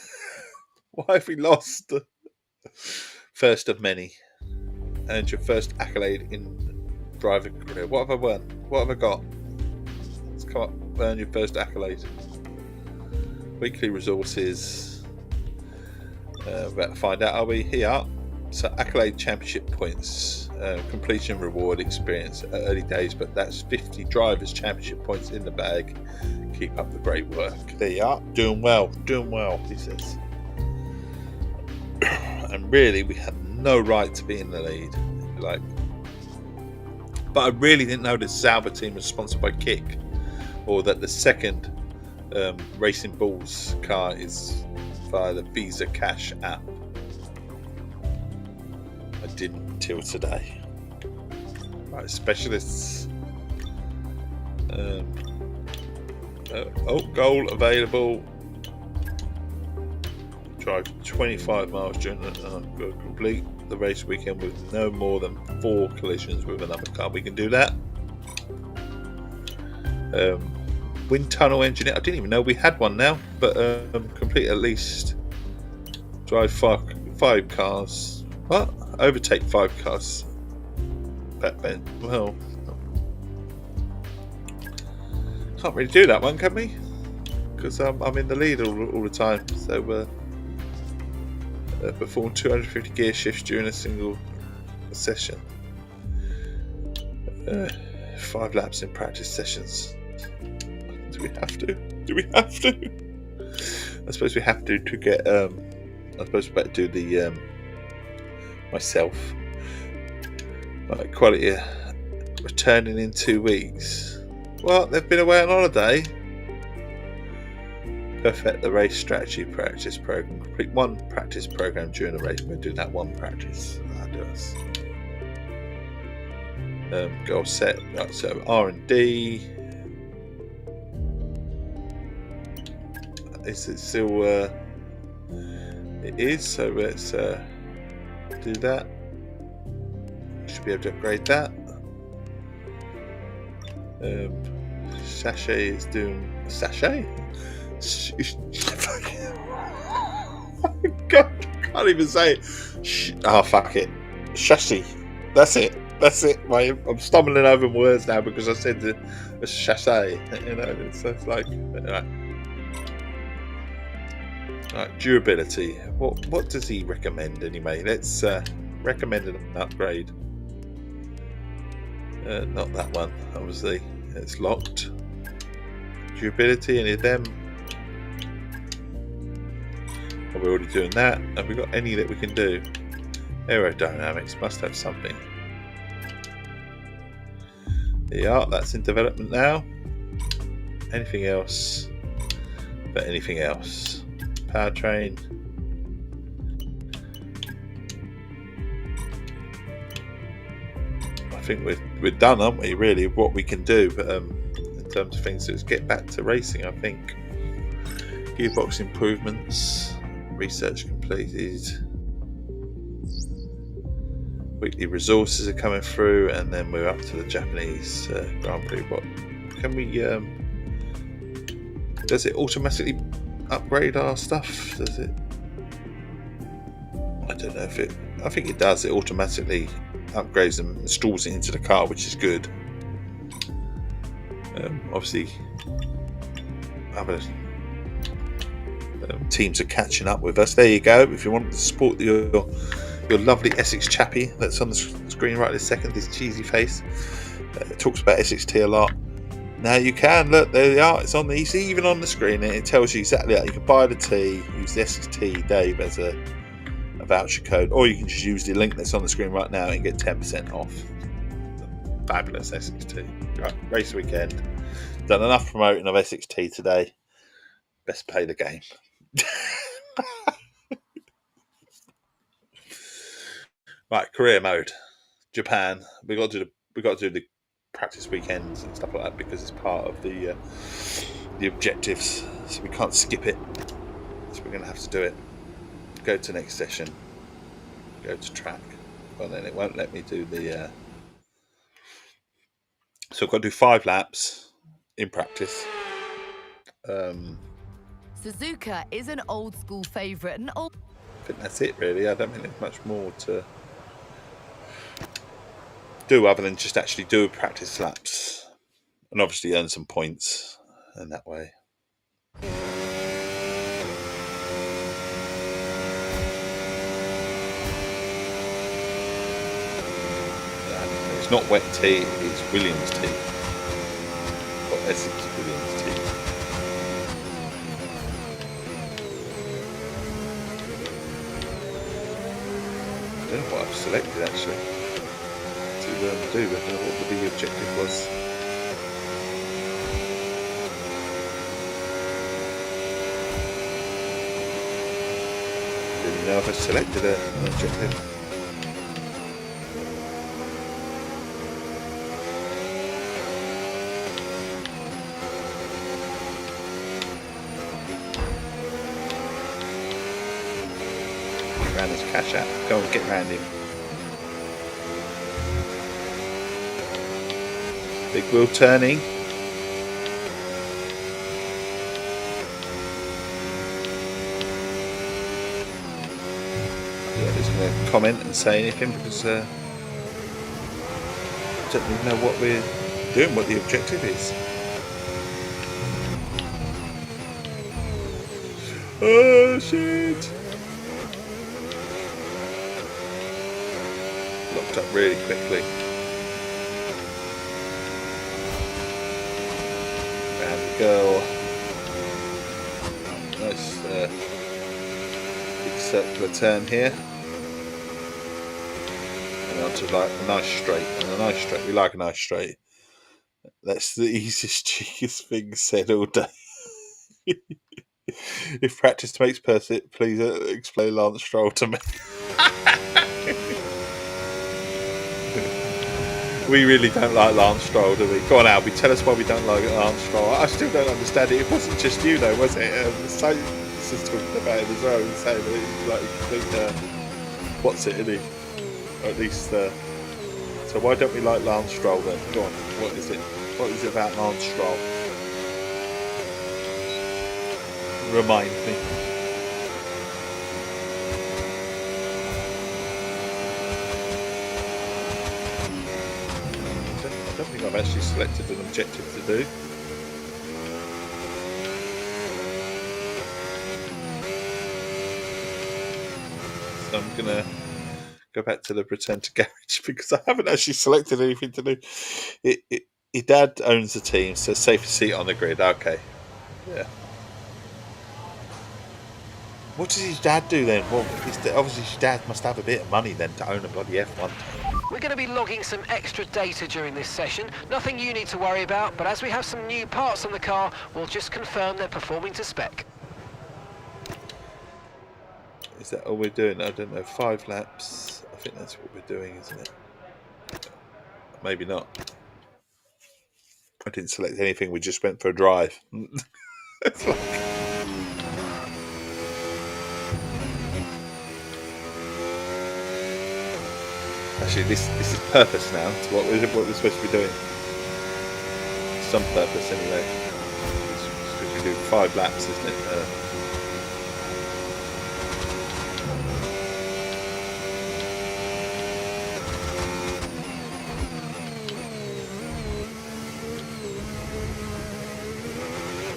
Why have we lost? First of many, and your first accolade in driver career. What have I won? What have I got? Let's come up, earn your first accolade. Weekly resources. We're about to find out, are we? Here. So Accolade Championship points, completion reward experience, early days, but that's 50 drivers championship points in the bag. Keep up the great work. There you are, doing well, he says. And really, we had no right to be in the lead, but I really didn't know the Sauber team was sponsored by Kick, or that the second Racing Bulls car is via the Visa Cash app. I didn't until today. Right, specialists. Goal available. Drive 25 miles during complete the race weekend with no more than 4 collisions with another car. We can do that. Wind tunnel engineer. I didn't even know we had one now, but complete at least drive 5 cars. What? Overtake 5 cars. Well, can't really do that one, can we? Because I'm in the lead all the time. So perform 250 gear shifts during a single session. 5 laps in practice sessions. Do we have to? I suppose we have to get. I suppose we better do the myself. Right, quality returning in 2 weeks. Well, they've been away on holiday. Perfect the race strategy practice program. Complete 1 practice program during the race. We're doing that 1 practice. That'll do us. Goal set. Right, so R&D. Is it still? It is. So let's do that. Should be able to upgrade that. Sachet is doing sachet. God, I can't even say it. Oh, fuck it. Chassis. That's it. I'm stumbling over words now because I said the chassis. You know, it's like. Right, durability. What does he recommend anyway? Let's recommend an upgrade. Not that one, obviously. It's locked. Durability, any of them? Are we already doing that? Have we got any that we can do? Aerodynamics must have something. There you are, that's in development now. Anything else? But anything else? Powertrain. I think we're done, aren't we? Really, of what we can do. But in terms of things, let's get back to racing. I think gearbox improvements, research completed. Weekly resources are coming through, and then we're up to the Japanese Grand Prix. What can we? Does it automatically upgrade our stuff? Does it? I don't know if it. I think it does. It automatically upgrades and installs it into the car, which is good. Obviously, other teams are catching up with us. There you go. If you want to support your lovely Essex chappie that's on the screen right this second, this cheesy face, talks about Essex Tea a lot. Now you can look, there they are. It's on the. It's even on the screen, and it tells you exactly how you can buy the tea. Use the Essex Tea Dave as a voucher code, or you can just use the link that's on the screen right now and get 10% off. Fabulous Essex Tea. Right, race weekend. Done enough promoting of Essex Tea today. Best play the game. Right, career mode. Japan. We got to do the practice weekends and stuff like that because it's part of the objectives. So we can't skip it. So we're going to have to do it. Go to next session. Go to track. Well, then it won't let me do the. So I've got to do 5 laps in practice. Suzuka is an old school favourite. I think that's it, really. I don't think there's much more to do other than just actually do practice laps and obviously earn some points in that way. not wet tea, it's Williams tea. Or Essex Williams tea. I don't know what I've selected actually to do. I don't know what the big objective was. Didn't know if I selected an objective. Around his cash out. Go and get around him. Big wheel turning. Yeah, just going to comment and say anything because I don't even know what we're doing, what the objective is. Oh shit! Locked up really quickly. Round we go. Nice big circular turn here. And onto like a nice straight. And a nice straight. We like a nice straight. That's the easiest, cheekiest thing said all day. If practice makes perfect, please explain Lance Stroll to me. We really don't like Lance Stroll, do we? Go on, Albie, tell us why we don't like Lance Stroll. I still don't understand it. It wasn't just you, though, was it? So this is talking about it as well, and saying that he's like a complete, what's it, isn't he? Or at least, so why don't we like Lance Stroll then? Go on, what is it? What is it about Lance Stroll? Remind me. I don't think I've actually selected an objective to do. So I'm going to go back to the return to garage because I haven't actually selected anything to do. Your dad owns the team, so safer seat on the grid. Okay. Yeah. What does his dad do then? Well, obviously his dad must have a bit of money then to own a bloody F1 team. We're going to be logging some extra data during this session. Nothing you need to worry about, but as we have some new parts on the car, we'll just confirm they're performing to spec. Is that all we're doing? I don't know. 5 laps. I think that's what we're doing, isn't it? Maybe not. I didn't select anything. We just went for a drive. It's like... Actually, this is purpose now to what we're supposed to be doing. Some purpose anyway. It's because we do 5 laps, isn't it?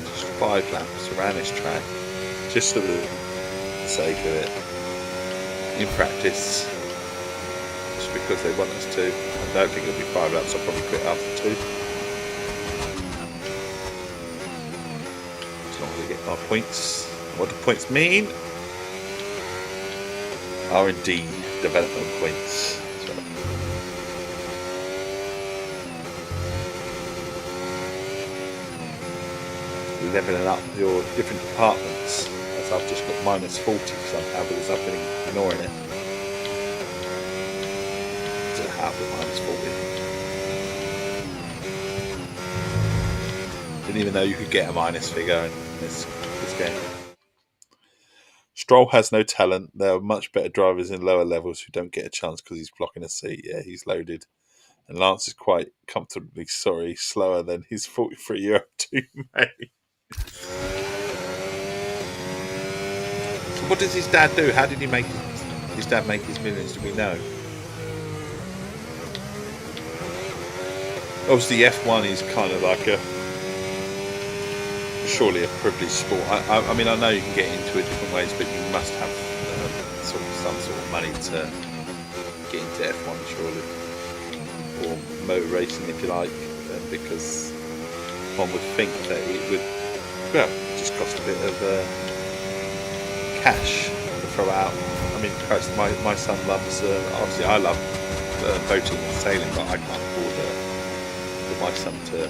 Just 5 laps around this track, just for the sake of it. In practice. Because they want us to. I don't think it'll be 5 laps. I'll probably quit after 2. As long as I get my points. What do points mean? R&D development points. Leveling up your different departments. As I've just got minus 40 somehow because I've been ignoring it. Minus 40. Didn't even know you could get a minus figure in this game. Stroll has no talent. There are much better drivers in lower levels who don't get a chance because he's blocking a seat. Yeah, he's loaded. And Lance is quite comfortably slower than his 43-year-old teammate. So what does his dad do? How did his dad make his millions? Do we know? Obviously, F1 is kind of like surely a privileged sport. I mean, I know you can get into it different ways, but you must have some sort of money to get into F1, surely. or motor racing, if you like, because one would think that it would, well, just cost a bit of cash to throw out. I mean, perhaps my son loves, obviously I love boating and sailing, but I can't afford for my son to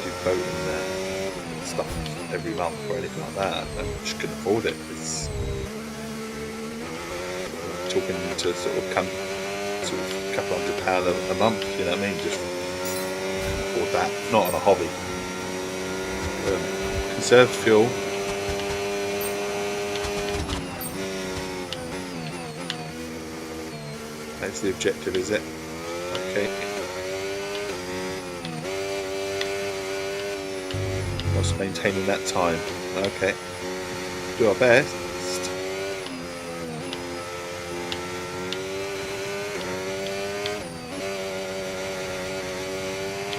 do boating stuff every month or anything like that. I just couldn't afford it. It's talking to sort of a couple £100 a month, you know what I mean? Just couldn't afford that. Not on a hobby. Conserve fuel. That's the objective, is it? Okay. Whilst maintaining that time. Okay. Do our best.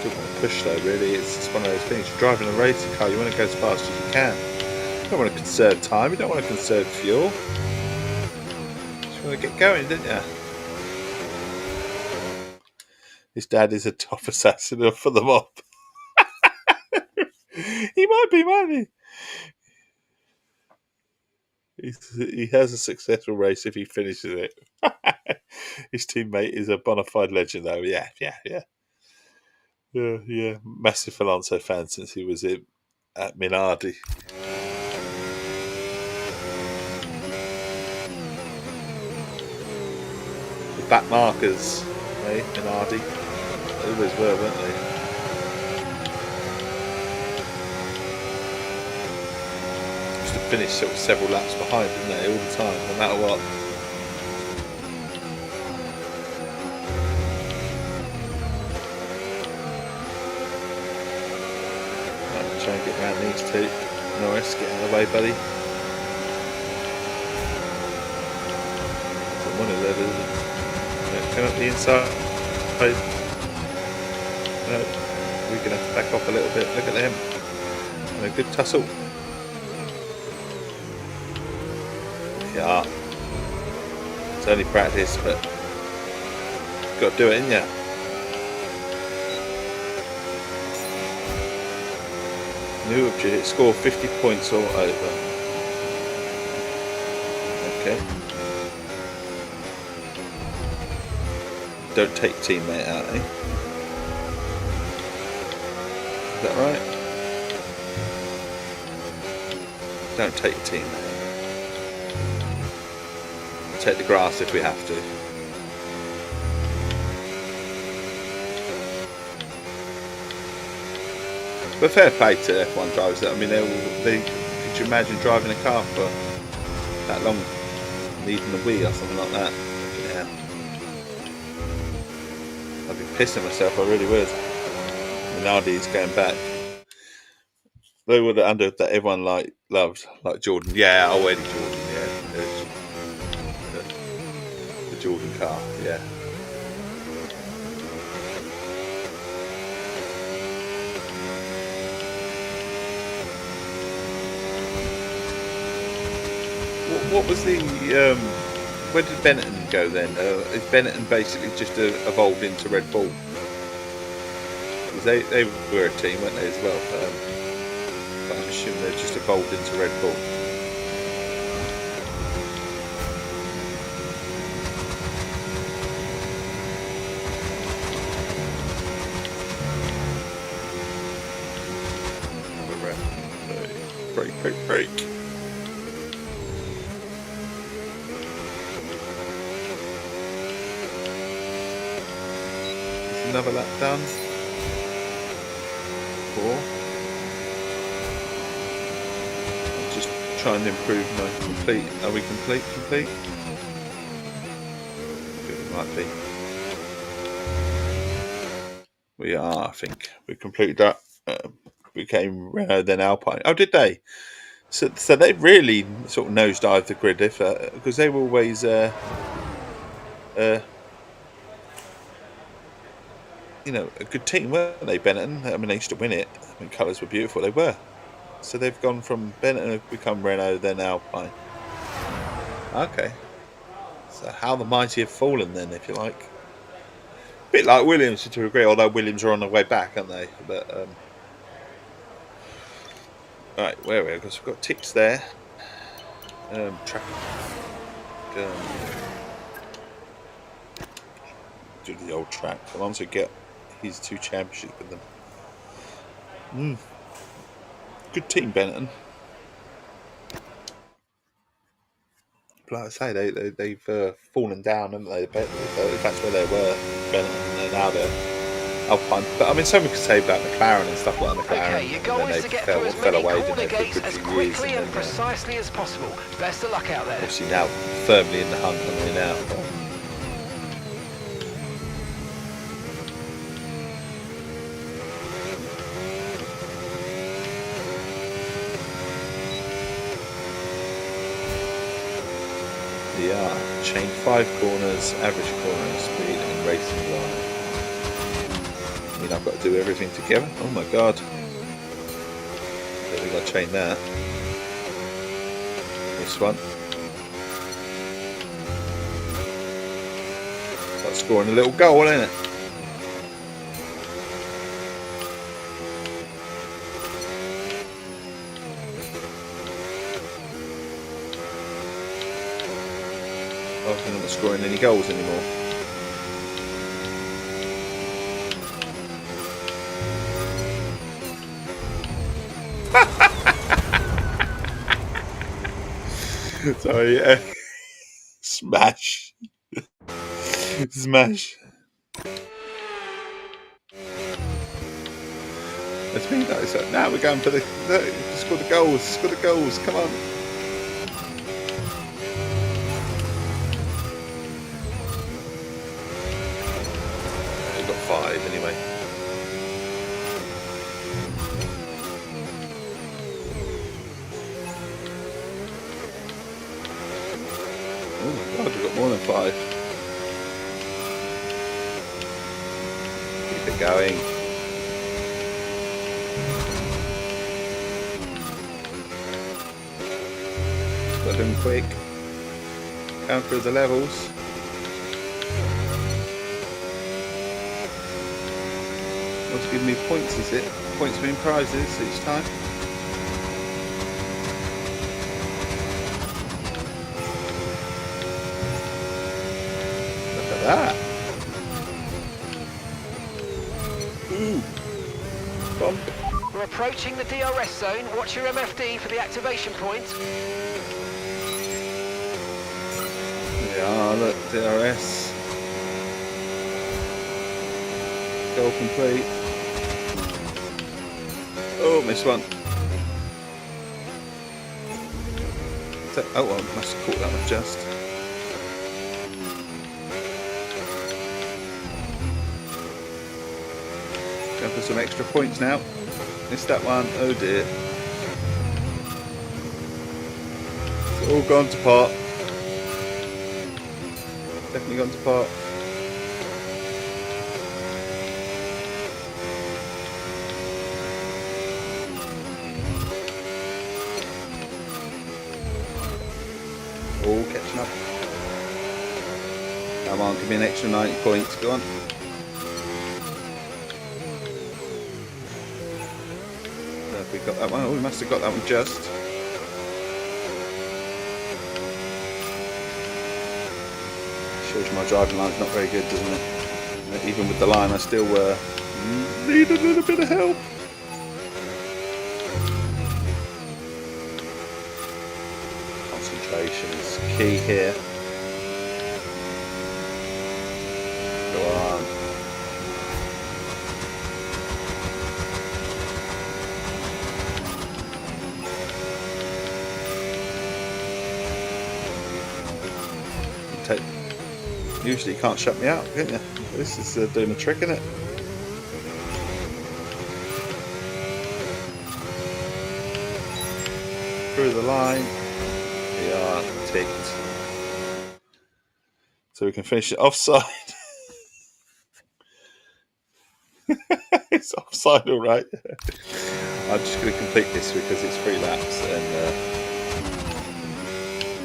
Don't want to push though, really. It's just one of those things. You're driving a racing car, you want to go as fast as you can. You don't want to conserve time, you don't want to conserve fuel. You just want to get going, don't you? His dad is a top assassin for the mob. He might be, mightn't he? He has a successful race if he finishes it. His teammate is a bona fide legend, though. Yeah. Massive Alonso fan since he was at Minardi. The back markers, eh? Minardi. They always were, weren't they? Used to finish sort of several laps behind, didn't they? All the time, no matter what. Try and get around these two. Norris, get out of the way, buddy. It's one of them, isn't it? Come up the inside. No, we're going to have to back off a little bit. Look at them. And a good tussle. Yeah. It's only practice, but you've got to do it, ain't you? New objective, score 50 points or over. Okay. Don't take teammate out, eh? Is that right? Don't take teammate. Take the grass if we have to. But fair play to F1 drivers. I mean, they could you imagine driving a car for that long, needing the Wii or something like that? Yeah, I'd be pissing myself. I really would. Minardi's going back. They were the under that everyone loved, like Jordan. Yeah, already Jordan. Yeah, the Jordan car. Yeah. What was the where did Benetton go then? Is Benetton basically just evolved into Red Bull? Because they were a team, weren't they, as well? But I'm assuming they've just evolved into Red Bull. Break. Another lap done. 4. I'm just trying to improve my complete. Are we complete? Good, it might be. We are, I think. We completed that. Became Renault, then Alpine. Oh, did they? So they really sort of nosedived the grid, because they were always you know, a good team, weren't they, Benetton? I mean, they used to win it. I mean, colours were beautiful. They were. So they've gone from Benetton to become Renault, then Alpine. Okay. So how the mighty have fallen then, if you like. bit like Williams to agree, although Williams are on the way back, aren't they? But right, where are we? Because we've got ticks there. Track. Do the old track. I want to get his 2 championships with them. Good team, Benetton. Like I say, they've fallen down, haven't they? That's where they were, Benetton, and now they're Alpine. But I mean, someone could say about McLaren and stuff like McLaren. Okay, your goal is to get through as many corner gates as quickly and precisely as possible. Best of luck out there. Obviously now firmly in the hunt, aren't they now? Yeah, chain 5 corners, average corner speed, and racing line. I mean, I've got to do everything together. Oh my god! There we got to chain that. This one. Start scoring a little goal, isn't it? I'm not scoring any goals anymore. Sorry, smash. Smash. Let's be nice. Now we're going for the score the goals. Score the goals. Come on. We've got 5 anyway. Oh my god, we've got more than 5. Keep it going. Got them quick. Going through the levels. What's giving me points, is it? Points mean prizes each time. Look at that. Ooh. Bump. We're approaching the DRS zone. Watch your MFD for the activation point. Yeah, look, DRS. Goal complete. Oh, missed one. Oh, well, I must have caught that one just. Going for some extra points now. Missed that one. Oh dear. It's all gone to pot. Definitely gone to pot. All catching up. Come on, give me an extra 90 points. Go on. Have we got that one? Oh, we must have got that one just. Shows my driving line's not very good, doesn't it? Even with the line, I still need a little bit of help. Concentration is key here. Go on. Usually you can't shut me out, can you? This is doing a trick, isn't it? Through the line. We are ticked. So we can finish it offside. It's offside, all right. I'm just going to complete this because it's 3 laps, and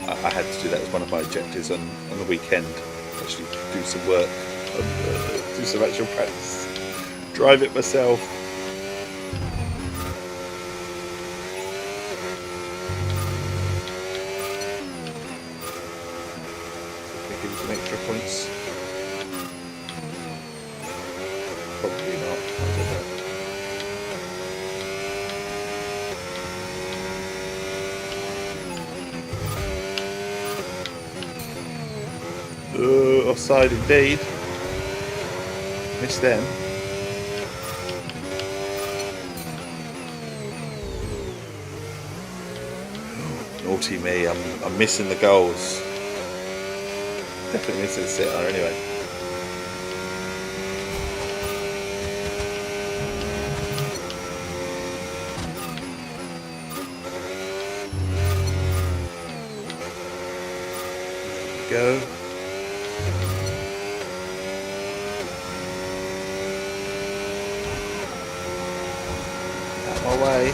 I had to do that as one of my objectives on the weekend. Actually, do some work do some actual practice. Drive it myself. Give you some extra points. Probably not. I don't know. Offside indeed. Missed them. Naughty me, I'm missing the goals. Definitely missing the sitter anyway. There we go. Away.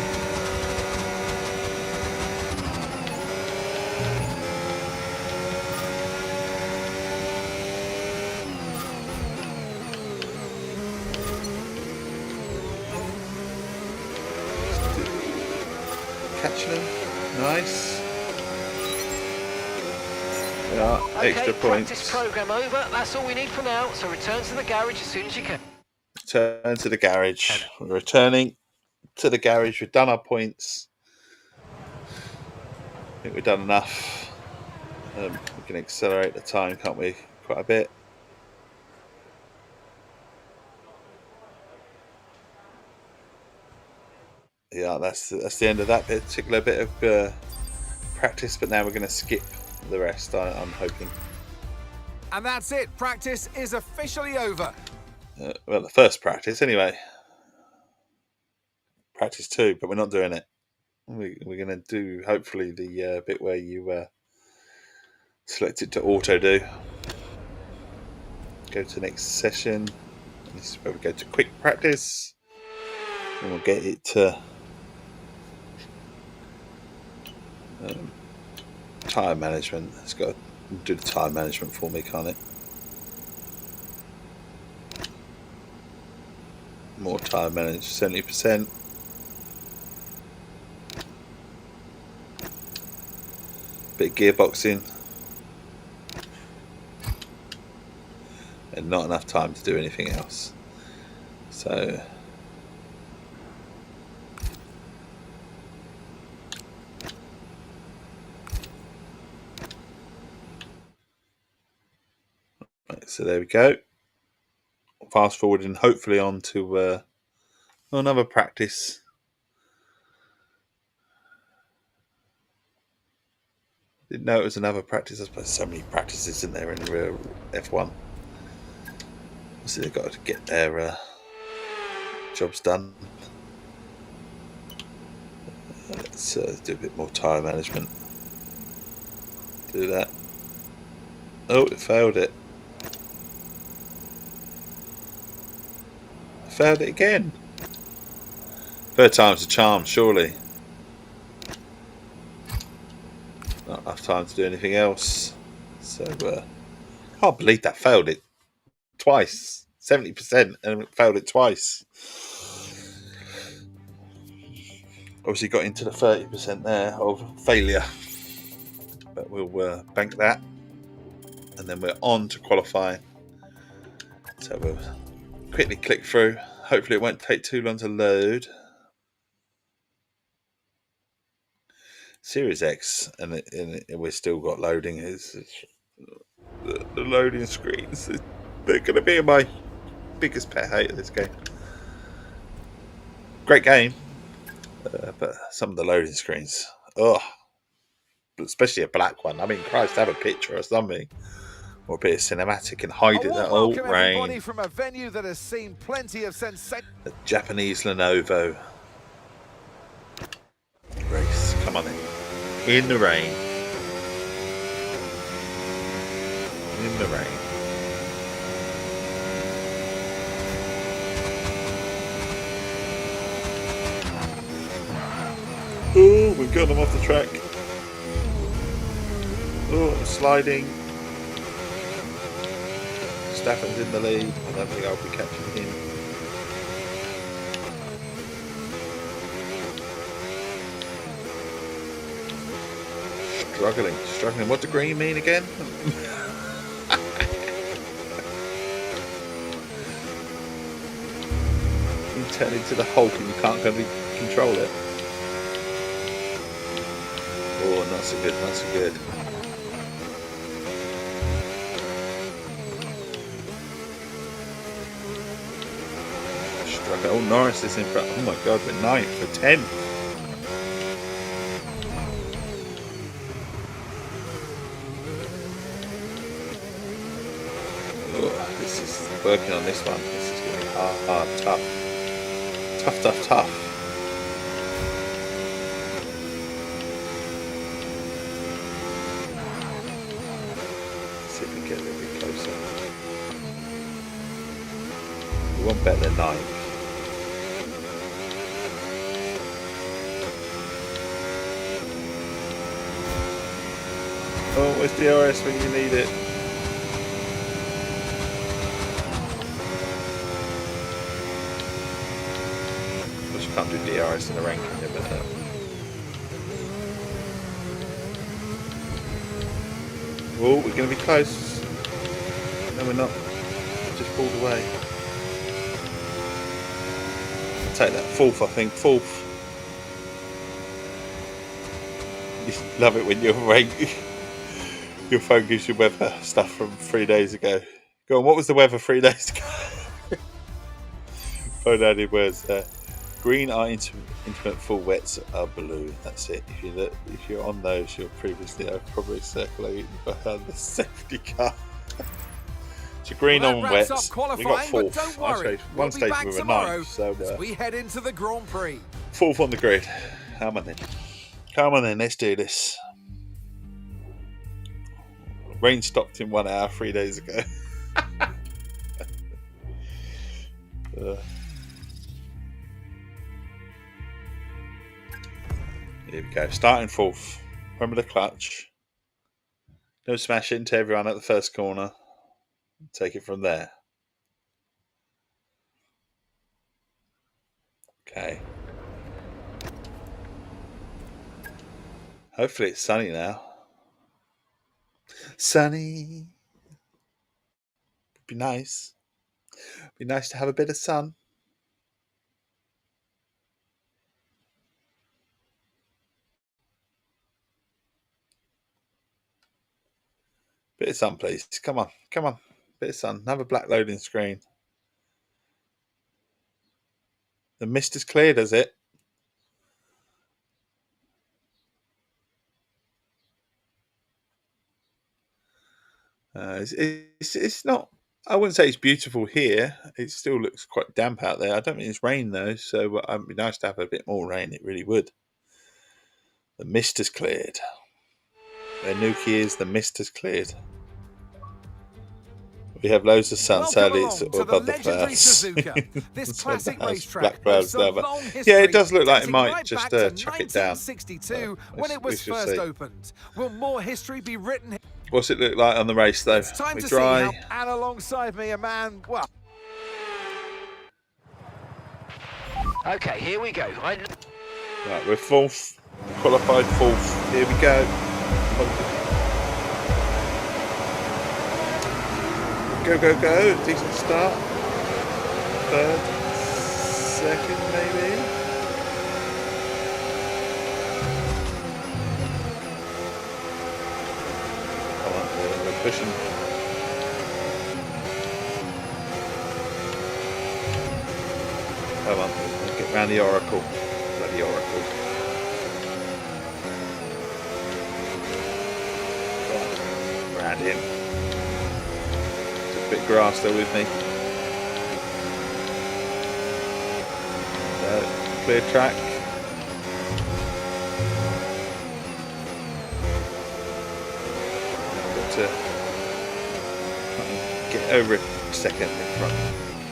Catching them. Nice. Yeah, okay, extra points. Practice program over. That's all we need for now. So return to the garage as soon as you can. Return to the garage. We're returning to the garage. We've done our points. I think we've done enough. We can accelerate the time, can't we? Quite a bit. Yeah, that's the end of that particular bit of practice. But now we're going to skip the rest. I'm hoping. And that's it. Practice is officially over. Well, the first practice, anyway. Practice 2, but we're not doing it. We're going to do, hopefully, the bit where you select it to auto do. Go to the next session. This is where we go to quick practice. And we'll get it to tyre management. It's got to do the tyre management for me, can't it? More tyre management, 70%. Bit of gearboxing. And not enough time to do anything else. So right, so there we go. Fast forward and hopefully on to another practice. Didn't know it was another practice. I suppose so many practices, isn't there, in F1? So they've got to get their jobs done. Let's do a bit more tyre management. Do that. Oh, it failed it. Failed it again. Third time's a charm, surely. Not enough time to do anything else. So, can't believe that failed it twice. 70% and it failed it twice. Obviously got into the 30% there of failure. But we'll bank that. And then we're on to qualify. So we'll quickly click through. Hopefully it won't take too long to load. Series X, and we've still got loading. The loading screens, they're going to be my biggest pet hate of this game. Great game, but some of the loading screens, especially a black one. I mean, Christ, have a picture or something, or a bit of cinematic and hide it. That old rain. From a venue that has seen plenty of sensation. The Japanese Lenovo race. Come on in the rain. In the rain. Oh, we've got them off the track. Oh, sliding. Verstappen's in the lead. I don't think I'll be catching him. Struggling. What does green mean again? You turn into the Hulk and you can't control it. Oh, not so good, not so good. Struggling. Oh, Norris is in front. Oh my God, we're 9th for 10th. Working on this one. This is going to be hard, tough. Let's see if we can get a little bit closer. We want better than 9. Oh, where's DRS when you need it? Can't do DRS in the ranking, but oh, we're going to be close. No, we're not. Just pulled away. I'll take that 4th, I think. 4th. You love it when your phone gives you weather stuff from 3 days ago. Go on, what was the weather 3 days ago? Phone added words there. Green are intimate, full wets are blue. That's it. If you're on those, you're previously probably circulating behind the safety car. So green on wets. We got 4th. One stage we were 9th. So we head into the Grand Prix. 4th on the grid. Come on then. Let's do this. Rain stopped in 1 hour 3 days ago. Here we go. Starting 4th. Remember the clutch. Don't smash into everyone at the first corner. Take it from there. Okay. Hopefully it's sunny now. Sunny. Be nice. Be nice to have a bit of sun. Bit of sun, please. Come on. Bit of sun. Another black loading screen. The mist is clear, does it? It's not. I wouldn't say it's beautiful here. It still looks quite damp out there. I don't think it's rain though, so it'd be nice to have a bit more rain. It really would. The mist has cleared. Where Nuki is, the mist has cleared. We have loads of sun, sadly it's above the clouds. This classic racetrack black clouds now, but yeah, it does look like it might just chuck it down. 1962, when it was first opened. Will more history be written here? What's it look like on the race though? It's time to see how, and alongside me a man, well. Okay, here we go. Right, we're 4th, qualified 4th. Here we go. Go. Decent start. 3rd, 2nd maybe. Come on, we're pushing. Come on, let's get round the Oracle. Bloody Oracle. Round him. Bit of grass there with me. Clear track. Got to get over a second in front,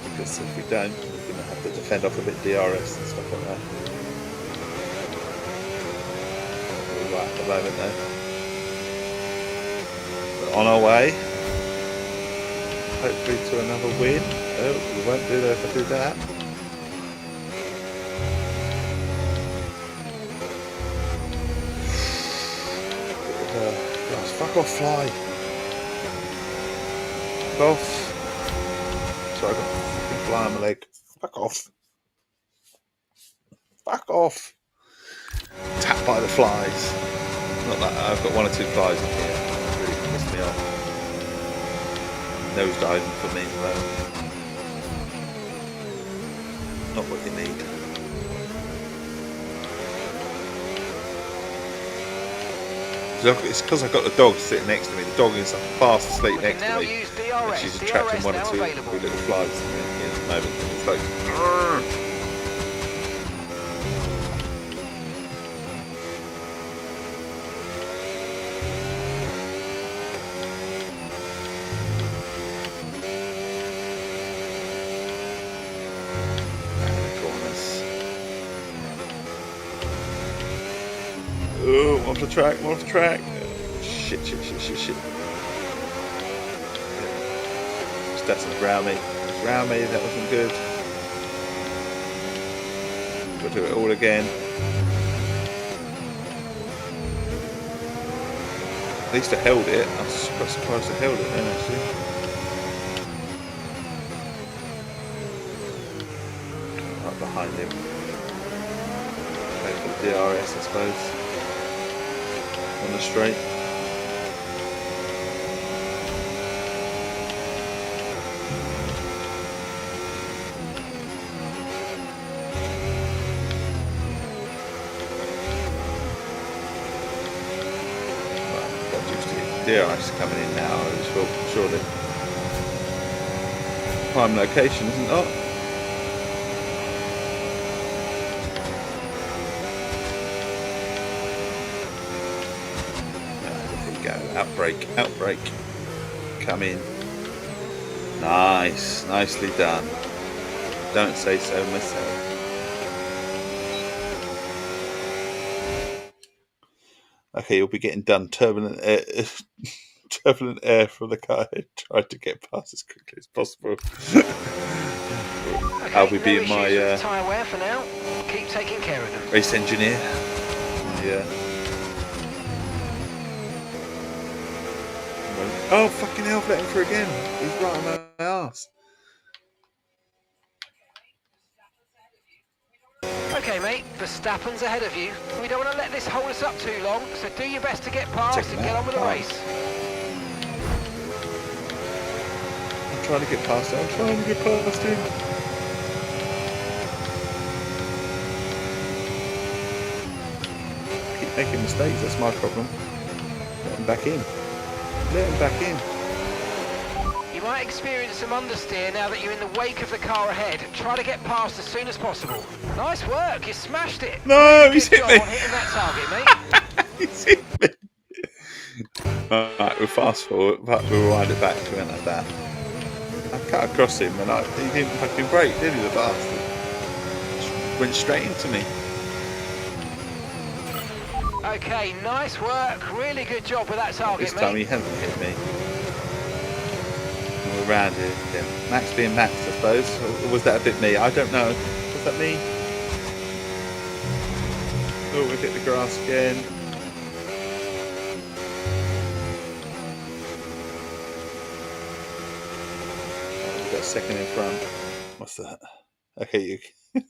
because if we don't, we're going to have to defend off a bit DRS and stuff like that. We're right at the moment though. We're on our way. hopefully to another win. Oh, we won't do that if I do that. Fuck off, fly. Fuck off. Sorry, I got a fucking fly on my leg. Fuck off. Fuck off. Tapped by the flies. Not that I've got 1 or 2 flies in here. That really pissed me off. Nose diving for me at the moment. Not what you need. It's because I've got the dog sitting next to me. The dog is fast asleep next to me. And she's attracting 1 or 2 little flies at the moment. It's like, Urgh. Oh, I'm off the track, I'm off the track. Shit. Stetson round me. Round me, that wasn't good. Got to do it all again. At least I held it. I was quite surprised I held it then actually. Right behind him. Wait for the DRS, I suppose. On the straight. DRS coming in now, I just thought surely. Prime location, isn't it? Outbreak, come in. Nicely done. Don't say so myself. Okay, you'll be getting done. Turbulent air from the car. Try to get past as quickly as possible. Okay, I'll be being my tyre wear for now. Keep taking care of them. Race engineer. Yeah. Oh, fucking hell, let him through again. He's right on my ass. Okay, mate, Verstappen's ahead of you. We don't want to let this hold us up too long, so do your best to get past and get on with the race. I'm trying to get past him. Keep making mistakes, that's my problem. Let him back in. You might experience some understeer now that you're in the wake of the car ahead. Try to get past as soon as possible. Nice work, you smashed it. No, he's hit me. On hitting that target, mate. He's hit me. Right, we'll fast forward, but we'll wind it back to end like that. I cut across him and he didn't fucking brake, did he, the bastard? Just went straight into me. Okay, nice work. Really good job with that target, mate. This time he hasn't hit me. We're around here. Yeah. Max being Max, I suppose. Or was that a bit me? I don't know. Was that me? Oh, we hit the grass again. Oh, we've got a second in front. What's that? Okay, you. I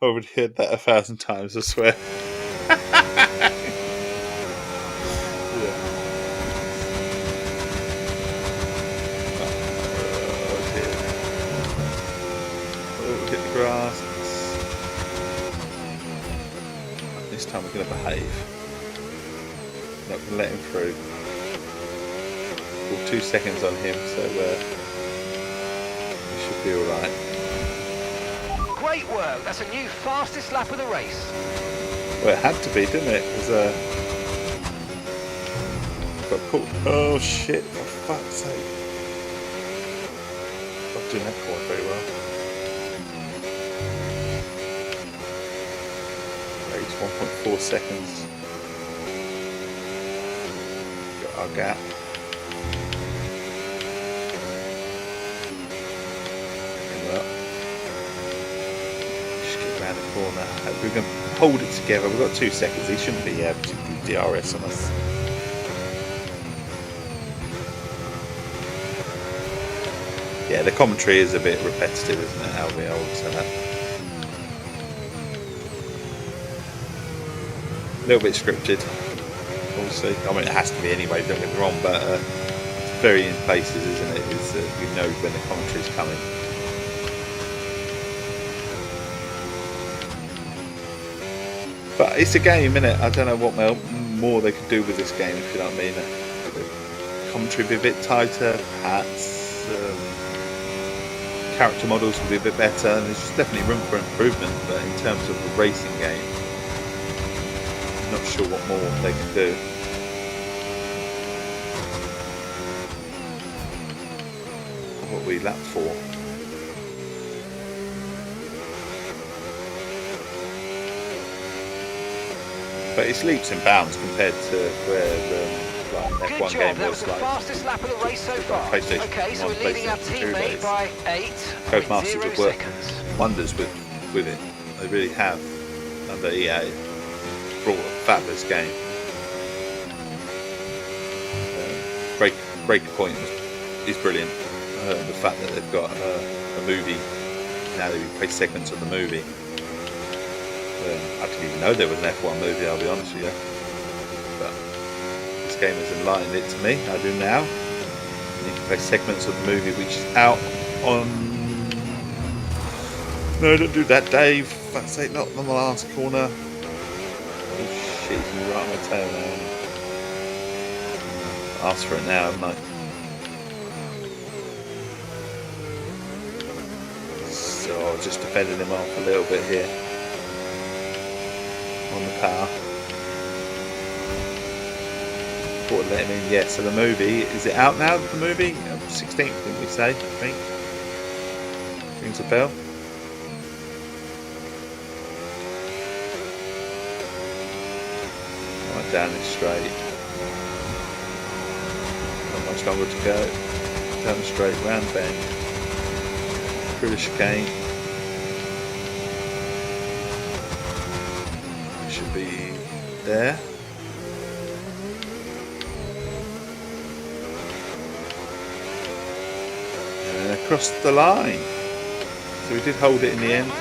already heard that 1,000 times, I swear. Grass. This time we're going to behave. Not going to let him through. We're 2 seconds on him, so we should be alright. Great work. That's a new fastest lap of the race. Well, it had to be, didn't it? Because got caught. Oh shit! For fuck's sake! Not doing that quite very well. 1.4 seconds. Got our gap. around the corner. We can hold it together. We've got 2 seconds. He shouldn't be particularly DRS on us. Yeah, the commentary is a bit repetitive, isn't it? How we always say that. A little bit scripted, obviously. I mean, it has to be anyway, don't get me wrong, but it's very in places, isn't it? It's, you know when the commentary is coming. But it's a game, isn't it? I don't know what more they could do with this game, if you know what I mean. The commentary would be a bit tighter, perhaps. Character models will be a bit better, and there's definitely room for improvement. But in terms of the racing game, I'm not sure what more they can do. What we lap for? But it's leaps and bounds compared to where F1 game was the fastest lap of the race so far. Okay, so we're leading our teammate by 8.0 seconds. Wonders with it. They really have. Under EA, brought a fabulous game. Breakpoint is brilliant. The fact that they've got a movie now, they play segments of the movie. I didn't even know there was an F1 movie, I'll be honest with you. But this game has enlightened it to me. I do now. You can play segments of the movie which is out on... No, don't do that, Dave. Fuck's sake, not on the last corner. Oh shit, he's right on my tail now. Ask for it now, haven't I? So just defending him off a little bit here. On the power. Thought I'd let him in. Yeah, so the movie, is it out now, the movie? 16th, didn't we say, I think? Rings a bell. Right down this straight. Not much longer to go. Down the straight, round bend. Through the chicane. Should be there. And across the line. So we did hold it in the end. I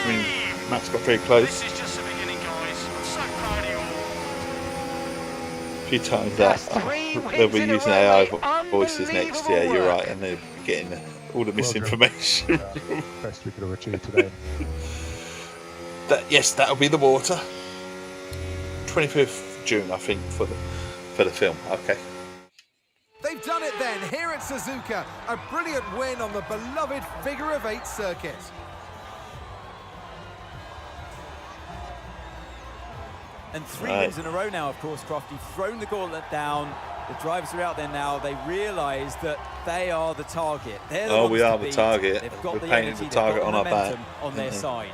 mean, Max got very close. This is just the beginning, guys. I'm so proud of you all. A few times that they'll be using AI voices next. Yeah, you're right, and they're getting all the misinformation. Best we could have achieved today. Yes, that'll be the water. 25th June, I think, for the film. Okay. They've done it then, here at Suzuka. A brilliant win on the beloved Figure of 8 circuit. And 3 wins in a row now, of course, Crofty. Thrown the gauntlet down. The drivers are out there now. They realise that they are the target. They're the ones we are to the beat. target. They've got We're the painting energy, the target on our back. On their side.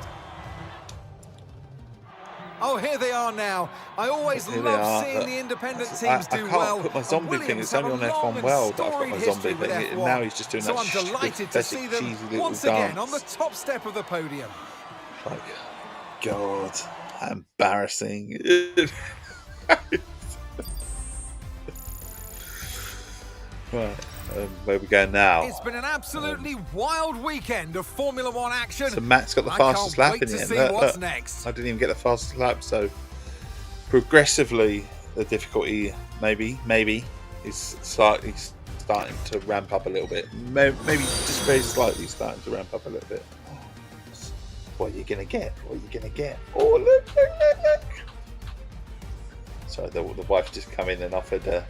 Oh, here they are now. I always love seeing the independent teams do well. I can't put my zombie thing. It's only on F1 World that I've got my zombie thing. Now he's just doing that. So I'm delighted to see them once again on the top step of the podium. Like, God, how embarrassing. Right. Where we go now? It's been an absolutely wild weekend of Formula One action. So Matt's got the fastest lap in the end. What's next? I didn't even get the fastest lap, so progressively the difficulty maybe is slightly starting to ramp up a little bit. Maybe just very slightly starting to ramp up a little bit. What are you gonna get? What are you gonna get? Oh, look! So the wife just come in and offered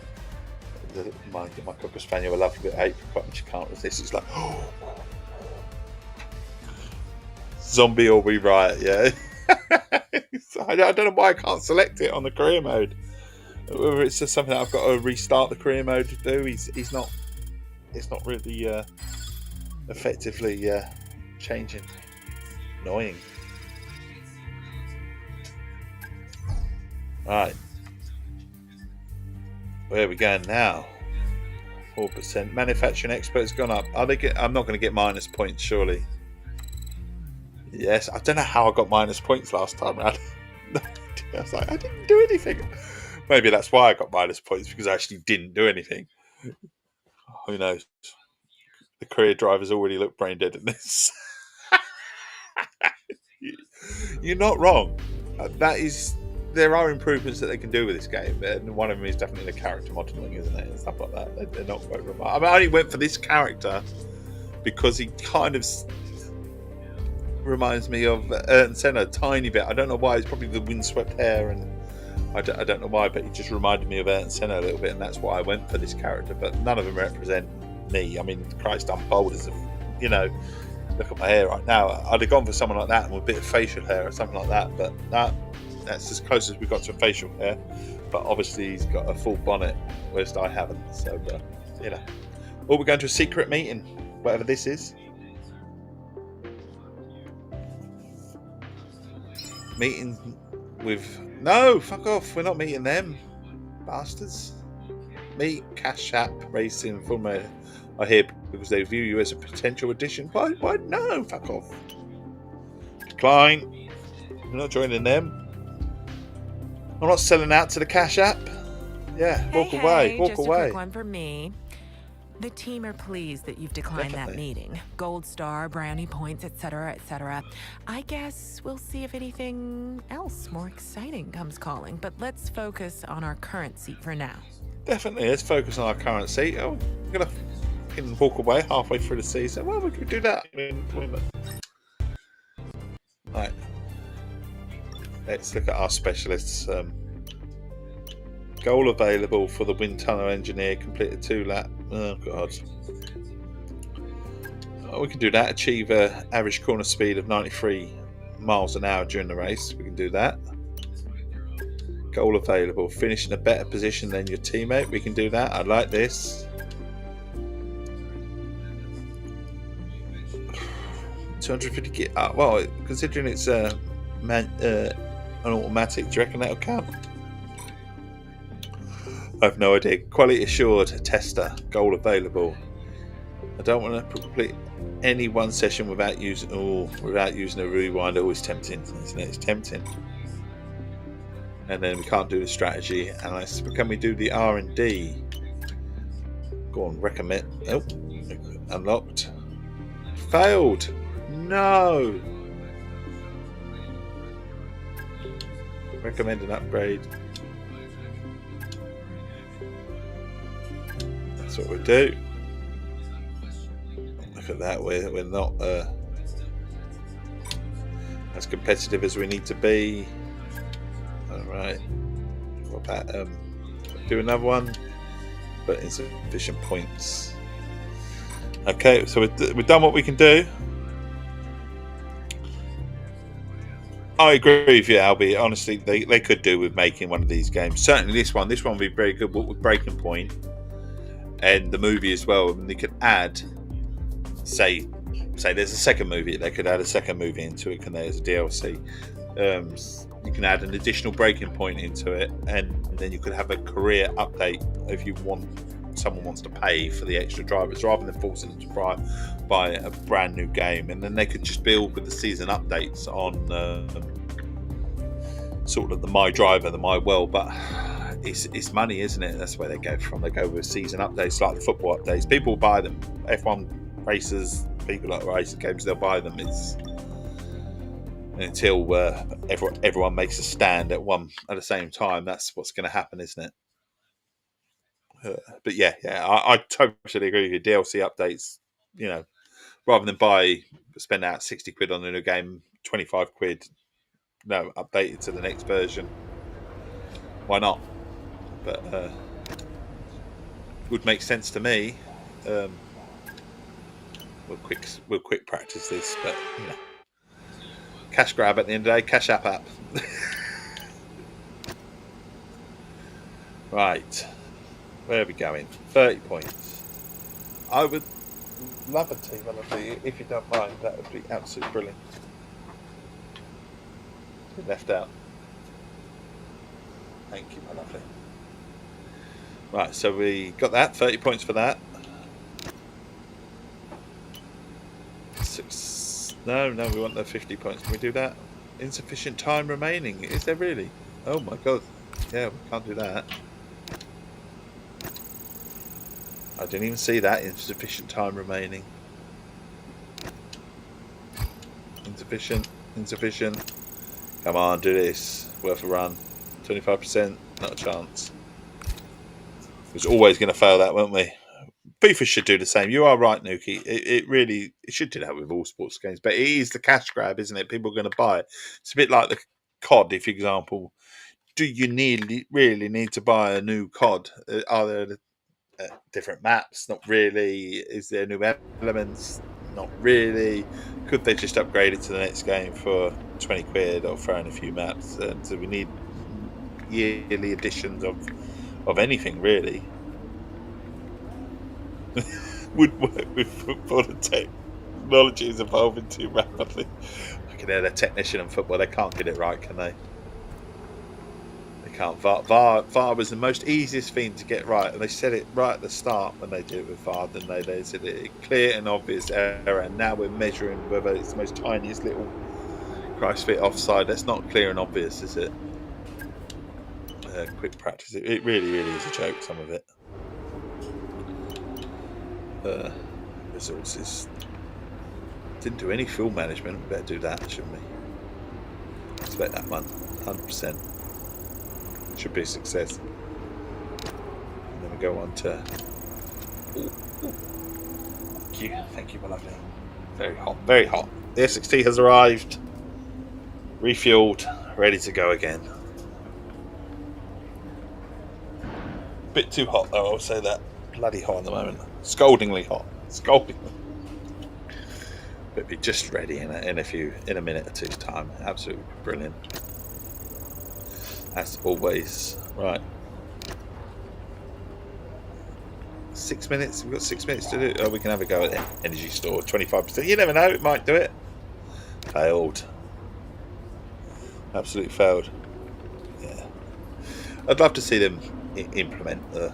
my Cocker Spaniel a lovely bit of apricot, and she can't resist. It's like, oh, zombie or we riot, yeah. I don't know why I can't select it on the career mode. Whether it's just something that I've got to restart the career mode to do. He's not. It's not really effectively changing. Annoying. Right. Where are we going now? 4%. Manufacturing experts gone up. I'm not going to get minus points, surely. Yes, I don't know how I got minus points last time round. I was like, I didn't do anything. Maybe that's why I got minus points, because I actually didn't do anything. Who knows? The career drivers already look brain dead in this. You're not wrong. There are improvements that they can do with this game, and one of them is definitely the character modelling, isn't it, and stuff like that. They're not quite remarkable. I mean, I only went for this character because he kind of reminds me of Ayrton Senna a tiny bit. I don't know why. It's probably the windswept hair, and I don't know why, but he just reminded me of Ayrton Senna a little bit, and that's why I went for this character. But none of them represent me. I mean, Christ, I'm bold as look at my hair right now. I'd have gone for someone like that and with a bit of facial hair or something like that, but that's as close as we got to facial hair. But obviously he's got a full bonnet, whereas I haven't. So, we're going to a secret meeting, whatever this is. Meeting with... No, fuck off. We're not meeting them. Bastards. Meet Cash App Racing Formula are here because they view you as a potential addition. Why? No, fuck off. Decline. We're not joining them. I'm not selling out to the Cash App. Yeah, walk away. Walk just away. A quick one for me. The team are pleased that you've declined that meeting. Gold star, brownie points, etc., etc. I guess we'll see if anything else more exciting comes calling. But let's focus on our current seat for now. Definitely, let's focus on our current seat. Oh, we're gonna walk away halfway through the season. Well, we could do that. Right. Let's look at our specialists. Goal available for the wind tunnel engineer. Completed 2 lap. Oh god. Oh, we can do that. Achieve an average corner speed of 93 miles an hour during the race. We can do that. Goal available. Finish in a better position than your teammate. We can do that. I like this. 250 kit. Well, considering it's an automatic, do you reckon that'll count? I have no idea. Quality assured tester. Goal available. I don't want to complete any one session without using a rewind. Always tempting, isn't it? It's tempting. And then we can't do the strategy analysis. But can we do the R&D? Go on, recommend. Oh, unlocked. Failed. No. Recommend an upgrade. That's what we do. Look at that. We're not as competitive as we need to be. All right. What about do another one? But insufficient points. Okay, so we've done what we can do. I agree with you, Albie. Honestly, they could do with making one of these games. Certainly this one. This one would be very good with Breaking Point and the movie as well. And they could add, say there's a second movie. They could add a second movie into it, can they, as a DLC? You can add an additional Breaking Point into it, and then you could have a career update if someone wants to pay for the extra drivers rather than forcing them to buy a brand new game. And then they could just build with the season updates on sort of the My Driver, the My World. But it's money, isn't it? That's where they go from. They go with season updates, like the football updates. People will buy them. F1 racers, people like racing games, they'll buy them. It's until everyone makes a stand at the same time. That's what's going to happen, isn't it? But yeah, I totally agree with you. DLC updates, rather than spend out 60 quid on a new game, 25 quid, update it to the next version. Why not? But would make sense to me. We'll quick practice this, but cash grab at the end of the day. Cash app. Right. Where are we going? 30 points. I would love a team LFD, if you don't mind. That would be absolutely brilliant. Left out. Thank you, my lovely. Right, so we got that. 30 points for that. No, we want the 50 points. Can we do that? Insufficient time remaining. Is there really? Oh my god. Yeah, we can't do that. I didn't even see that. Insufficient time remaining. Insufficient. Come on, do this. Worth a run. 25%. Not a chance. We're always going to fail that, won't we? FIFA should do the same. You are right, Nuki. It should do that with all sports games. But it is the cash grab, isn't it? People are going to buy it. It's a bit like the COD, for example. Do you really need to buy a new COD? Are there different maps? Not really. Is there new elements? Not really. Could they just upgrade it to the next game for 20 quid or throw in a few maps? So we need yearly editions of anything, really. Would work with football. The technology is evolving too rapidly. I can hear the technician in football. They can't get it right, can they? They can't. VAR was the most easiest thing to get right, and they said it right at the start when they did it with VAR. Then they said it clear and obvious error, and now we're measuring whether it's the most tiniest little Christ-fit offside. That's not clear and obvious, is it? Quick practice. It really is a joke. Some of it. Resources. Didn't do any fuel management. We better do that, shouldn't we? Expect that one. 100%. Should be a success. And then we go on to. Ooh. Thank you, my lovely. Very hot. The Essex Tea has arrived. Refueled, ready to go again. Bit too hot though, I'll say that. Bloody hot at the moment. Scaldingly hot. But be just ready in a minute or two's time. Absolutely brilliant. As always. Right. 6 minutes. We've got 6 minutes to do it. Oh, we can have a go at the energy store. 25%. You never know, it might do it. Failed. Absolutely failed. Yeah. I'd love to see them implement the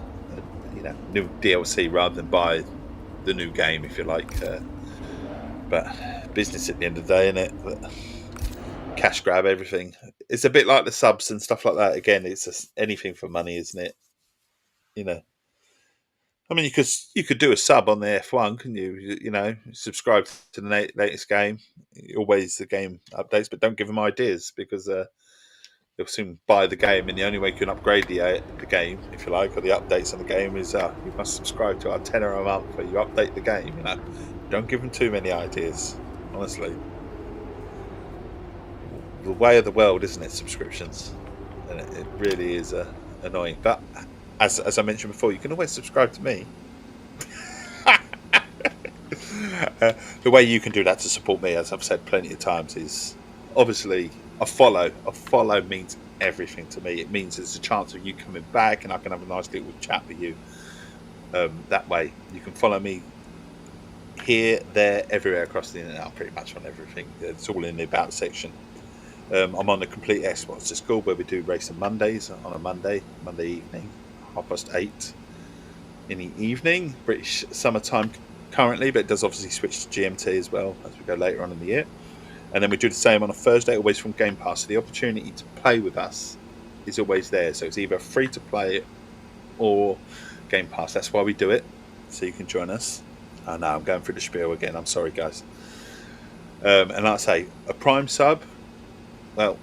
new DLC rather than buy the new game, if you like. But business at the end of the day, isn't it? But cash grab everything. It's a bit like the subs and stuff like that. Again, it's just anything for money, isn't it? I mean, you could do a sub on the F1, couldn't you? Subscribe to the latest game. Always the game updates, but don't give them ideas because they'll soon buy the game, and the only way you can upgrade the game, if you like, or the updates on the game is you must subscribe to our tenner a month where you update the game. Don't give them too many ideas, honestly. The way of the world, isn't it? Subscriptions, and it really is annoying. But as I mentioned before, you can always subscribe to me. The way you can do that to support me, as I've said plenty of times, is obviously a follow. A follow means everything to me. It means there's a chance of you coming back, and I can have a nice little chat with you. That way, you can follow me here, there, everywhere across the internet. Pretty much on everything. It's all in the about section. I'm on the Complete Xbox Discord where we do racing Mondays on a Monday evening, 8:30 in the evening, British summertime currently, but it does obviously switch to GMT as well as we go later on in the year. And then we do the same on a Thursday, always from Game Pass. So the opportunity to play with us is always there. So it's either free to play or Game Pass. That's why we do it, so you can join us. I know I'm going through the spiel again. I'm sorry, guys. And like I say, a Prime sub, well,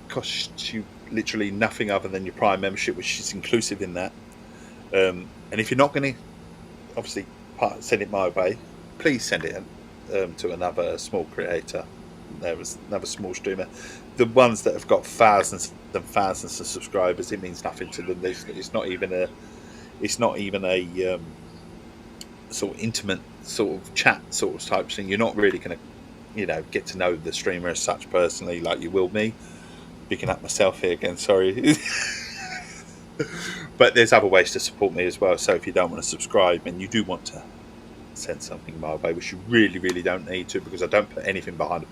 costs you literally nothing other than your Prime membership, which is inclusive in that. And if you're not going to, obviously, send it my way, please send it to another small creator. There was another small streamer. The ones that have got thousands and thousands of subscribers, it means nothing to them. It's not even a sort of intimate sort of chat sort of type thing. You're not really going to, get to know the streamer as such personally, like you will me. Picking up myself here again, sorry. But there's other ways to support me as well. So if you don't want to subscribe and you do want to send something my way, which you really, really don't need to, because I don't put anything behind a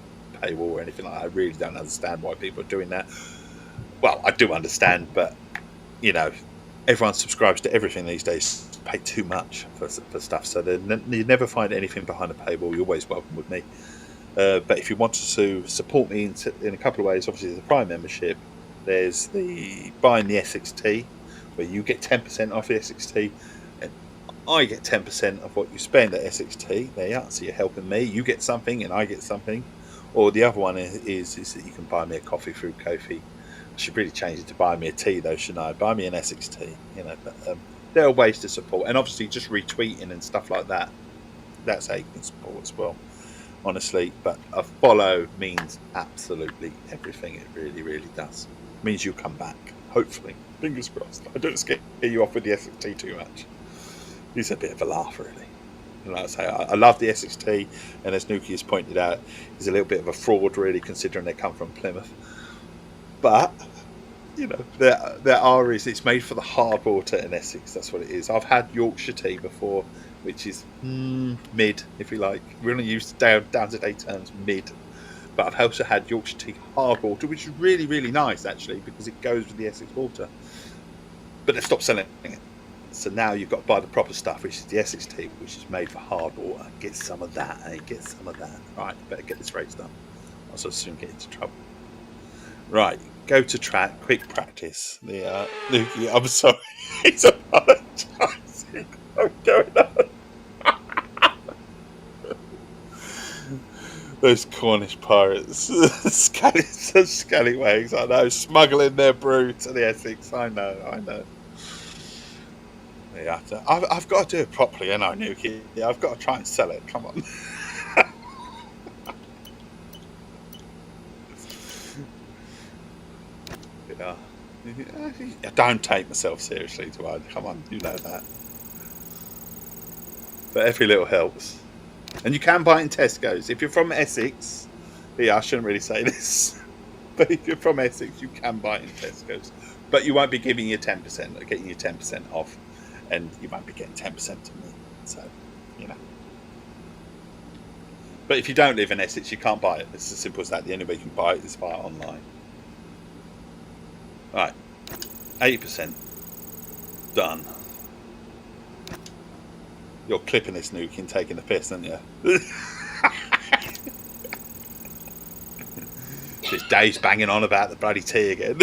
paywall or anything like that. I really don't understand why people are doing that. Well, I do understand, but everyone subscribes to everything these days. Pay too much for stuff, so you never find anything behind a paywall. You're always welcome with me. But if you wanted to support me in a couple of ways, obviously there's a Prime membership. There's the buying the Essex Tea, where you get 10% off the Essex Tea, and I get 10% of what you spend at Essex Tea. There you are. So you're helping me. You get something, and I get something. Or the other one is that you can buy me a coffee through Ko-fi. I should really change it to buy me a tea, though, shouldn't I? Buy me an Essex Tea. But, there are ways to support, and obviously just retweeting and stuff like that. That's how you can support as well. Honestly, but a follow means absolutely everything. It really, really does. It means you'll come back. Hopefully, fingers crossed. I don't scare you off with the Essex Tea too much. He's a bit of a laugh, really. And like I say, I love the Essex Tea, and as Nuki has pointed out, he's a little bit of a fraud, really, considering they come from Plymouth. But there are reasons. It's made for the hard water in Essex. That's what it is. I've had Yorkshire tea before, which is mid, if you like. We're going to use down to day terms, mid. But I've also had Yorkshire tea hard water, which is really, really nice, actually, because it goes with the Essex water. But they've stopped selling it. So now you've got to buy the proper stuff, which is the Essex tea, which is made for hard water. Get some of that, eh? Get some of that. Right, better get this race done. I'll soon get into trouble. Right, go to track, quick practice. Nuki, I'm sorry. He's apologising. What's going on? Those Cornish pirates, scallywags, I know, smuggling their brew to the Essex. I know. Yeah, I've got to do it properly, and I Nuki. Yeah, I've got to try and sell it. Come on. Yeah. I don't take myself seriously, do I? Come on, you know that. But every little helps. And you can buy it in Tesco's. If you're from Essex, I shouldn't really say this, but if you're from Essex, you can buy it in Tesco's. But you won't be giving you 10%, or getting you 10% off, and you won't be getting 10% to me. So, But if you don't live in Essex, you can't buy it. It's as simple as that. The only way you can buy it is via online. Right, 80% done. You're clipping this, Nuki, and taking the piss, aren't you? This Dave's banging on about the bloody tea again.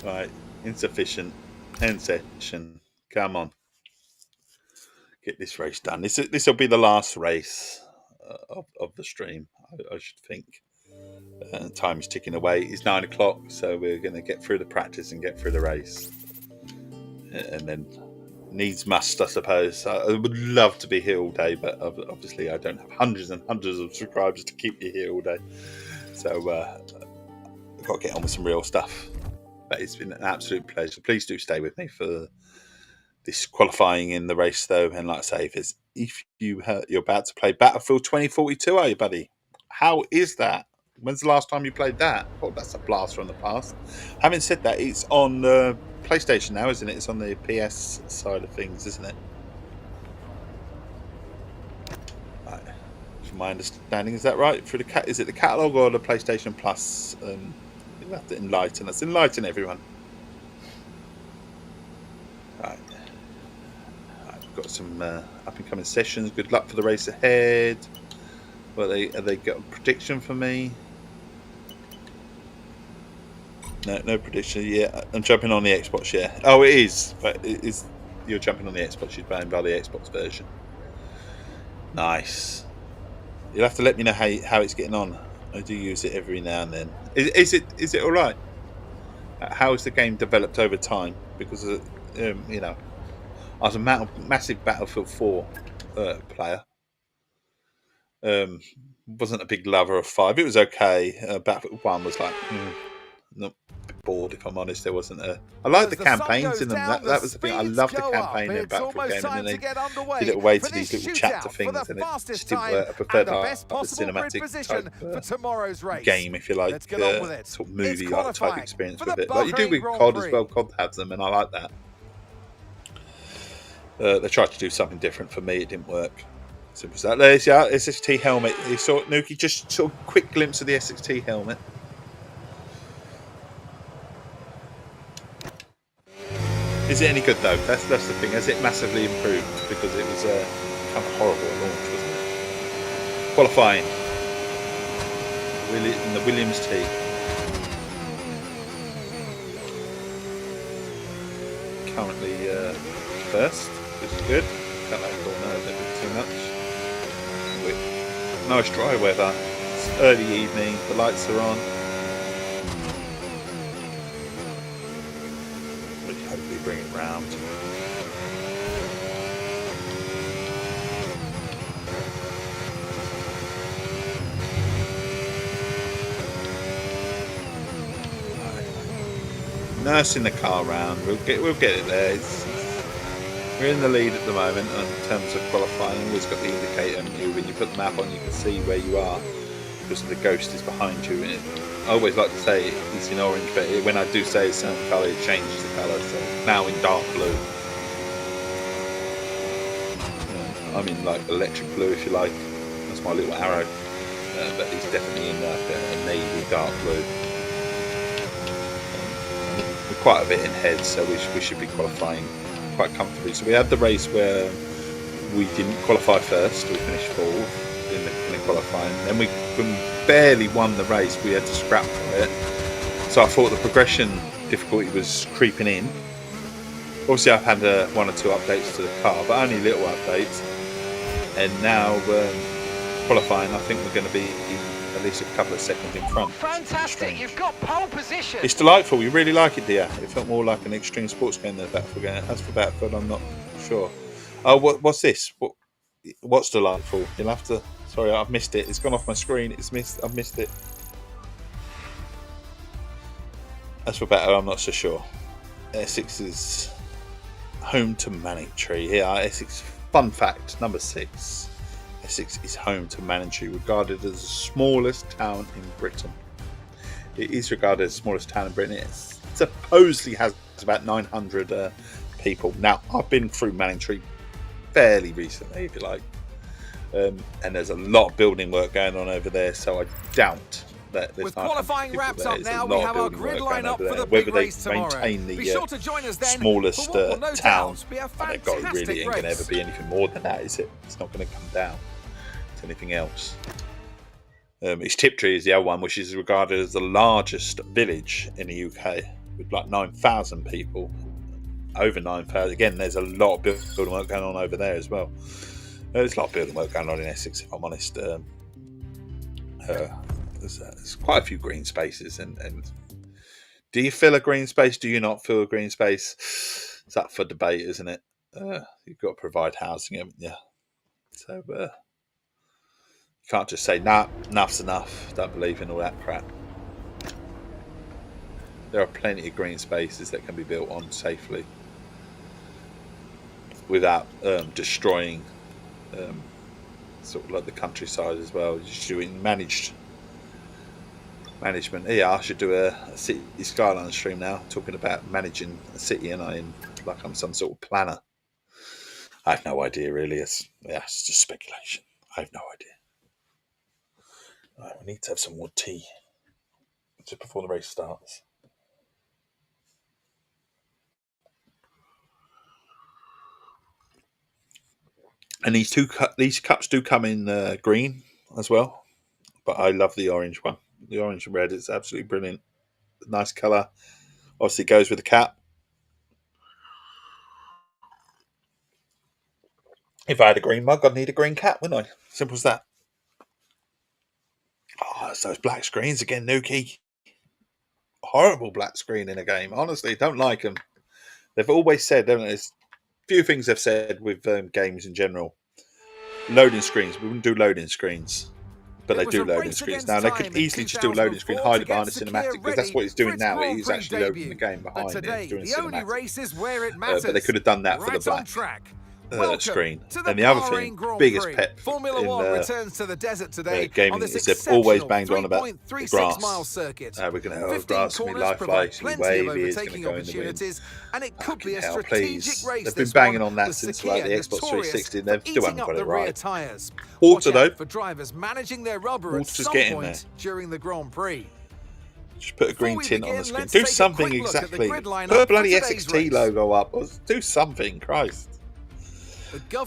Right, insufficient. End session. Come on, get this race done. This will be the last race of the stream, I should think. Time is ticking away. It's 9 o'clock, so we're going to get through the practice and get through the race, and then needs must, I suppose. I would love to be here all day, but obviously I don't have hundreds and hundreds of subscribers to keep you here all day, so I've got to get on with some real stuff. But it's been an absolute pleasure. Please do stay with me for this qualifying in the race, though. And like I say, if you're about to play Battlefield 2042, are you, buddy? How is that? When's the last time you played that? Oh, that's a blast from the past. Having said that, it's on PlayStation now, isn't it? It's on the PS side of things, isn't it? Right. From my understanding, is that right? Is it the catalogue or the PlayStation Plus? You'll have to enlighten us. Enlighten everyone. Right. I've got some up-and-coming sessions. Good luck for the race ahead. Well, have they got a prediction for me? No prediction. Yeah, I'm jumping on the Xbox. Yeah. Oh, it is. But you're jumping on the Xbox. You're playing by the Xbox version. Nice. You'll have to let me know how it's getting on. I do use it every now and then. Is it all right? How has the game developed over time? Because I was a massive Battlefield 4 player. Wasn't a big lover of 5. It was okay. Battlefield 1 was like, not bored, if I'm honest. There wasn't I liked the campaigns in them. That was the thing. I loved the campaign in Battlefield game, and then they did it away to these little chapter things, and it just didn't work. I preferred the cinematic type game, if you like, sort of movie type experience with it. Like you do with COD as well. COD has them, and I like that. They tried to do something different. For me, it didn't work. Simple as that. There's the Essex Tea helmet. You saw Nuki, just sort of quick glimpse of the Essex Tea helmet. Is it any good though? That's the thing. Has it massively improved? Because it was kind of horrible at launch, wasn't it? Qualifying. In the Williams Tea. Currently first, which is good. Cut that corner a little bit too much. Nice dry weather. It's early evening. The lights are on. Hopefully bring it round. Nursing the car round. We'll get it there. We're in the lead at the moment in terms of qualifying. We've always got the indicator menu. When you put the map on, you can see where you are because the ghost is behind you. And I always like to say it's in orange, but when I do say a certain colour, it changes the colour. So now in dark blue. I'm in like electric blue, if you like. That's my little arrow. But it's definitely in like a navy dark blue. We're quite a bit in head, so we should be qualifying quite comfortably. So we had the race where we didn't qualify first. We finished fourth in the qualifying. Then we barely won the race. We had to scrap for it. So I thought the progression difficulty was creeping in. Obviously, I've had 1 or 2 updates to the car, but only little updates. And now qualifying, I think we're going to be at least a couple of seconds in front. Fantastic! You've got pole position. It's delightful. We really like it, dear. It felt more like an extreme sports game than a Battlefield game. As for Battlefield, I'm not sure. Oh, what's this? What's delightful? You'll have to. Sorry, I've missed it. It's gone off my screen. I've missed it. As for Battlefield, I'm not so sure. Essex is home to Manningtree. Here, Essex. Fun fact number 6. Essex is home to Manningtree, regarded as the smallest town in Britain. It is regarded as the smallest town in Britain. It supposedly has about 900 people. Now, I've been through Manningtree fairly recently, if you like. And there's a lot of building work going on over there, so I doubt that there's. With qualifying wraps up now, we have our grid line up for the big race tomorrow. Whether they maintain the smallest town, and they've got really ain't going to ever be anything more than that, is it? It's not going to come down to anything else. It's Tiptree is the other one, which is regarded as the largest village in the UK, with like 9,000 people. Over 9,000. Again, there's a lot of building work going on over there as well. There's a lot of building work going on in Essex, if I'm honest. There's quite a few green spaces, and do you fill a green space? Do you not fill a green space? It's up for debate, isn't it? You've got to provide housing, haven't you? So you can't just say, nah, enough's enough. Don't believe in all that crap. There are plenty of green spaces that can be built on safely without destroying sort of like the countryside as well. Just doing management. Yeah, I should do a city skyline stream now, talking about managing a city, and like I'm some sort of planner. I have no idea, really. It's just speculation. I have no idea. Right, we need to have some more tea just before the race starts. And these cups do come in green as well, but I love the orange one. The orange and red is absolutely brilliant. Nice colour. Obviously goes with the cap. If I had a green mug, I'd need a green cap, wouldn't I? Simple as that. Oh, it's those black screens again, Nuki. Horrible black screen in a game. Honestly, don't like them. They've always said, don't they? There's a few things they've said with games in general. Loading screens. We wouldn't do loading screens. But they do loading screens now. They could easily just do a loading screen, hide it behind a cinematic, because that's what it's doing now. It is actually loading the game behind it, doing a cinematic. But they could have done that for the black screen. And the other thing, biggest pet Formula in One returns to the desert today gaming is they've always banged on about the grass. We're going to have grass, going to be lifelike, it's going to be wavy, it's going to go in the wind. And it could be a strategic race. They've been banging on that since like the Xbox 360, and they still haven't got it right. Water though. For drivers managing their rubber at some point during the Grand Prix. Just put a green tint on the screen. Do something exactly. Put a bloody Essex Tea logo up. Or do something, Christ.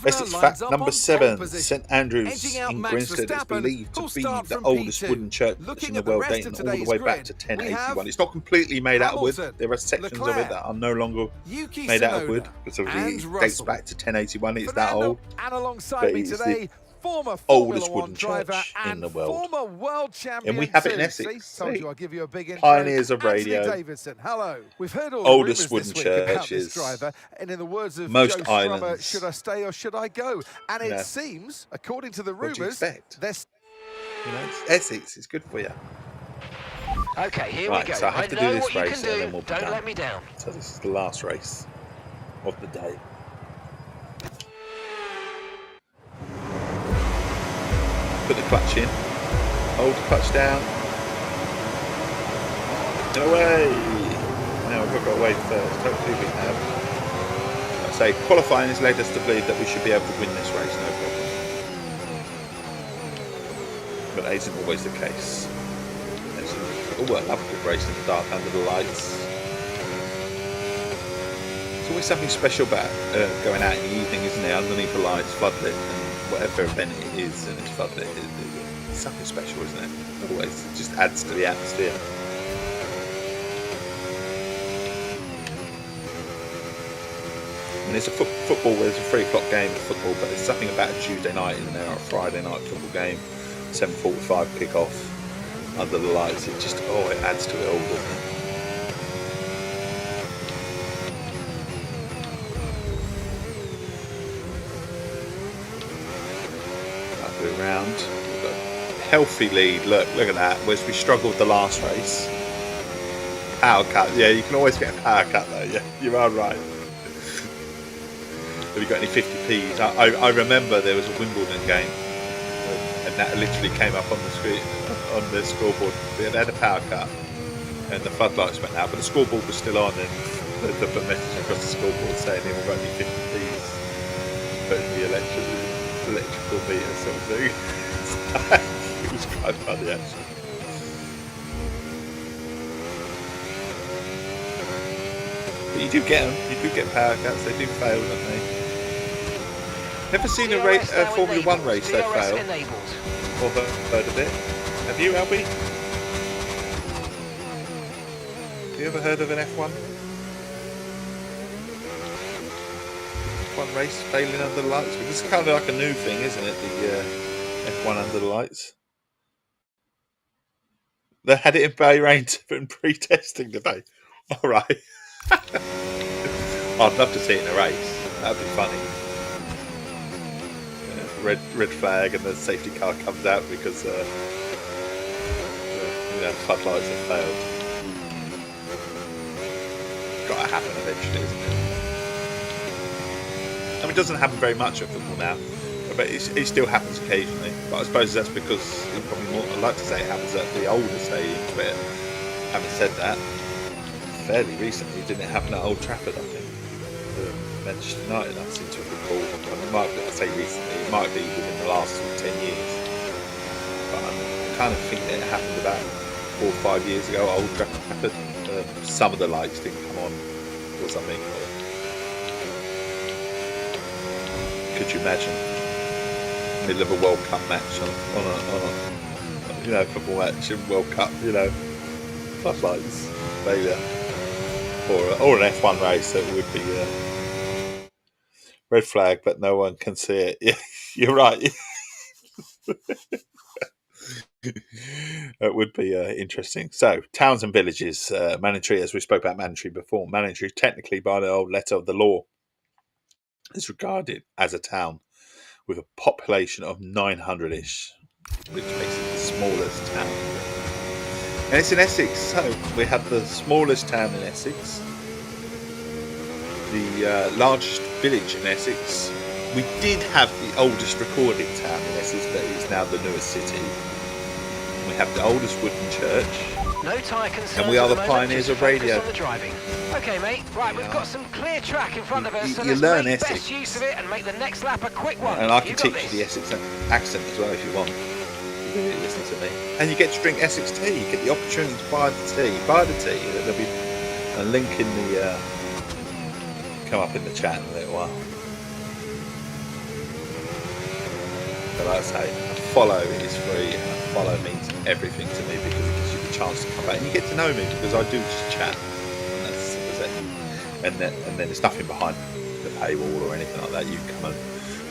Essex fact number 7. St Andrews in Grinstead is believed to be the oldest wooden church in the world, dating all the way back to 1081. It's not completely made out of wood. There are sections of it that are no longer made out of wood, because obviously it dates back to 1081. It's that old. And alongside me today, former oldest wooden church in the world. Former world champion, and we have it in Essex. Told you I'll give you a big intro. Pioneers of radio. Davidson, hello. We've heard all oldest the wooden churches. Driver, and in the words of most Joe islands. Strummer, should I stay or should I go? And it seems, according to the rumours, there's Essex is good for you. Okay, here we go. So I have to do this race and then we'll be Don't done. let me down. So this is the last race of the day. Put the clutch in, hold the clutch down, and away. Now we've got away first, hopefully we have. I say qualifying has led us to believe that we should be able to win this race, no problem. But that isn't always the case. Oh, I love a good race in the dark under the lights. There's always something special about going out in the evening, isn't there? Underneath the lights, floodlit, and whatever event it is, and it's floodlit. It's something special, isn't it? Always, it just adds to the atmosphere. And it's a football. There's a 3 o'clock game of football, but there's something about a Tuesday night in there, or a Friday night football game, 7:45 kick-off under the lights. It just it adds to it all, doesn't it? Around, we've got a healthy lead. Look at that. Whereas we struggled the last race. Power cut. Yeah, you can always get a power cut though. Yeah, you are right. Have you got any 50p's? I remember there was a Wimbledon game, and that literally came up on the screen on the scoreboard. They had a power cut, and the floodlights went out, but the scoreboard was still on, and they put a message across the scoreboard saying, "Have you got any 50p's?" But the electrical meter sort of thing. It was quite funny actually. But you do get them. You do get power cuts. They do fail, don't they? Never seen a Formula 1 race that fail. Or heard of it? Have you, Albie? Have you ever heard of an F1? F1 race failing under the lights? Because it's kind of like a new thing, isn't it? The F1 under the lights. They had it in Bahrain in pre-testing today. All right. I'd love to see it in a race. That'd be funny. Red flag, and the safety car comes out because the floodlights have failed. Got to happen eventually, isn't it? I mean, it doesn't happen very much at football now, but it still happens occasionally. But I suppose that's because probably more. I'd like to say it happens at the older stadiums, but having said that, fairly recently, didn't it happen at Old Trafford? I think Manchester United. I seem to recall. I say recently. It might be within the last 10 years, but I kind of think that it happened about 4 or 5 years ago at Old Trafford. Some of the lights didn't come on or something. Could you imagine middle of a World Cup match on a football match in World Cup, floodlights failure, or an F1 race that would be red flag, but no one can see it. Yeah, you're right. It would be interesting. So, towns and villages, Manningtree, as we spoke about Manningtree before, Manningtree, technically by the old letter of the law, is regarded as a town with a population of 900-ish, which makes it the smallest town. And it's in Essex, so we have the smallest town in Essex, the largest village in Essex. We did have the oldest recorded town in Essex, but it's now the newest city. We have the oldest wooden church. No tyre concerns, and we are the pioneers of radio. Okay, mate. Right, we've got some clear track in front of us, so let's learn make Essex. best use of it and make the next lap a quick one. And I can teach you the Essex accent as well if you want. You really listen to me. And you get to drink Essex tea. You get the opportunity to buy the tea. There'll be a link in the come up in the chat in a little while. But like I say, a follow is free. And a follow means everything to me because it gives you the chance to come back and you get to know me because I do just chat. And that's as simple as it. And then there's nothing behind the paywall or anything like that. You can come and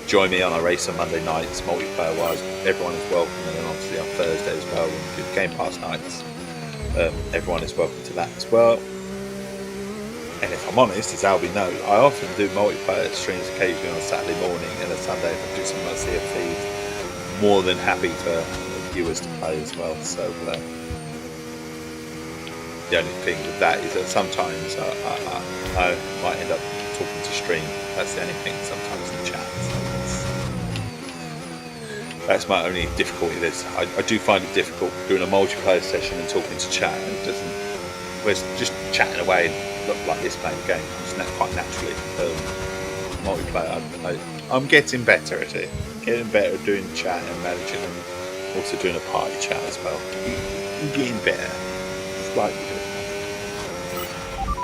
join me on a race on Monday nights, multiplayer wise. Everyone is welcome, and then obviously on Thursday as well when we do Game Pass nights. Everyone is welcome to that as well. And if I'm honest, as Albie knows, I often do multiplayer streams occasionally on a Saturday morning and a Sunday if I do something like CFT. More than happy for viewers to play as well. So the only thing with that is that sometimes I might end up talking to stream. That's the only thing. Sometimes in the chat. That's my only difficulty. I do find it difficult doing a multiplayer session and talking to chat, and it doesn't. We're just chatting away and look like this playing game. It's not quite naturally. Multiplayer. I'm getting better at it. Getting better at doing chat and managing, and also doing a party chat as well. I'm getting better. Slightly.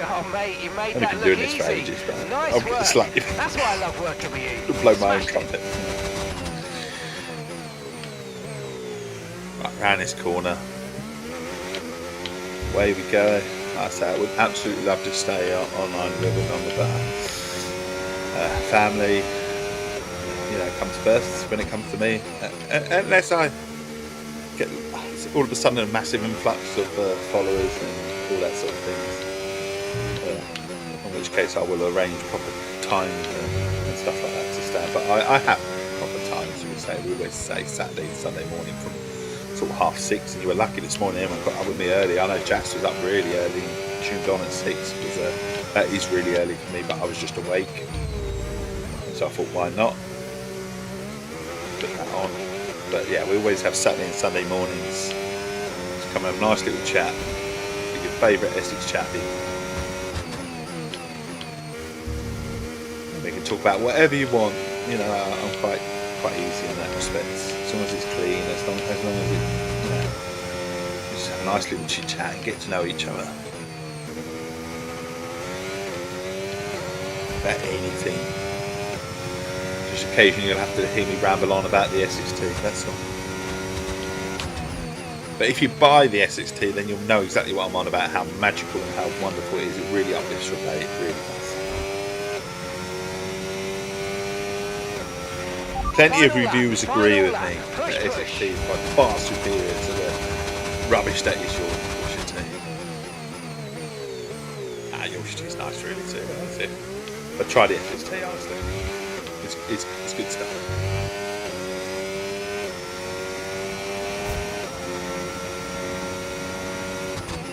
Oh mate, you made that look easy. Ages, nice work. That's why I love working with you. Blow my own trumpet. Right, round this corner. Away we go. Like I say, I would absolutely love to stay online with it on the family. You know, comes first when it comes to me. Unless I get all of a sudden a massive influx of followers and all that sort of things. In which case I will arrange proper time and stuff like that to stay. But I have proper times, you would say. We always say Saturday and Sunday morning from sort of 6:30, and you were lucky this morning everyone got up with me early. I know Jax was up really early and tuned on at 6 because that is really early for me, but I was just awake. So I thought, why not? Put that on. But yeah, we always have Saturday and Sunday mornings. Just come have a nice little chat. Get your favourite Essex chatty. We can talk about whatever you want. You know, I'm quite easy in that respect. As long as it's clean, as long as it, you know, just have a nice little chit chat and get to know each other. About anything. Just occasionally you'll have to hear me ramble on about the Essex Tea, that's all. But if you buy the Essex Tea, then you'll know exactly what I'm on about, how magical and how wonderful it is. It really uplifts your day, it really does. Plenty of reviewers agree with me that Essex Tea is by far superior to the rubbish that is Yorkshire tea. Yorkshire tea is nice really too, that's it. But try the Essex Tea, honestly. It's good stuff.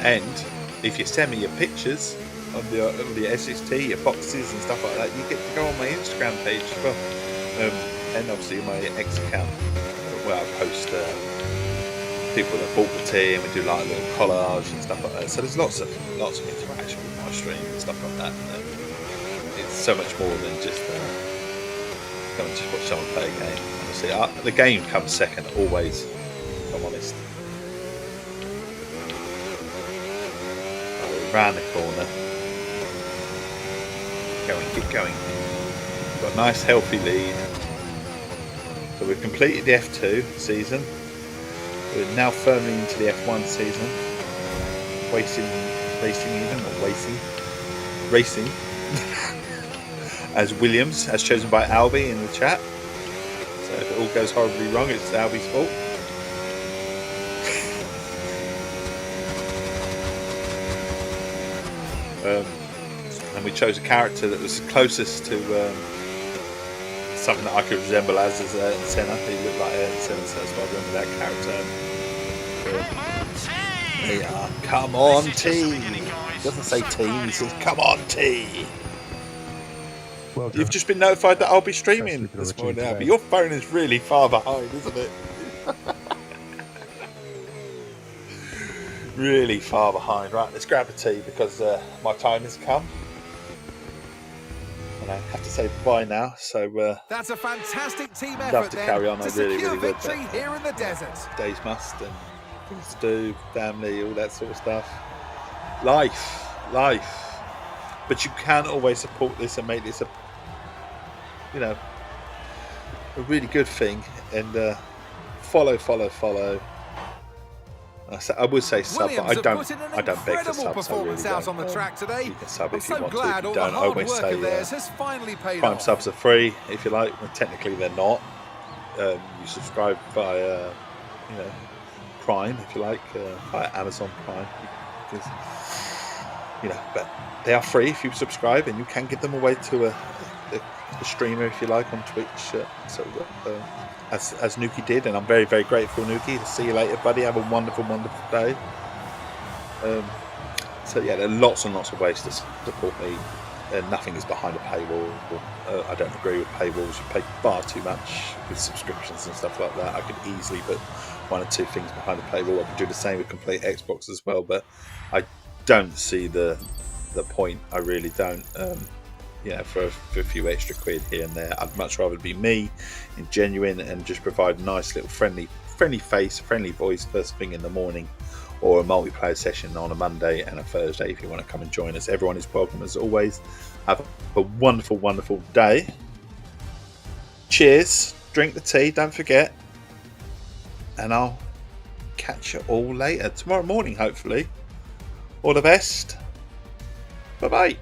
And if you send me your pictures of the Essex Tea, your boxes and stuff like that, you get to go on my Instagram page as well. And obviously my X account where I post people that bought the tea, and we do like a little collage and stuff like that. So there's lots of interaction with my stream and stuff like that. It's so much more than just go and just watch someone play a game. Honestly, the game comes second always, if I'm honest. Round the corner, keep going. Got a nice healthy lead. So we've completed the F2 season. We're now firmly into the F1 season. Racing. As Williams, as chosen by Albie in the chat. So if it all goes horribly wrong, it's Albie's fault. And we chose a character that was closest to something that I could resemble as Ayrton Senna. He looked like Ayrton Senna, so that's why I remember that character. Come on, T! He doesn't say team, he says, come on, T! Well, you've just been notified that I'll be streaming this morning, Albie. Your phone is really far behind, isn't it? Really far behind. Right, let's grab a tea because my time has come. And I have to say bye now. So that's a fantastic team effort. Love to carry on. I really would. Here in the desert. Days must, and things to do, family, all that sort of stuff. Life. But you can always support this and make this a really good thing. And follow. I would say sub, but I don't beg for subs. I really don't. On the track today. You can sub if you want to. Glad if you don't, I always say Prime subs are free if you like. Well, technically they're not. You subscribe via Prime if you like, via Amazon Prime, because but they are free if you subscribe, and you can give them away to a streamer if you like on Twitch. As Nuki did, and I'm very, very grateful, Nuki. See you later, buddy. Have a wonderful, wonderful day. So yeah, there are lots and lots of ways to support me, and nothing is behind a paywall. I don't agree with paywalls. You pay far too much with subscriptions and stuff like that. I could easily put 1 or 2 things behind a paywall. I could do the same with complete Xbox as well, but I don't see the point. I really don't. For a few extra quid here and there, I'd much rather be me and genuine and just provide a nice little friendly face, friendly voice first thing in the morning, or a multiplayer session on a Monday and a Thursday if you want to come and join us. Everyone is welcome as always. Have a wonderful, wonderful day. Cheers. Drink the tea, don't forget. And I'll catch you all later tomorrow morning, hopefully. All the best. Bye-bye.